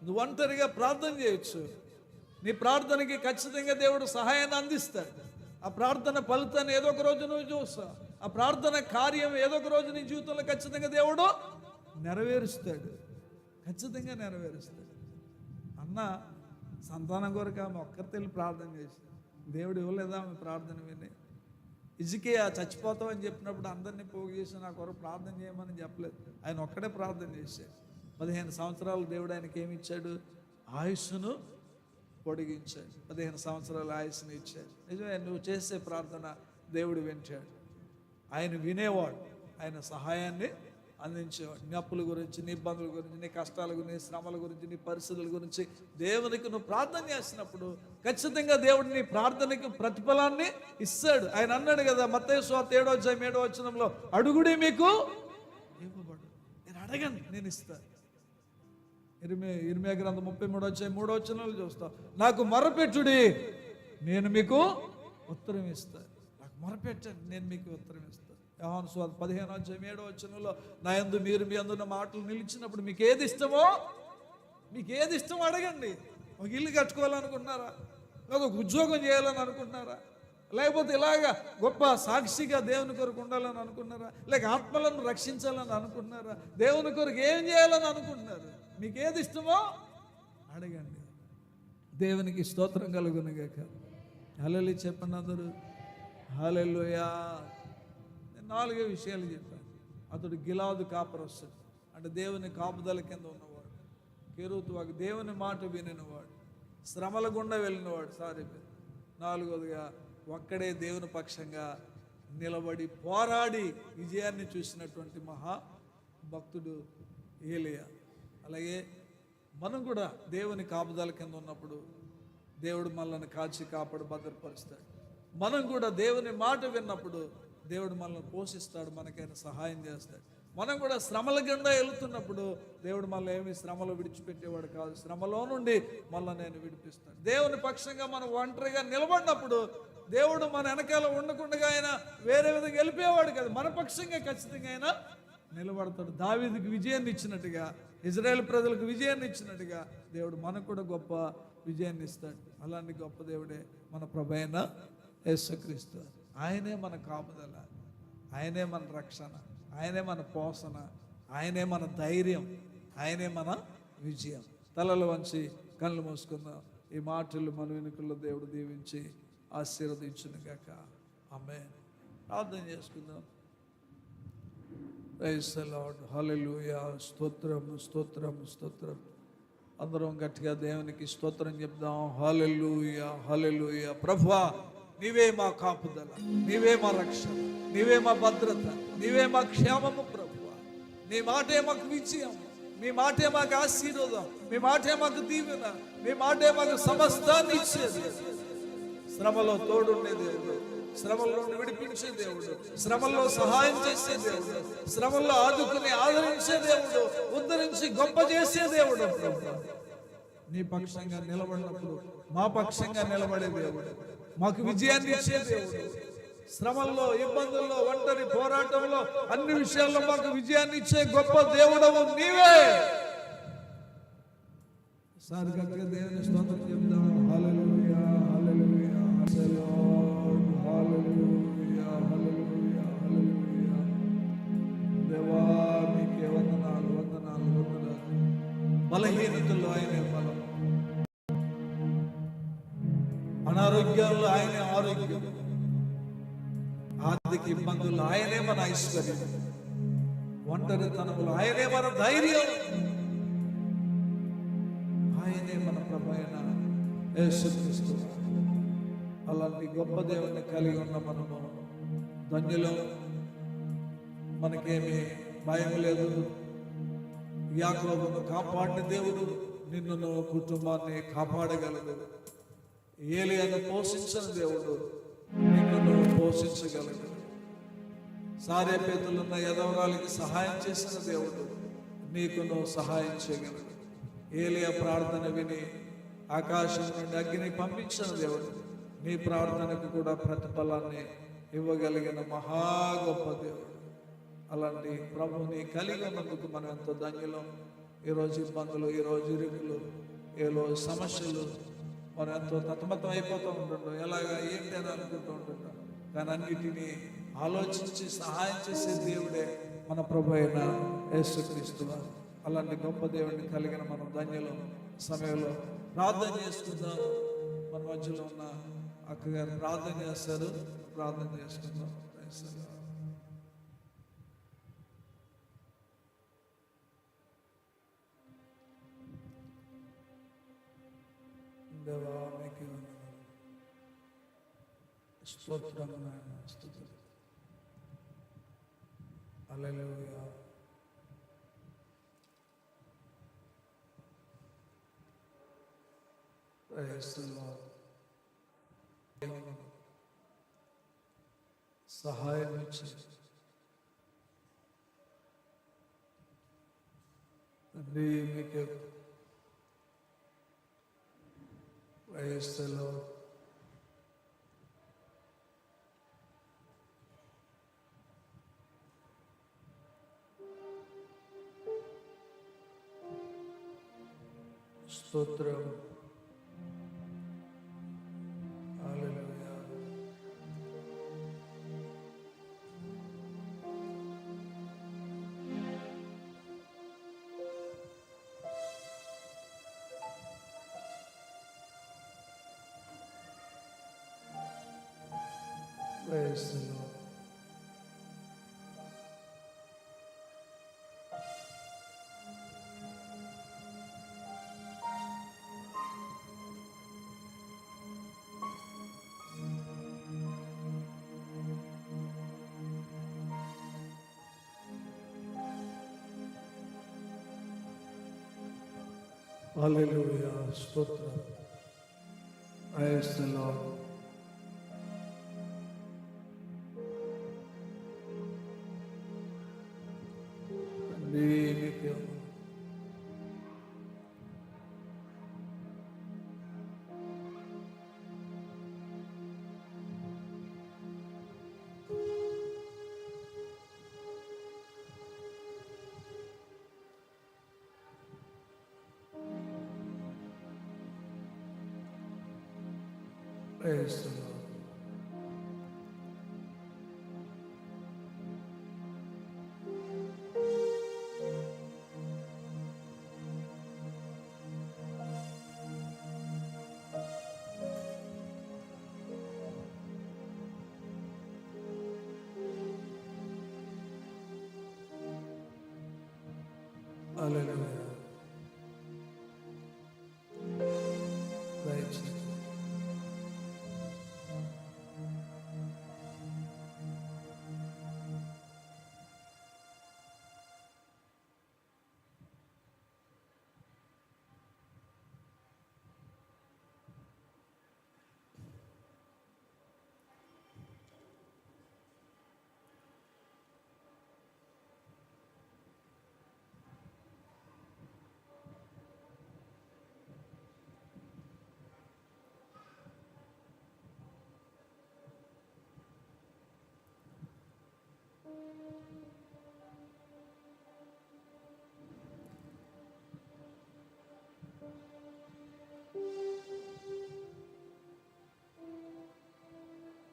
నువ్వు ఒంటరిగా ప్రార్థన చేయొచ్చు, నీ ప్రార్థనకి ఖచ్చితంగా దేవుడు సహాయాన్ని అందిస్తాడు. ఆ ప్రార్థన ఫలితాన్ని ఏదో ఒక రోజు నువ్వు చూస్తావు. ఆ ప్రార్థన కార్యం ఏదో ఒక రోజు నీ జీవితంలో ఖచ్చితంగా దేవుడు నెరవేరుస్తాడు, ఖచ్చితంగా నెరవేరుస్తాడు. అన్న సంతానం కొరకు ఆమె ఒక్కరితో వెళ్ళి ప్రార్థన చేసి దేవుడు ఇవ్వలేదా ఆమె ప్రార్థన విని? హిజ్కియా చచ్చిపోతామని చెప్పినప్పుడు అందరినీ పోగు చేసి నా కొరకు ప్రార్థన చేయమని చెప్పలేదు, ఆయన ఒక్కడే ప్రార్థన చేశాడు. 15 సంవత్సరాలు దేవుడు ఆయనకి ఏమి ఇచ్చాడు? ఆయుస్సును పొడిగించాడు. 15 సంవత్సరాల ఆయుస్సును ఇచ్చాడు. నిజమే, నువ్వు చేసే ప్రార్థన దేవుడు వింటాడు. ఆయన వినేవాడు, ఆయన సహాయాన్ని అందించేవాడు. నీ అప్పుల గురించి, నీ ఇబ్బందుల గురించి, నీ కష్టాల గురించి, నీ శ్రమల గురించి, నీ పరిస్థితుల గురించి దేవునికి నువ్వు ప్రార్థన చేసినప్పుడు ఖచ్చితంగా దేవుడు నీ ప్రార్థనకి ప్రతిఫలాన్ని ఇస్తాడు. ఆయన అన్నాడు కదా మత్తయి సువార్త 7:7 అడుగుడి మీకు ఇవ్వబడు. నేను అడగండి నేను ఇస్తాను. ఇర్మియా గ్రంథం 33:3 చూస్తాం. నాకు మొరపెట్టుడి నేను మీకు ఉత్తరం ఇస్తాను. నాకు మొరపెట్టండి నేను మీకు ఉత్తరం ఇస్తాను. యోహాను సువార్త 15:7 నా యందు మీరు మీ అందున్న మాటలు నిలిచినప్పుడు మీకు ఏది ఇష్టమో, మీకు ఏది ఇష్టమో అడగండి. ఒక ఇల్లు కట్టుకోవాలనుకుంటున్నారా? లేదా ఒక ఉద్యోగం చేయాలని అనుకుంటున్నారా? లేకపోతే ఇలాగా గొప్ప సాక్షిగా దేవుని కొరకు ఉండాలని అనుకుంటున్నారా? లేక ఆత్మలను రక్షించాలని అనుకుంటున్నారా? దేవుని కొరకు ఏం చేయాలని అనుకుంటున్నారు? మీకు ఏది ఇష్టమో అడగండి. దేవునికి స్తోత్రం కలుగునుగాక. హల్లెలూయా చెప్పండి అందరూ. హల్లెలూయా. నేను 4 విషయాలు చెప్పాను. అతడు గిలాదు కాపరస్తుడు, అంటే దేవుని కాపుదల కింద ఉన్నవాడు. కెరూతు దేవుని మాట వినినవాడు, శ్రమల గుండా వెళ్ళినవాడు. 4వదిగా ఒక్కడే దేవుని పక్షంగా నిలబడి పోరాడి విజయాన్ని చూసినటువంటి మహా భక్తుడు ఏలియా. అలాగే మనం కూడా దేవుని కాపుదల కింద ఉన్నప్పుడు దేవుడు మనల్ని కాచి కాపాడు భద్రపరుస్తాడు. మనం కూడా దేవుని మాట విన్నప్పుడు దేవుడు మనల్ని పోషిస్తాడు, మనకైనా సహాయం చేస్తాడు. మనం కూడా శ్రమల గుండా వెళుతున్నప్పుడు దేవుడు మనల్ని ఏమి శ్రమలో విడిచిపెట్టేవాడు కాదు, శ్రమలో నుండి మళ్ళీ నేను విడిపిస్తాడు. దేవుని పక్షంగా మనం ఒంటరిగా నిలబడినప్పుడు దేవుడు మన వెనకాల ఉండకుండా ఆయన వేరే విధంగా వెళ్ళిపోయేవాడు కాదు, మన పక్షంగా ఖచ్చితంగా ఆయన నిలబడతాడు. దావీదుకు విజయాన్ని ఇచ్చినట్టుగా, ఇజ్రాయేల్ ప్రజలకు విజయాన్ని ఇచ్చినట్టుగా దేవుడు మనకు కూడా గొప్ప విజయాన్ని ఇస్తాడు. అలాంటి గొప్ప దేవుడే మన ప్రభువైన యేసుక్రీస్తు. ఆయనే మన కాపుదల, ఆయనే మన రక్షణ, ఆయనే మన పోషణ, ఆయనే మన ధైర్యం, ఆయనే మన విజయం. తలలు వంచి కళ్ళు మూసుకుందాం. ఈ మాటలు మన వెనుకల్లో దేవుడు దీవించి ఆశీర్వదించును గాక. ఆమేన్. ప్రార్థన చేసుకుందాం. Praise the Lord. హల్లెలూయా. స్తోత్రం స్తోత్రం స్తోత్రం. అందరం గట్టిగా దేవునికి స్తోత్రం చెప్దాం. హల్లెలూయా హల్లెలూయా. ప్రభువా నీవే మా కాపుదల, నీవే మా రక్షణ, నీవే మా భద్రత, నీవే మా క్షేమము. ప్రభువా నీ మాటే మాకు విజయం, మీ మాటే మాకు ఆశీర్వాదం, మీ మాటే మాకు దీవెన, మీ మాటే మాకు సమస్తాన్ని ఇచ్చేది. శ్రమలో తోడుండే దేవుడు, శ్రమల్లో విడిపించే దేవుడు, శ్రమల్లో సహాయం చేసే దేవుడు, శ్రమల్లో ఆదుకుని ఆదరించే దేవుడు, ఉద్ధరించి గొప్ప చేసే దేవుడు. నీ పక్షంగా నిలబడినప్పుడు మా పక్షంగా నిలబడే దేవుడు, మాకు విజయాన్ని ఇచ్చే దేవుడు. శ్రమల్లో, ఇబ్బందుల్లో, ఒంటరి పోరాటంలో, అన్ని విషయాల్లో మాకు విజయాన్ని ఇచ్చే గొప్ప దేవుడవు నీవే. సార్ గట్టిగా దేవుని స్తోత్రం చెప్దాం. హల్లెలూయా హల్లెలూయా హల్లెలూయా హల్లెలూయా హల్లెలూయా. దేవా మీకే వందనాలు వందనాలు వందనాలు. బలహీనతల్లో ఆయనే బలం, అనారోగ్యాల్లో ఆయనే ఆరోగ్యం, ఆర్థిక ఇబ్బందుల్లో ఆయనే మన ఐశ్వర్యం, ఒంటరితనంలో ఆయనే మన ధైర్యం, ఆయనే మన ప్రభువైన యేసుక్రీస్తు. అలాంటి గొప్ప దేవుని కలిగి ఉన్న మనము ధన్యులం. మనకేమి భయం లేదు. యాకోబును కాపాడిన దేవుడు నిన్ను కుటుంబాన్ని కాపాడగలడు. ఏలియాను పోషించిన దేవుడు నిన్ను పోషించగలడు. సారేపేతులున్న యదవరాలికి సహాయం చేసిన దేవుడు నీకును సహాయం చేయగలడు. ఏలియా ప్రార్థన విని ఆకాశం నుండి అగ్ని పంపించిన దేవుడు నీ ప్రార్థనకు కూడా ప్రతిఫలాన్ని ఇవ్వగలిగిన మహా గొప్ప దేవుడు. అలాంటి ప్రభుని కలిగి ఉన్నందుకు మనం ఎంతో ధన్యులం. ఈరోజు ఇబ్బందులు, ఈరోజు ఇరుకులు, ఈరోజు సమస్యలు మనం ఎంతో తతమతం అయిపోతూ ఉంటుంటాం. ఎలాగా ఏంటి అని అనుకుంటూ ఉంటుంటాం. కానీ అన్నిటినీ ఆలోచించి సహాయం చేసే దేవుడే మన ప్రభు అయిన యేసుక్రీస్తు వారు. అలాంటి గొప్ప దేవుడిని కలిగిన మనం ధన్యులం. సమయంలో ప్రార్థన చేసుకుందాం. మన మధ్యలో ఉన్న అక్కగారు ప్రార్థన చేస్తారు. ప్రార్థన చేసుకుందాం. దేవా మీకు స్తోత్రము నాయన, స్తుతులు. హల్లెలూయా. Praise the Lord. సహాయం ఇచ్చి తండ్రి మీకు ప్రైజ్ ది లార్డ్. స్తోత్రం. హల్లెలూయా. Praise the Lord. హల్లెలూయా. స్తోత్రం. Praise the Lord. తండ్రి మీకు ప్రైజ్ ది లార్డ్. హల్లెలూయా. Praise the Lord.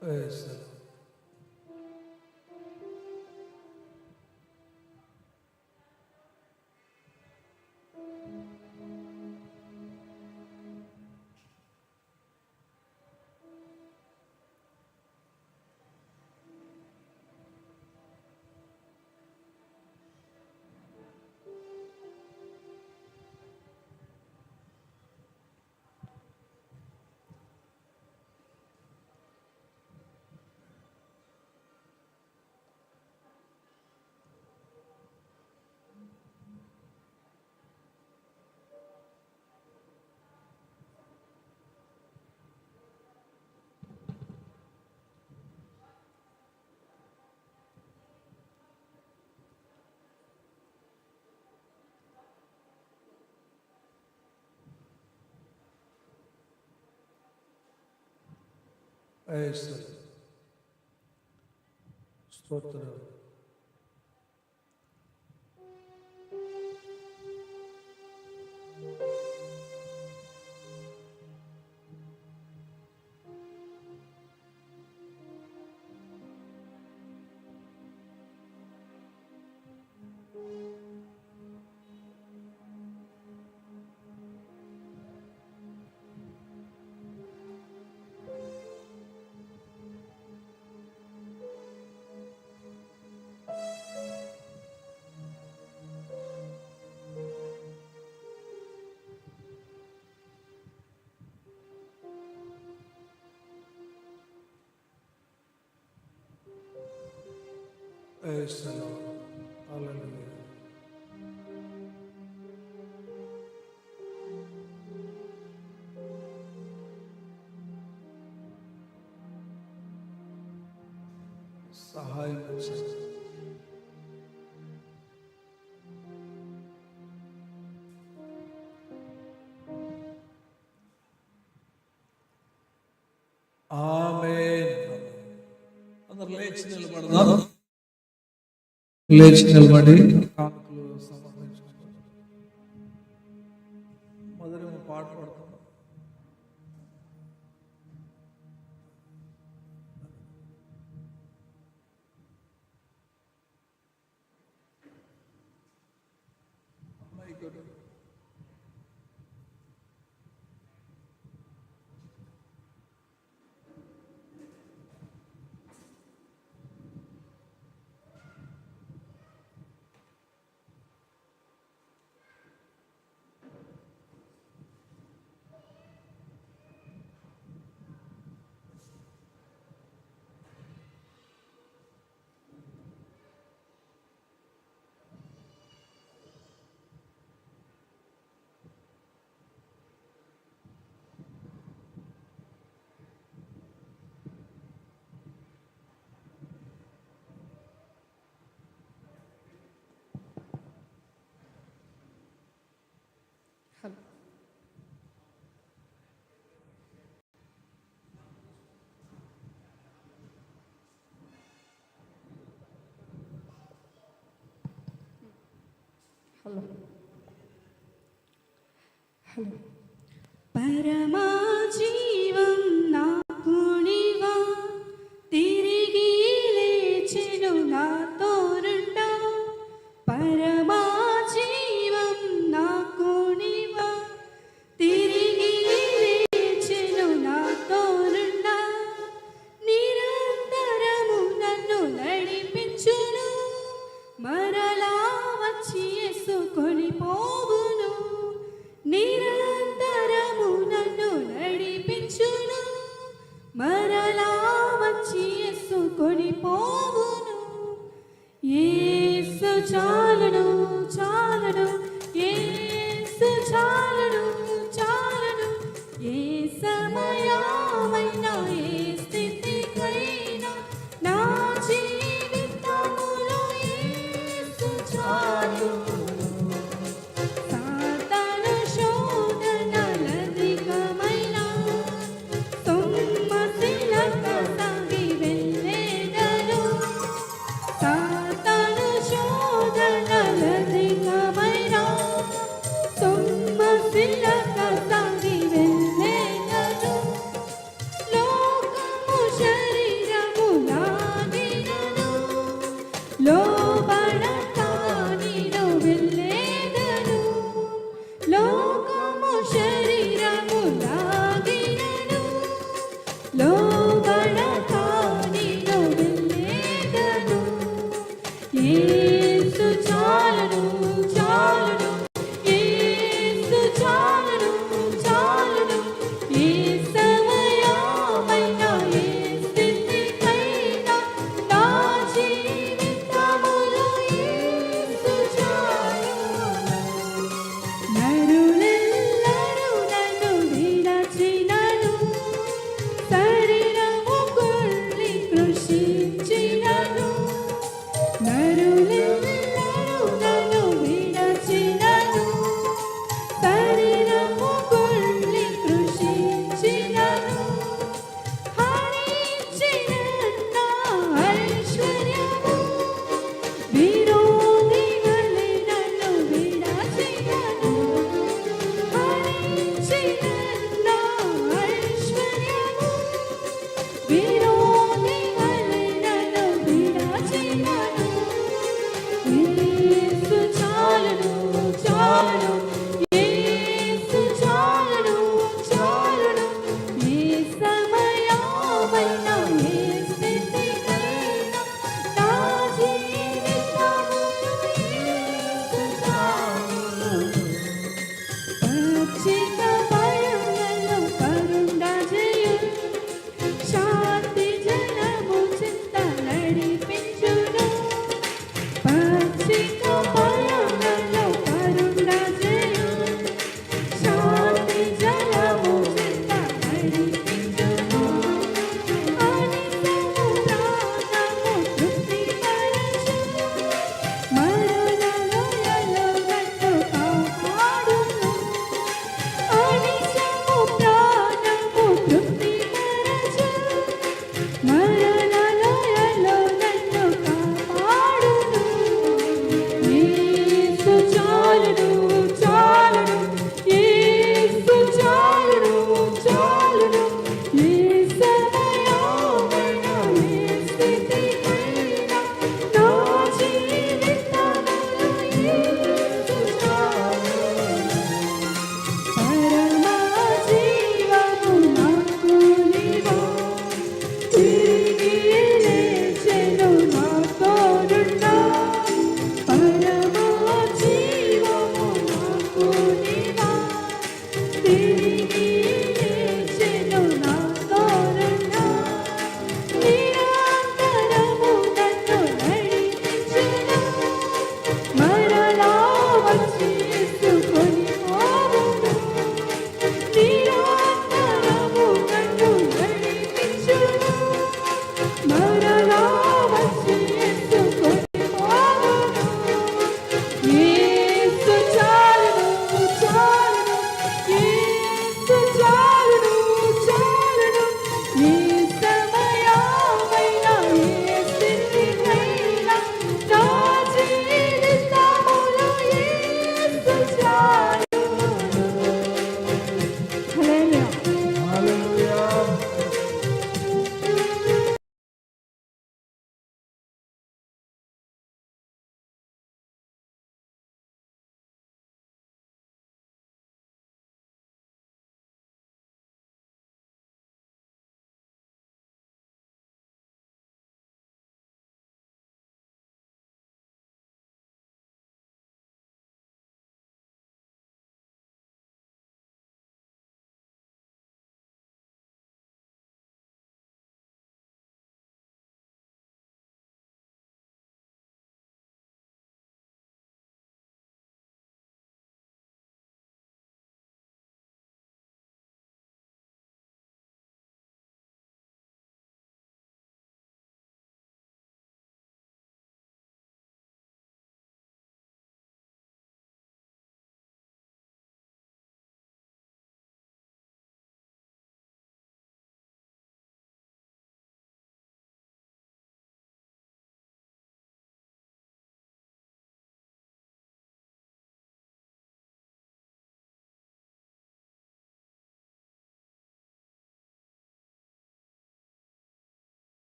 Praise the Lord. స్తోత్రం. Praise the Lord. Hallelujah. సహాయం చేయండి. ఆమేన్. అందరూ లేచి నిలబడదాం. లేచి నిలబడి కానుకలు సమర్పించుకుంటారు. మొదటి పాట పాడుతున్నాం. Hello hello. పరమా జీవం నాకు నీవా, తిరిగి లేచెను నాతో రుండా. పరమా జీవం నాకు నీవా, తిరిగి లేచెను నాతో రుండా. నిరంతరము నన్ను నడిపించును, మరలా వచ్చి యేసుకొని పోవును. నిరంతరము నన్ను నడిపించును, మరలా వచ్చి యేసుకొని పోవును. యేసు చాలును చాలును, యేసు చాలును చాలును. ఏ సమయమైనా ఏ స్థితికైనా నా జీవితములో యేసు చాలును. సాతాను శోధనలధికమైన సొమ్మసిలక సాగి వెళ్ళెదను. సాతాను శోధనలధికమైన సొమ్మసిలక సాగి వెళ్ళెదను. లోకము శరీరము నాగినను, లోబడక నేను వెళ్ళెదను. లోకము శరీరము నాగినను, లోబడక నేను వెళ్ళెదను.